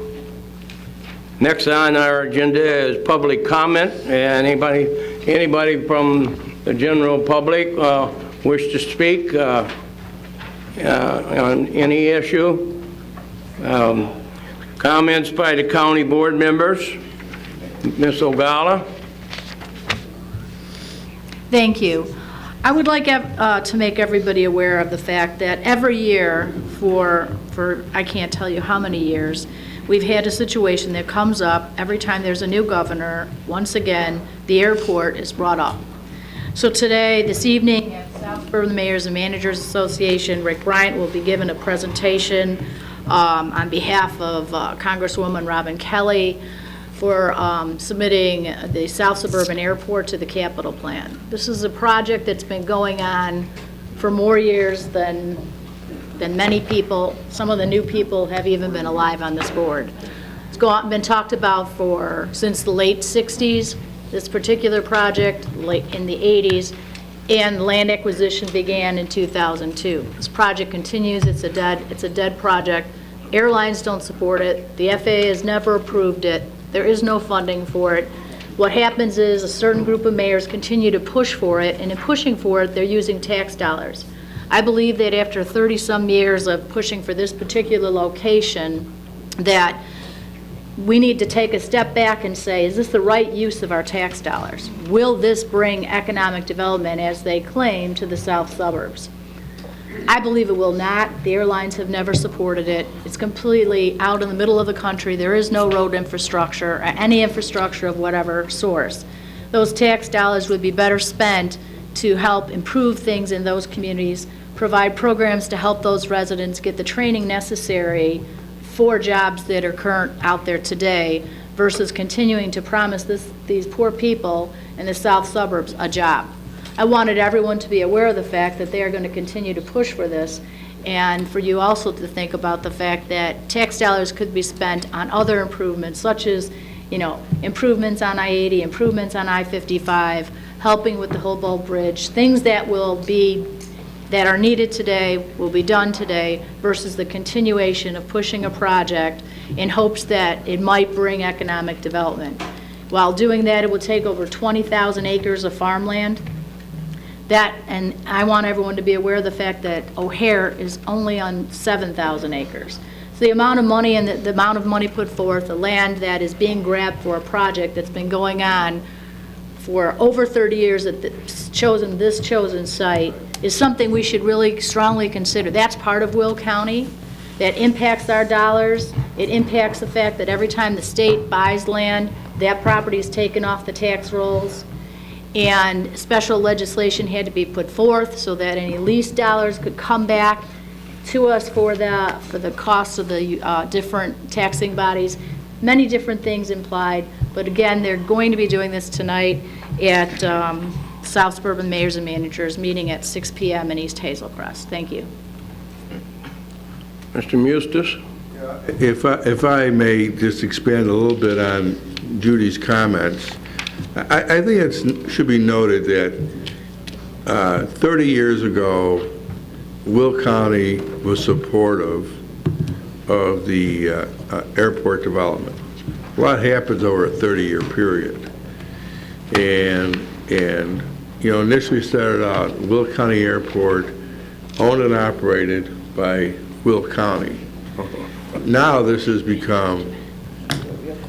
Speaker 1: next on our agenda is public comment. Anybody from the general public wish to speak on any issue? Comments by the county board members? Ms. Ogala?
Speaker 12: Thank you. I would like to make everybody aware of the fact that every year for I can't tell you how many years, we've had a situation that comes up every time there's a new governor. Once again, the airport is brought up. So today, this evening, at South Suburban Mayors and Managers Association, Rick Bryant will be given a presentation on behalf of Congresswoman Robin Kelly for submitting the South Suburban Airport to the capital plan. This is a project that's been going on for more years than many people. Some of the new people have even been alive on this board. It's been talked about since the late 60s, this particular project, late in the 80s, and land acquisition began in 2002. This project continues. It's a dead project. Airlines don't support it. The FAA has never approved it. There is no funding for it. What happens is a certain group of mayors continue to push for it, and in pushing for it, they're using tax dollars. I believe that after 30-some years of pushing for this particular location, that we need to take a step back and say, is this the right use of our tax dollars? Will this bring economic development, as they claim, to the south suburbs? I believe it will not. The airlines have never supported it. It's completely out in the middle of the country. There is no road infrastructure or any infrastructure of whatever source. Those tax dollars would be better spent to help improve things in those communities, provide programs to help those residents get the training necessary for jobs that are current out there today, versus continuing to promise these poor people in the south suburbs a job. I wanted everyone to be aware of the fact that they are going to continue to push for this, and for you also to think about the fact that tax dollars could be spent on other improvements, such as, improvements on I-80, improvements on I-55, helping with the Hopewell Bridge, things that are needed today, will be done today, versus the continuation of pushing a project in hopes that it might bring economic development. While doing that, it will take over 20,000 acres of farmland. And I want everyone to be aware of the fact that O'Hare is only on 7,000 acres. So the amount of money and the amount of money put forth, the land that is being grabbed for a project that's been going on for over 30 years at this chosen site, is something we should really strongly consider. That's part of Will County. That impacts our dollars. It impacts the fact that every time the state buys land, that property is taken off the tax rolls. And special legislation had to be put forth so that any lease dollars could come back to us for the cost of the different taxing bodies. Many different things implied, but again, they're going to be doing this tonight at South Suburban Mayors and Managers meeting at 6 p.m. in East Hazel Crest. Thank you.
Speaker 1: Mr. Mustis?
Speaker 10: If I may just expand a little bit on Judy's comments, I think it should be noted that 30 years ago, Will County was supportive of the airport development. A lot happens over a 30-year period. And initially started out, Will County Airport, owned and operated by Will County. Now this has become,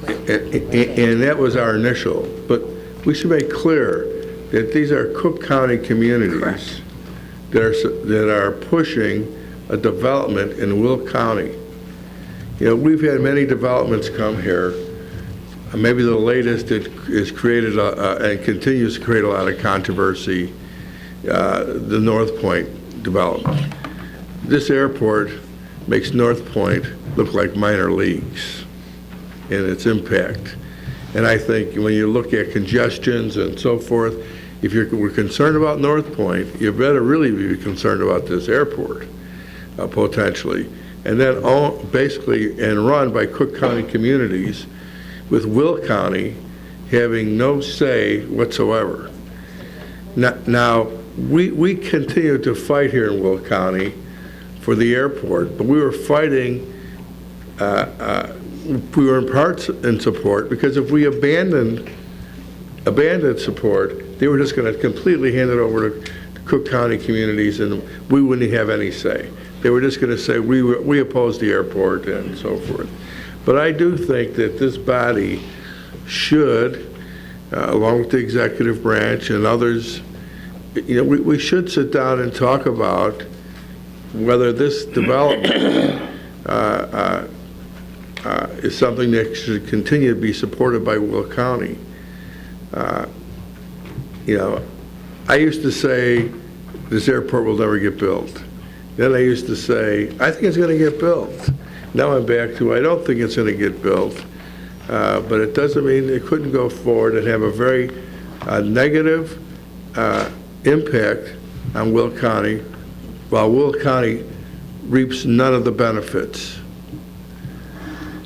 Speaker 10: and that was our initial, but we should make clear that these are Cook County communities that are pushing a development in Will County. We've had many developments come here maybe the latest, it has created and continues to create a lot of controversy, the North Point development. This airport makes North Point look like minor leagues in its impact. And I think when you look at congestions and so forth, if we're concerned about North Point, you better really be concerned about this airport, potentially. And then basically, and run by Cook County communities, with Will County having no say whatsoever. Now we continue to fight here in Will County for the airport, but we were fighting, we were in parts in support, because if we abandoned support, they were just going to completely hand it over to Cook County communities, and we wouldn't have any say. They were just going to say, we oppose the airport and so forth. But I do think that this body should, along with the executive branch and others, we should sit down and talk about whether this development is something that should continue to be supported by Will County. I used to say this airport will never get built. Then I used to say, I think it's going to get built. Now I'm back to, I don't think it's going to get built, but it doesn't mean it couldn't go forward and have a very negative impact on Will County, while Will County reaps none of the benefits.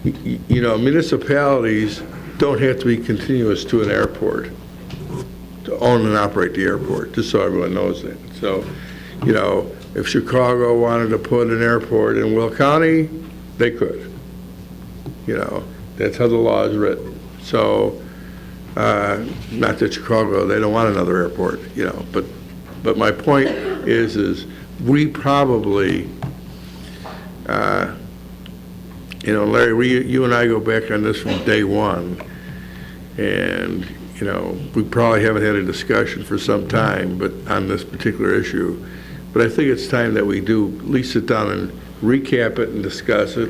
Speaker 10: Municipalities don't have to be continuous to an airport to own and operate the airport, just so everyone knows that. So, if Chicago wanted to put an airport in Will County, they could. That's how the law is written. So, not that Chicago, they don't want another airport, but my point is we probably, Larry, you and I go back on this from day one, and, we probably haven't had a discussion for some time, but on this particular issue. But I think it's time that we do at least sit down and recap it and discuss it,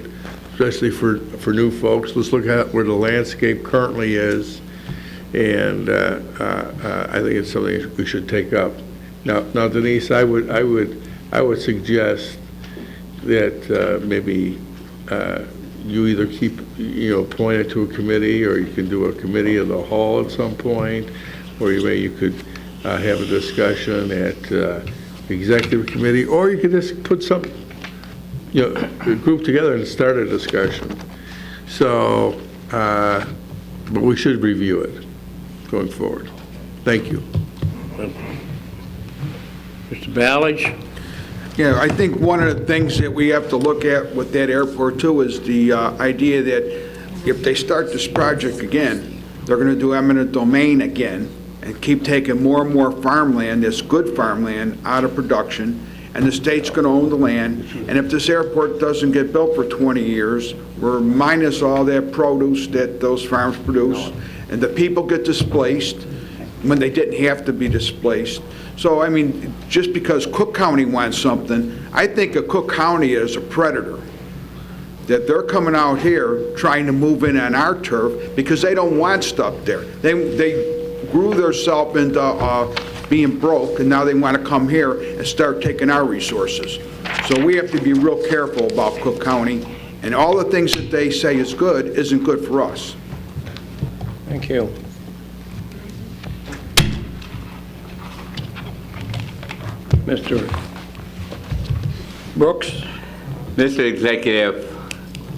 Speaker 10: especially for new folks. Let's look at where the landscape currently is, and I think it's something we should take up. Now, Denise, I would suggest that maybe you either keep appointed to a committee, or you can do a committee of the whole at some point, or you could have a discussion at executive committee, or you could just put some group together and start a discussion. So, but we should review it going forward. Thank you.
Speaker 7: Mr. Ballage?
Speaker 6: Yeah, I think one of the things that we have to look at with that airport too is the idea that if they start this project again, they're going to do eminent domain again and keep taking more and more farmland, this good farmland, out of production, and the state's going to own the land. And if this airport doesn't get built for 20 years, we're minus all that produce that those farms produce, and the people get displaced when they didn't have to be displaced. So, I mean, just because Cook County wants something, I think of Cook County as a predator, that they're coming out here trying to move in on our turf because they don't want stuff there. They grew themselves into being broke, and now they want to come here and start taking our resources. So we have to be real careful about Cook County, and all the things that they say is good isn't good for us.
Speaker 1: Thank you. Mr. Brooks?
Speaker 21: Mr. Executive,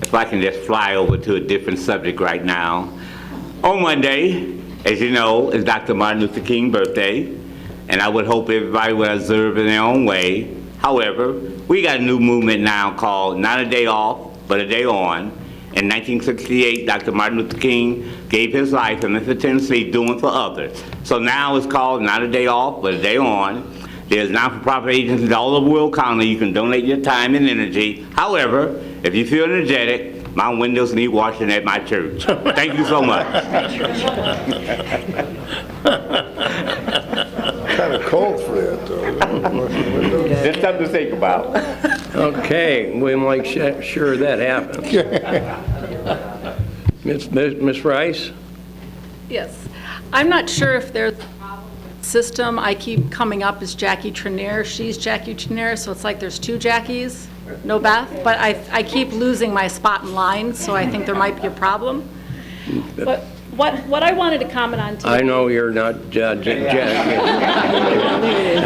Speaker 21: if I can just fly over to a different subject right now. On Monday, as you know, is Dr. Martin Luther King's birthday, and I would hope everybody would observe in their own way. However, we got a new movement now called Not a Day Off, but a Day On. In 1968, Dr. Martin Luther King gave his life in Memphis, Tennessee, doing for others. So now it's called Not a Day Off, but a Day On. There's not-for-profit agencies all over Will County. You can donate your time and energy. However, if you feel energetic, my windows need washing at my church. Thank you so much.
Speaker 10: Kind of cold for that, though.
Speaker 21: Just something to think about.
Speaker 1: Okay, we make sure that happens. Ms. Rice?
Speaker 3: Yes. I'm not sure if there's a problem with the system. I keep coming up as Jackie Trenier. She's Jackie Trenier, so it's like there's two Jackies, no Beth. But I keep losing my spot in line, so I think there might be a problem. But what I wanted to comment on today...
Speaker 1: I know you're not Jackie.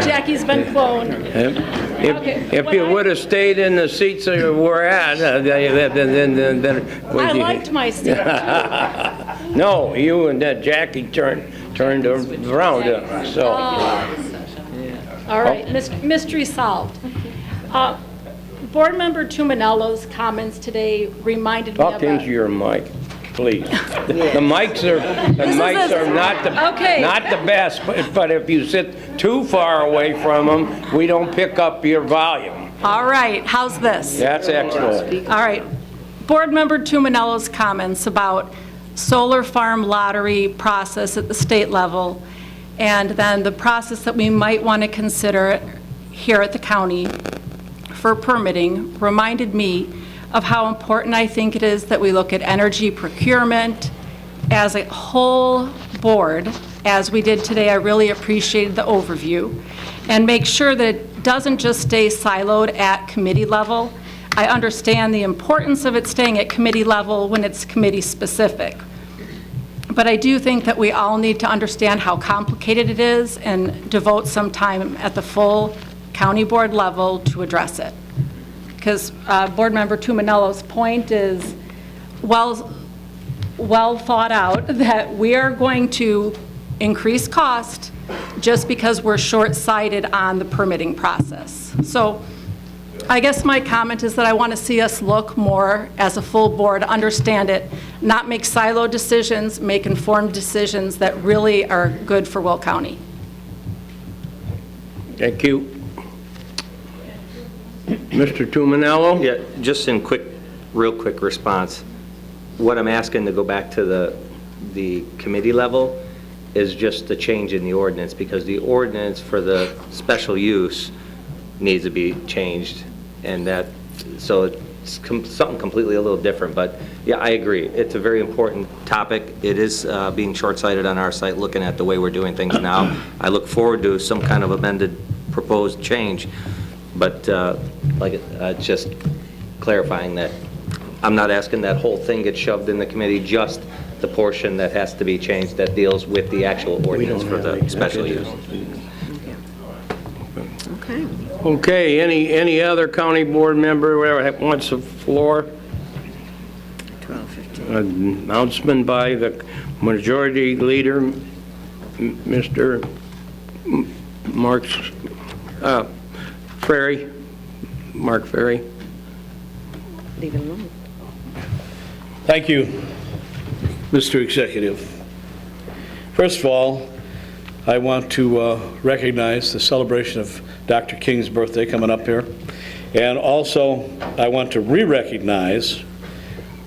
Speaker 3: Jackie's been cloned.
Speaker 1: If you would have stayed in the seats that you were at, then...
Speaker 3: I liked my seat.
Speaker 1: No, you and that Jackie turned around, so...
Speaker 3: All right, mystery solved. Board Member Tuminello's comments today reminded me of
Speaker 1: Talk into your mic, please. The mics are not the best, but if you sit too far away from them, we don't pick up your volume.
Speaker 3: All right, how's this?
Speaker 1: That's excellent.
Speaker 3: All right. Board Member Tuminello's comments about solar farm lottery process at the state level, and then the process that we might want to consider here at the county for permitting reminded me of how important I think it is that we look at energy procurement as a whole board. As we did today, I really appreciated the overview, and make sure that it doesn't just stay siloed at committee level. I understand the importance of it staying at committee level when it's committee specific. But I do think that we all need to understand how complicated it is and devote some time at the full county board level to address it. Because Board Member Tuminello's point is well thought out, that we are going to increase cost just because we're short-sighted on the permitting process. So I guess my comment is that I want to see us look more as a full board, understand it, not make silo decisions, make informed decisions that really are good for Will County.
Speaker 1: Thank you. Mr. Tuminello?
Speaker 14: Yeah, just in real quick response. What I'm asking to go back to the committee level is just the change in the ordinance, because the ordinance for the special use needs to be changed, and so it's something completely a little different. But yeah, I agree. It's a very important topic. It is being short-sighted on our site, looking at the way we're doing things now. I look forward to some kind of amended proposed change, but just clarifying that I'm not asking that whole thing get shoved in the committee, just the portion that has to be changed that deals with the actual ordinance for the special use.
Speaker 22: Okay.
Speaker 1: Okay, any other county board member that wants the floor?
Speaker 22: 12:15.
Speaker 1: Announcement by the majority leader, Mr. Mark Ferry.
Speaker 13: Leave it alone.
Speaker 7: Thank you, Mr. Executive. First of all, I want to recognize the celebration of Dr. King's birthday coming up here. And also, I want to re-recognize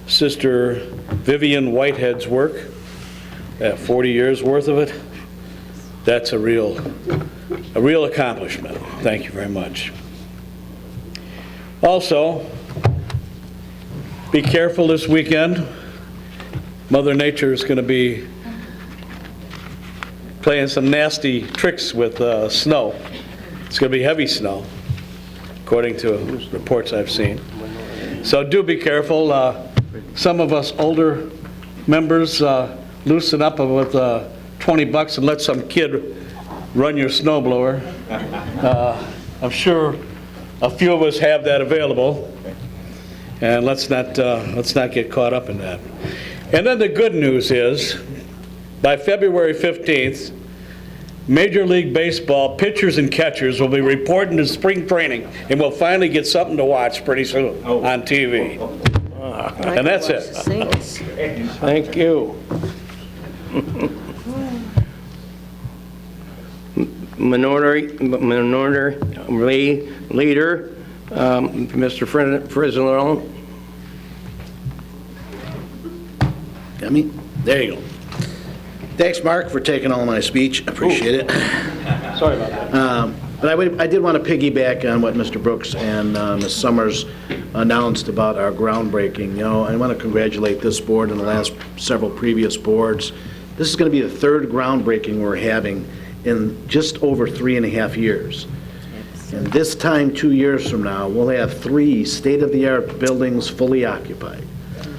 Speaker 7: Sister Vivian Whitehead's work, 40 years worth of it. That's a real accomplishment. Thank you very much. Also, be careful this weekend. Mother Nature is going to be playing some nasty tricks with snow. It's going to be heavy snow, according to reports I've seen. So do be careful. Some of us older members loosen up with $20 and let some kid run your snowblower. I'm sure a few of us have that available, and let's not get caught up in that. And then the good news is, by February 15th, Major League Baseball pitchers and catchers will be reporting to spring training, and we'll finally get something to watch pretty soon on TV. And that's it.
Speaker 1: Thank you. Minority Leader, Mr. Frizzle.
Speaker 15: There you go. Thanks, Mark, for taking all my speech. Appreciate it.
Speaker 7: Sorry about that.
Speaker 15: But I did want to piggyback on what Mr. Brooks and Ms. Summers announced about our groundbreaking. I want to congratulate this board and the last several previous boards This is going to be the third groundbreaking we're having in just over 3.5 years. And this time, 2 years from now, we'll have 3 state-of-the-art buildings fully occupied.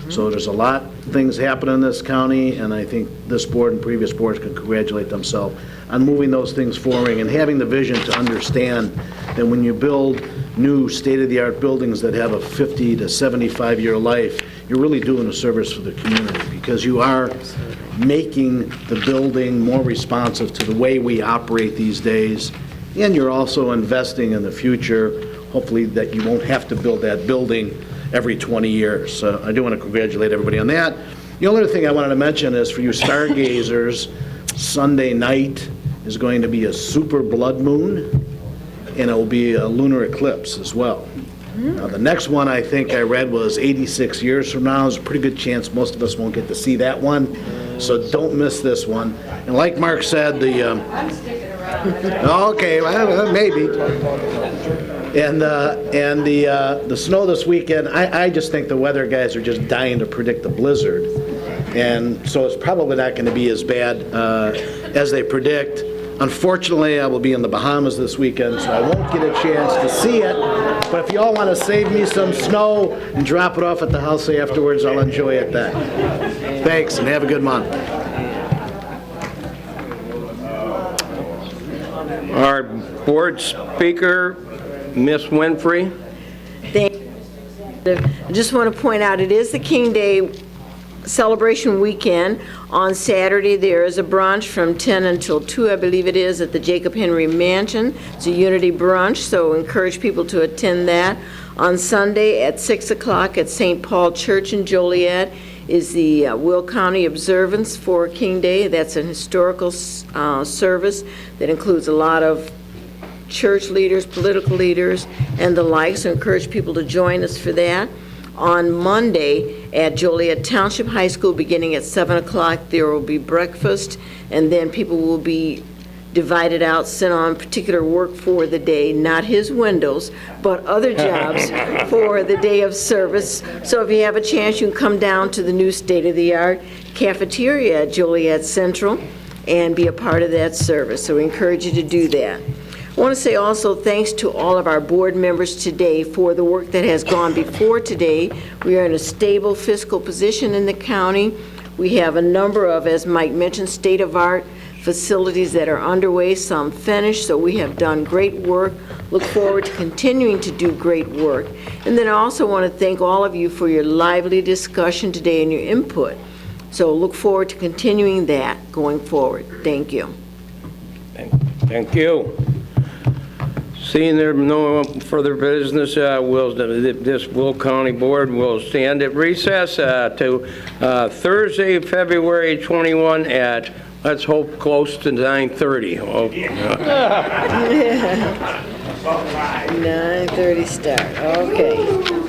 Speaker 15: So there's a lot of things happening in this county, and I think this board and previous boards can congratulate themselves on moving those things forward and having the vision to understand that when you build new state-of-the-art buildings that have a 50 to 75-year life, you're really doing a service for the community, because you are making the building more responsive to the way we operate these days, and you're also investing in the future, hopefully that you won't have to build that building every 20 years. So I do want to congratulate everybody on that. The only other thing I wanted to mention is for you stargazers, Sunday night is going to be a super blood moon, and it will be a lunar eclipse as well. Now, the next one I think I read was 86 years from now. There's a pretty good chance most of us won't get to see that one, so don't miss this one. And like Mark said,
Speaker 20: I'm sticking around.
Speaker 15: okay, well, maybe. And the snow this weekend, I just think the weather guys are just dying to predict the blizzard. And so it's probably not going to be as bad as they predict. Unfortunately, I will be in the Bahamas this weekend, so I won't get a chance to see it. But if you all want to save me some snow and drop it off at the house afterwards, I'll enjoy it then. Thanks, and have a good month.
Speaker 1: Our board speaker, Miss Winfrey.
Speaker 22: Thank you. I just want to point out, it is the King Day celebration weekend. On Saturday, there is a brunch from 10 until 2, I believe it is, at the Jacob Henry Mansion. It's a unity brunch, so encourage people to attend that. On Sunday at 6 o'clock at St. Paul Church in Joliet is the Will County Observance for King Day. That's an historical service that includes a lot of church leaders, political leaders, and the like, so encourage people to join us for that. On Monday at Joliet Township High School, beginning at 7 o'clock, there will be breakfast, and then people will be divided out, sent on particular work for the day, not his windows, but other jobs for the day of service. So if you have a chance, you can come down to the new state-of-the-art cafeteria at Joliet Central and be a part of that service. So we encourage you to do that. I want to say also thanks to all of our board members today for the work that has gone before today. We are in a stable fiscal position in the county. We have a number of, as Mike mentioned, state-of-art facilities that are underway, some finished, so we have done great work. Look forward to continuing to do great work. And then I also want to thank all of you for your lively discussion today and your input. So look forward to continuing that going forward. Thank you.
Speaker 1: Thank you. Seeing there no further business, this Will County Board will stand at recess to Thursday, February 21 at, let's hope, close to 9:30.
Speaker 22: 9:30 start, okay.